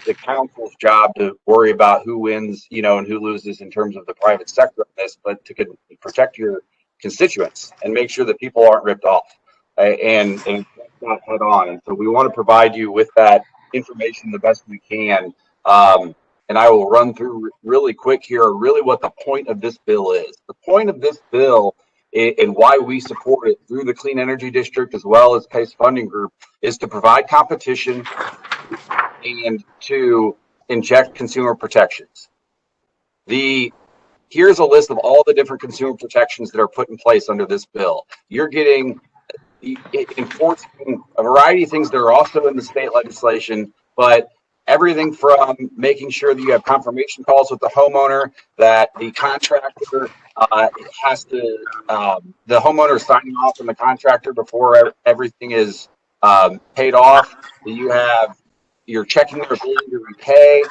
the council's job to worry about who wins, and who loses in terms of the private sector of this, but to protect your constituents and make sure that people aren't ripped off and not head on. And so we want to provide you with that information the best we can. And I will run through really quick here really what the point of this bill is. The point of this bill and why we support it through the Clean Energy District as well as PACE Funding Group is to provide competition and to inject consumer protections. Here's a list of all the different consumer protections that are put in place under this bill. You're getting enforcing a variety of things that are also in the state legislation, but everything from making sure that you have confirmation calls with the homeowner, that the contractor has to, the homeowner is signing off on the contractor before everything is paid off. You're checking their ability to repay,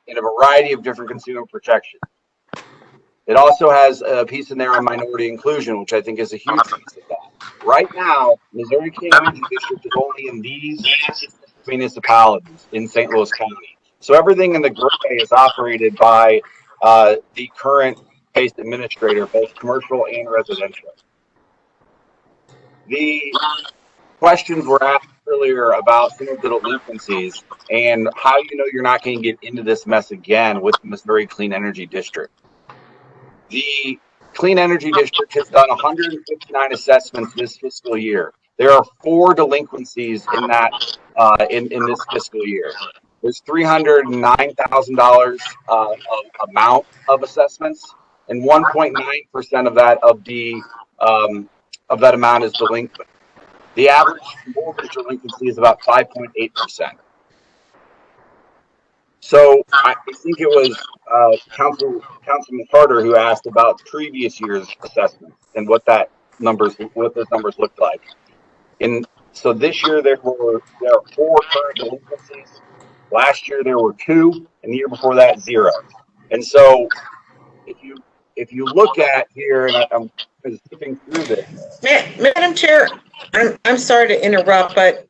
and a variety of different consumer protections. It also has a piece in there on minority inclusion, which I think is a huge piece of that. Right now, Missouri Clean Energy District is only in these municipalities in St. Louis County. So everything in the gray is operated by the current PACE administrator, both commercial and residential. The questions were asked earlier about some of the delinquencies and how you're not going to get into this mess again with the Missouri Clean Energy District. The Clean Energy District has done 159 assessments this fiscal year. There are 4 delinquencies in that in this fiscal year. There's $309,000 of amount of assessments, and 1.9% of that amount is delinquent. The average mortgage delinquency is about 5.8%. So I think it was Councilman Carter who asked about previous year's assessments and what those numbers looked like. And so this year there are 4 current delinquencies. Last year there were 2, and the year before that 0. And so if you look at here, and I'm skipping through this. Madam Chair, I'm sorry to interrupt, but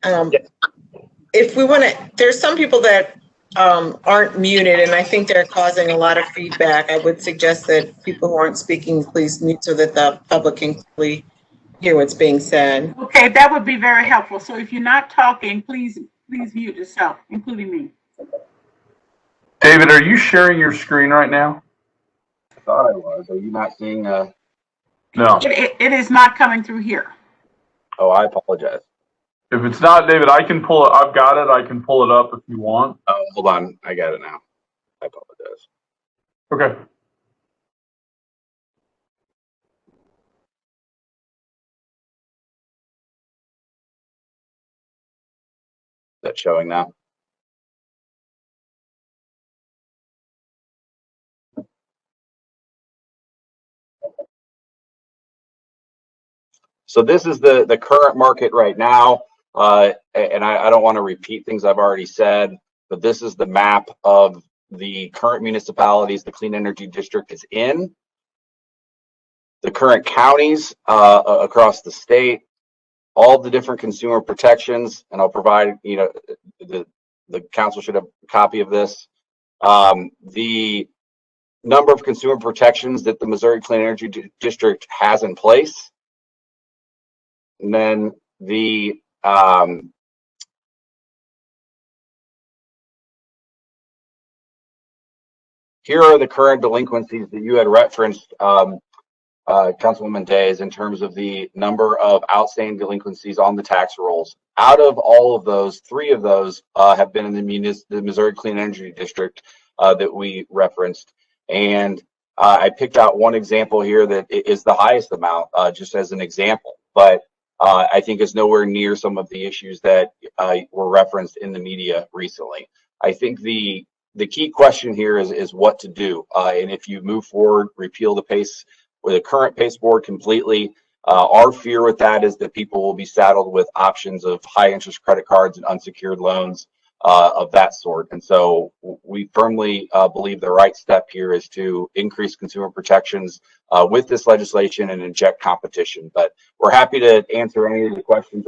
if we want to, there's some people that aren't muted, and I think they're causing a lot of feedback. I would suggest that people who aren't speaking, please mute so that the public can clearly hear what's being said. Okay, that would be very helpful. So if you're not talking, please mute yourself, including me. David, are you sharing your screen right now? I thought I was. Are you not seeing? No. It is not coming through here. Oh, I apologize. If it's not, David, I can pull it. I've got it. I can pull it up if you want. Oh, hold on. I got it now. I apologize. Okay. Is that showing now? So this is the current market right now. And I don't want to repeat things I've already said, but this is the map of the current municipalities the Clean Energy District is in, the current counties across the state, all the different consumer protections, and I'll provide, the council should have a copy of this. The number of consumer protections that the Missouri Clean Energy District has in place. And then the here are the current delinquencies that you had referenced, Councilwoman Days, in terms of the number of outstanding delinquencies on the tax rolls. Out of all of those, 3 of those have been in the Missouri Clean Energy District that we referenced. And I picked out one example here that is the highest amount, just as an example. But I think is nowhere near some of the issues that were referenced in the media recently. I think the key question here is what to do. And if you move forward, repeal the PACE or the current PACE board completely, Our fear with that is that people will be saddled with options of high interest credit cards and unsecured loans of that sort. And so we firmly believe the right step here is to increase consumer protections with this legislation and inject competition. But we're happy to answer any of the questions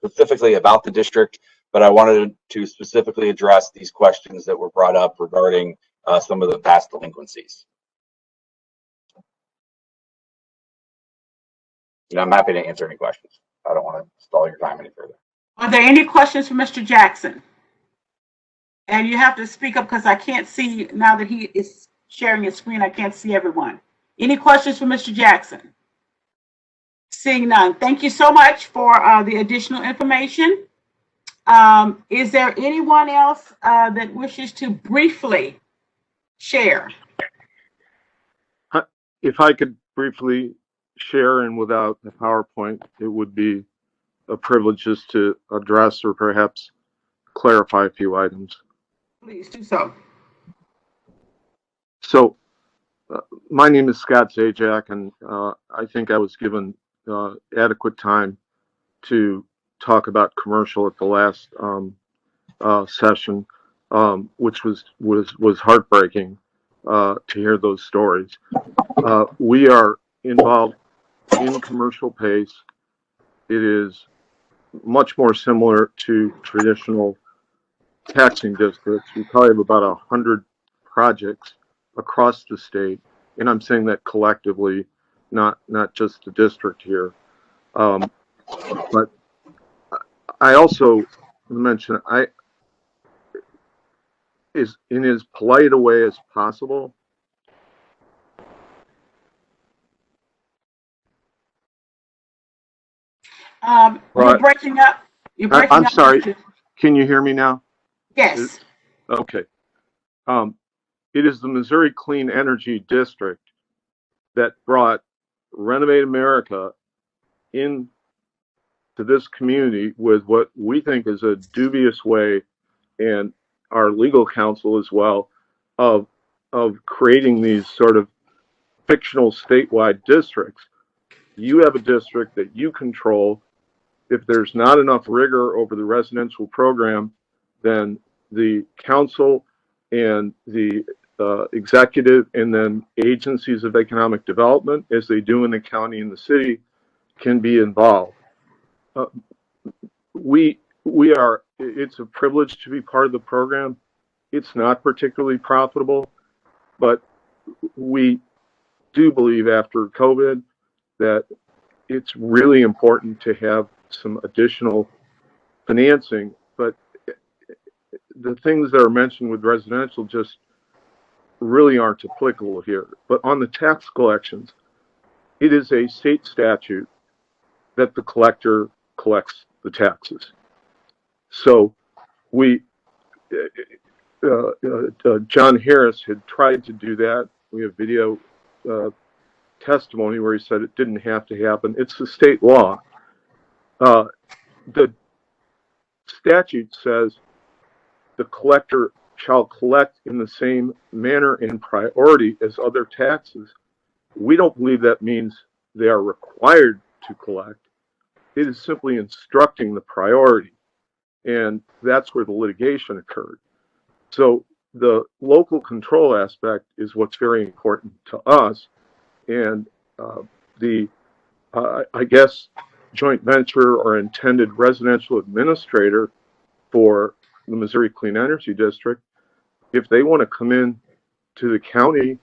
specifically about the district, but I wanted to specifically address these questions that were brought up regarding some of the past delinquencies. And I'm happy to answer any questions. I don't want to stall your time any further. Are there any questions for Mr. Jackson? And you have to speak up because I can't see now that he is sharing his screen. I can't see everyone. Any questions for Mr. Jackson? Seeing none. Thank you so much for the additional information. Is there anyone else that wishes to briefly share? If I could briefly share, and without a PowerPoint, it would be a privilege just to address or perhaps clarify a few items. Please do so. So, my name is Scott Zajac, and I think I was given adequate time to talk about commercial at the last session, which was heartbreaking to hear those stories. We are involved in commercial PACE. It is much more similar to traditional taxing districts. We probably have about 100 projects across the state, and I'm saying that collectively, not just the district here. But I also mentioned, is in as polite a way as possible. You're breaking up. I'm sorry. Can you hear me now? Yes. Okay. It is the Missouri Clean Energy District that brought Renovate America into this community with what we think is a dubious way, and our legal counsel as well, of creating these sort of fictional statewide districts. You have a district that you control. If there's not enough rigor over the residential program, then the council and the executive and then agencies of economic development, as they do in the county and the city, can be involved. It's a privilege to be part of the program. It's not particularly profitable, but we do believe after COVID that it's really important to have some additional financing. But the things that are mentioned with residential just really aren't applicable here. But on the tax collections, it is a state statute that the collector collects the taxes. So John Harris had tried to do that. We have video testimony where he said it didn't have to happen. It's the state law. The statute says the collector shall collect in the same manner and priority as other taxes. We don't believe that means they are required to collect. It is simply instructing the priority, and that's where the litigation occurred. So the local control aspect is what's very important to us, and I guess joint venture or intended residential administrator for the Missouri Clean Energy District, if they want to come in to the county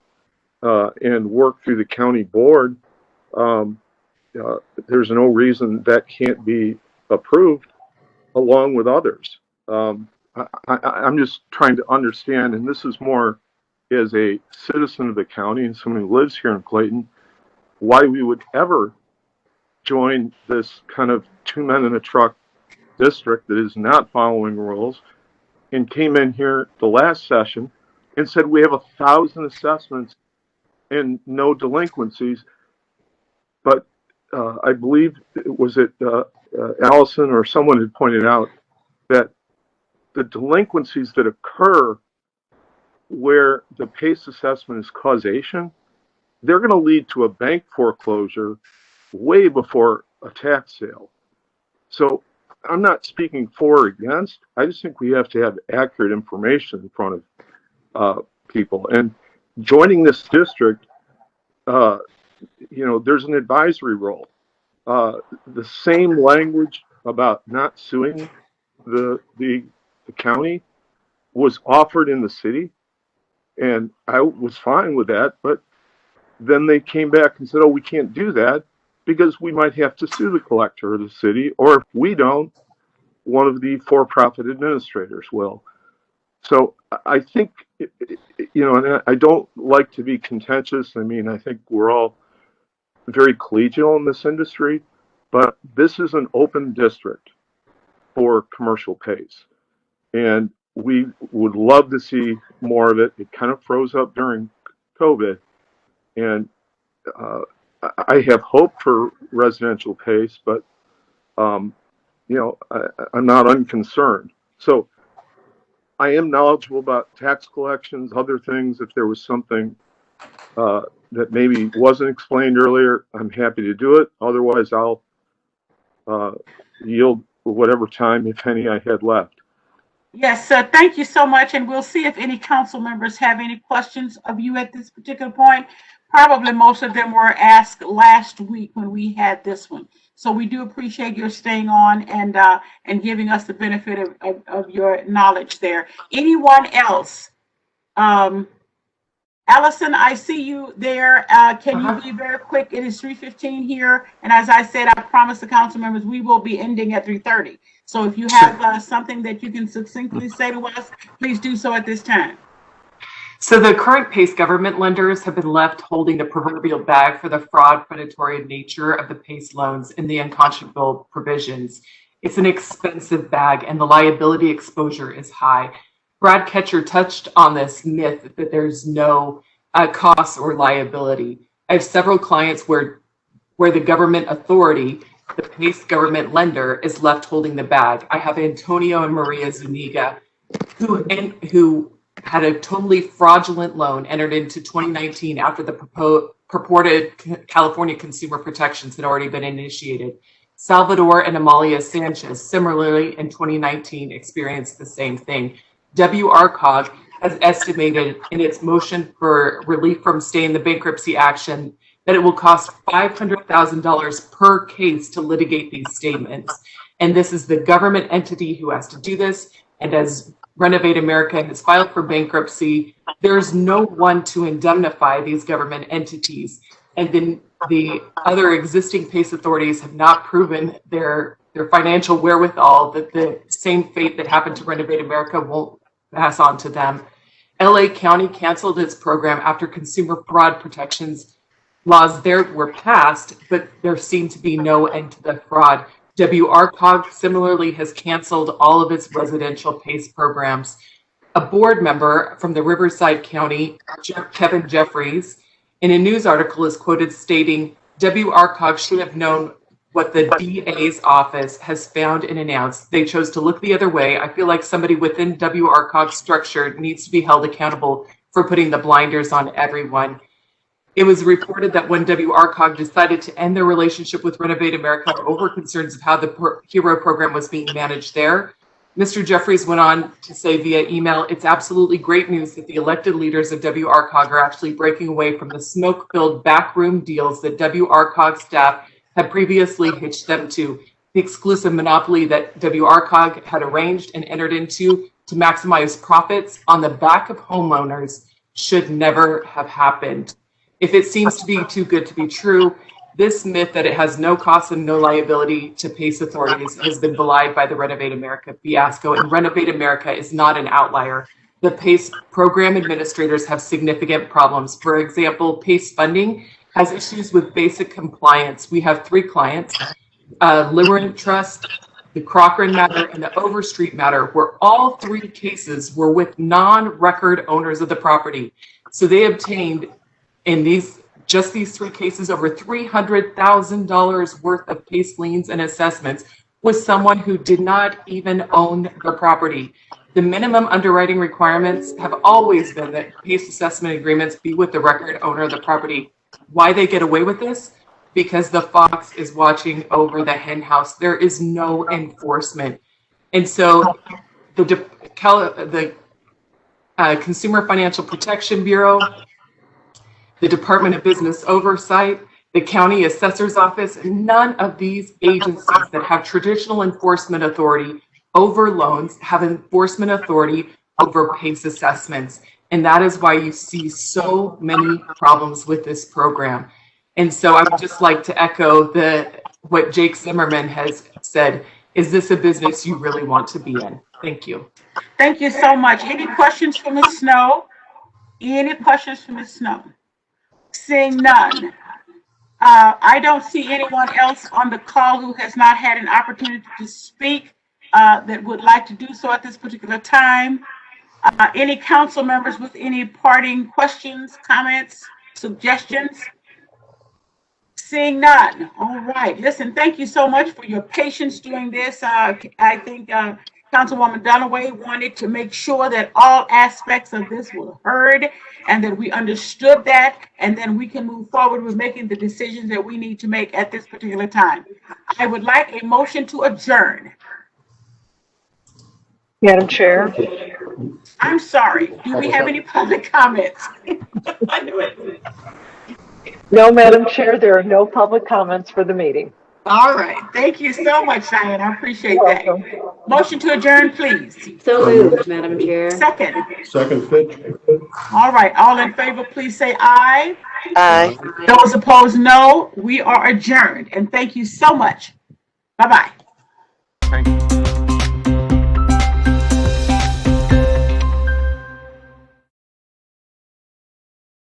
and work through the county board, there's no reason that can't be approved along with others. I'm just trying to understand, and this is more as a citizen of the county and someone who lives here in Clayton, why we would ever join this kind of two men in a truck district that is not following rules, and came in here the last session and said we have 1,000 assessments and no delinquencies. But I believe Allison or someone had pointed out that the delinquencies that occur where the PACE assessment is causation, they're going to lead to a bank foreclosure way before a tax sale. So I'm not speaking for or against. I just think we have to have accurate information in front of people. And joining this district, there's an advisory role. The same language about not suing the county was offered in the city, and I was fine with that. But then they came back and said, "Oh, we can't do that because we might have to sue the collector of the city, or if we don't, one of the for-profit administrators will." So I think, and I don't like to be contentious. I mean, I think we're all very collegial in this industry, but this is an open district for commercial pays. And we would love to see more of it. It kind of froze up during COVID. And I have hope for residential pays, but, I'm not unconcerned. So I am knowledgeable about tax collections, other things. If there was something that maybe wasn't explained earlier, I'm happy to do it. Otherwise, I'll yield whatever time, if any, I had left. Yes, sir. Thank you so much. And we'll see if any council members have any questions of you at this particular point. Probably most of them were asked last week when we had this one. So we do appreciate your staying on and giving us the benefit of your knowledge there. Anyone else? Allison, I see you there. Can you be very quick? It is 3:15 here. And as I said, I promised the council members we will be ending at 3:30. So if you have something that you can succinctly say to us, please do so at this time. So the current PACE government lenders have been left holding the proverbial bag for the fraud, predatory nature of the PACE loans and the unconscionable provisions. It's an expensive bag and the liability exposure is high. Brad Ketcher touched on this myth that there's no cost or liability. I have several clients where the government authority, the PACE government lender, is left holding the bag. I have Antonio and Maria Zuniga who had a totally fraudulent loan entered into 2019 after the purported California consumer protections had already been initiated. Salvador and Amalia Sanchez similarly in 2019 experienced the same thing. WRCOG has estimated in its motion for relief from stay in the bankruptcy action that it will cost $500,000 per case to litigate these statements. And this is the government entity who has to do this. And as Renovate America has filed for bankruptcy, there's no one to indemnify these government entities. And then the other existing PACE authorities have not proven their financial wherewithal that the same fate that happened to Renovate America won't pass on to them. LA County canceled its program after consumer fraud protections laws there were passed, but there seemed to be no end to the fraud. WRCOG similarly has canceled all of its residential PACE programs. A board member from the Riverside County, Kevin Jeffries, in a news article is quoted stating, WRCOG should have known what the DA's office has found and announced. They chose to look the other way. I feel like somebody within WRCOG's structure needs to be held accountable for putting the blinders on everyone. It was reported that when WRCOG decided to end their relationship with Renovate America over concerns of how the HERO program was being managed there, Mr. Jeffries went on to say via email, it's absolutely great news that the elected leaders of WRCOG are actually breaking away from the smoke-filled backroom deals that WRCOG staff had previously hitched them to. The exclusive monopoly that WRCOG had arranged and entered into to maximize profits on the back of homeowners should never have happened. If it seems to be too good to be true, this myth that it has no cost and no liability to PACE authorities has been belied by the Renovate America fiasco, and Renovate America is not an outlier. The PACE program administrators have significant problems. For example, PACE funding has issues with basic compliance. We have 3 clients, Limerent Trust, the Cochran matter, and the Overstreet matter, where all 3 cases were with non-record owners of the property. So they obtained in these 3 cases over $300,000 worth of PACE liens and assessments with someone who did not even own the property. The minimum underwriting requirements have always been that PACE assessment agreements be with the record owner of the property. Why they get away with this? because the fox is watching over the hen house. There is no enforcement. And so the Consumer Financial Protection Bureau, the Department of Business Oversight, the County Assessor's Office, none of these agencies that have traditional enforcement authority over loans have enforcement authority over PACE assessments. And that is why you see so many problems with this program. And so I would just like to echo what Jake Zimmerman has said. Is this a business you really want to be in? Thank you. Thank you so much. Any questions for Ms. Snow? Any questions for Ms. Snow? Seeing none. I don't see anyone else on the call who has not had an opportunity to speak that would like to do so at this particular time. Any council members with any parting questions, comments, suggestions? Seeing none. All right. Listen, thank you so much for your patience during this. I think Councilwoman Dunaway wanted to make sure that all aspects of this were heard and that we understood that, and then we can move forward with making the decisions that we need to make at this particular time. I would like a motion to adjourn. Madam Chair. I'm sorry. Do we have any public comments? I knew it. No, Madam Chair, there are no public comments for the meeting. All right. Thank you so much, Diane. I appreciate that. Motion to adjourn, please. So moved, Madam Chair. Second. Second, Fitch. All right. All in favor, please say aye. Aye. Those opposed, no. We are adjourned. And thank you so much. Bye-bye. Thank you.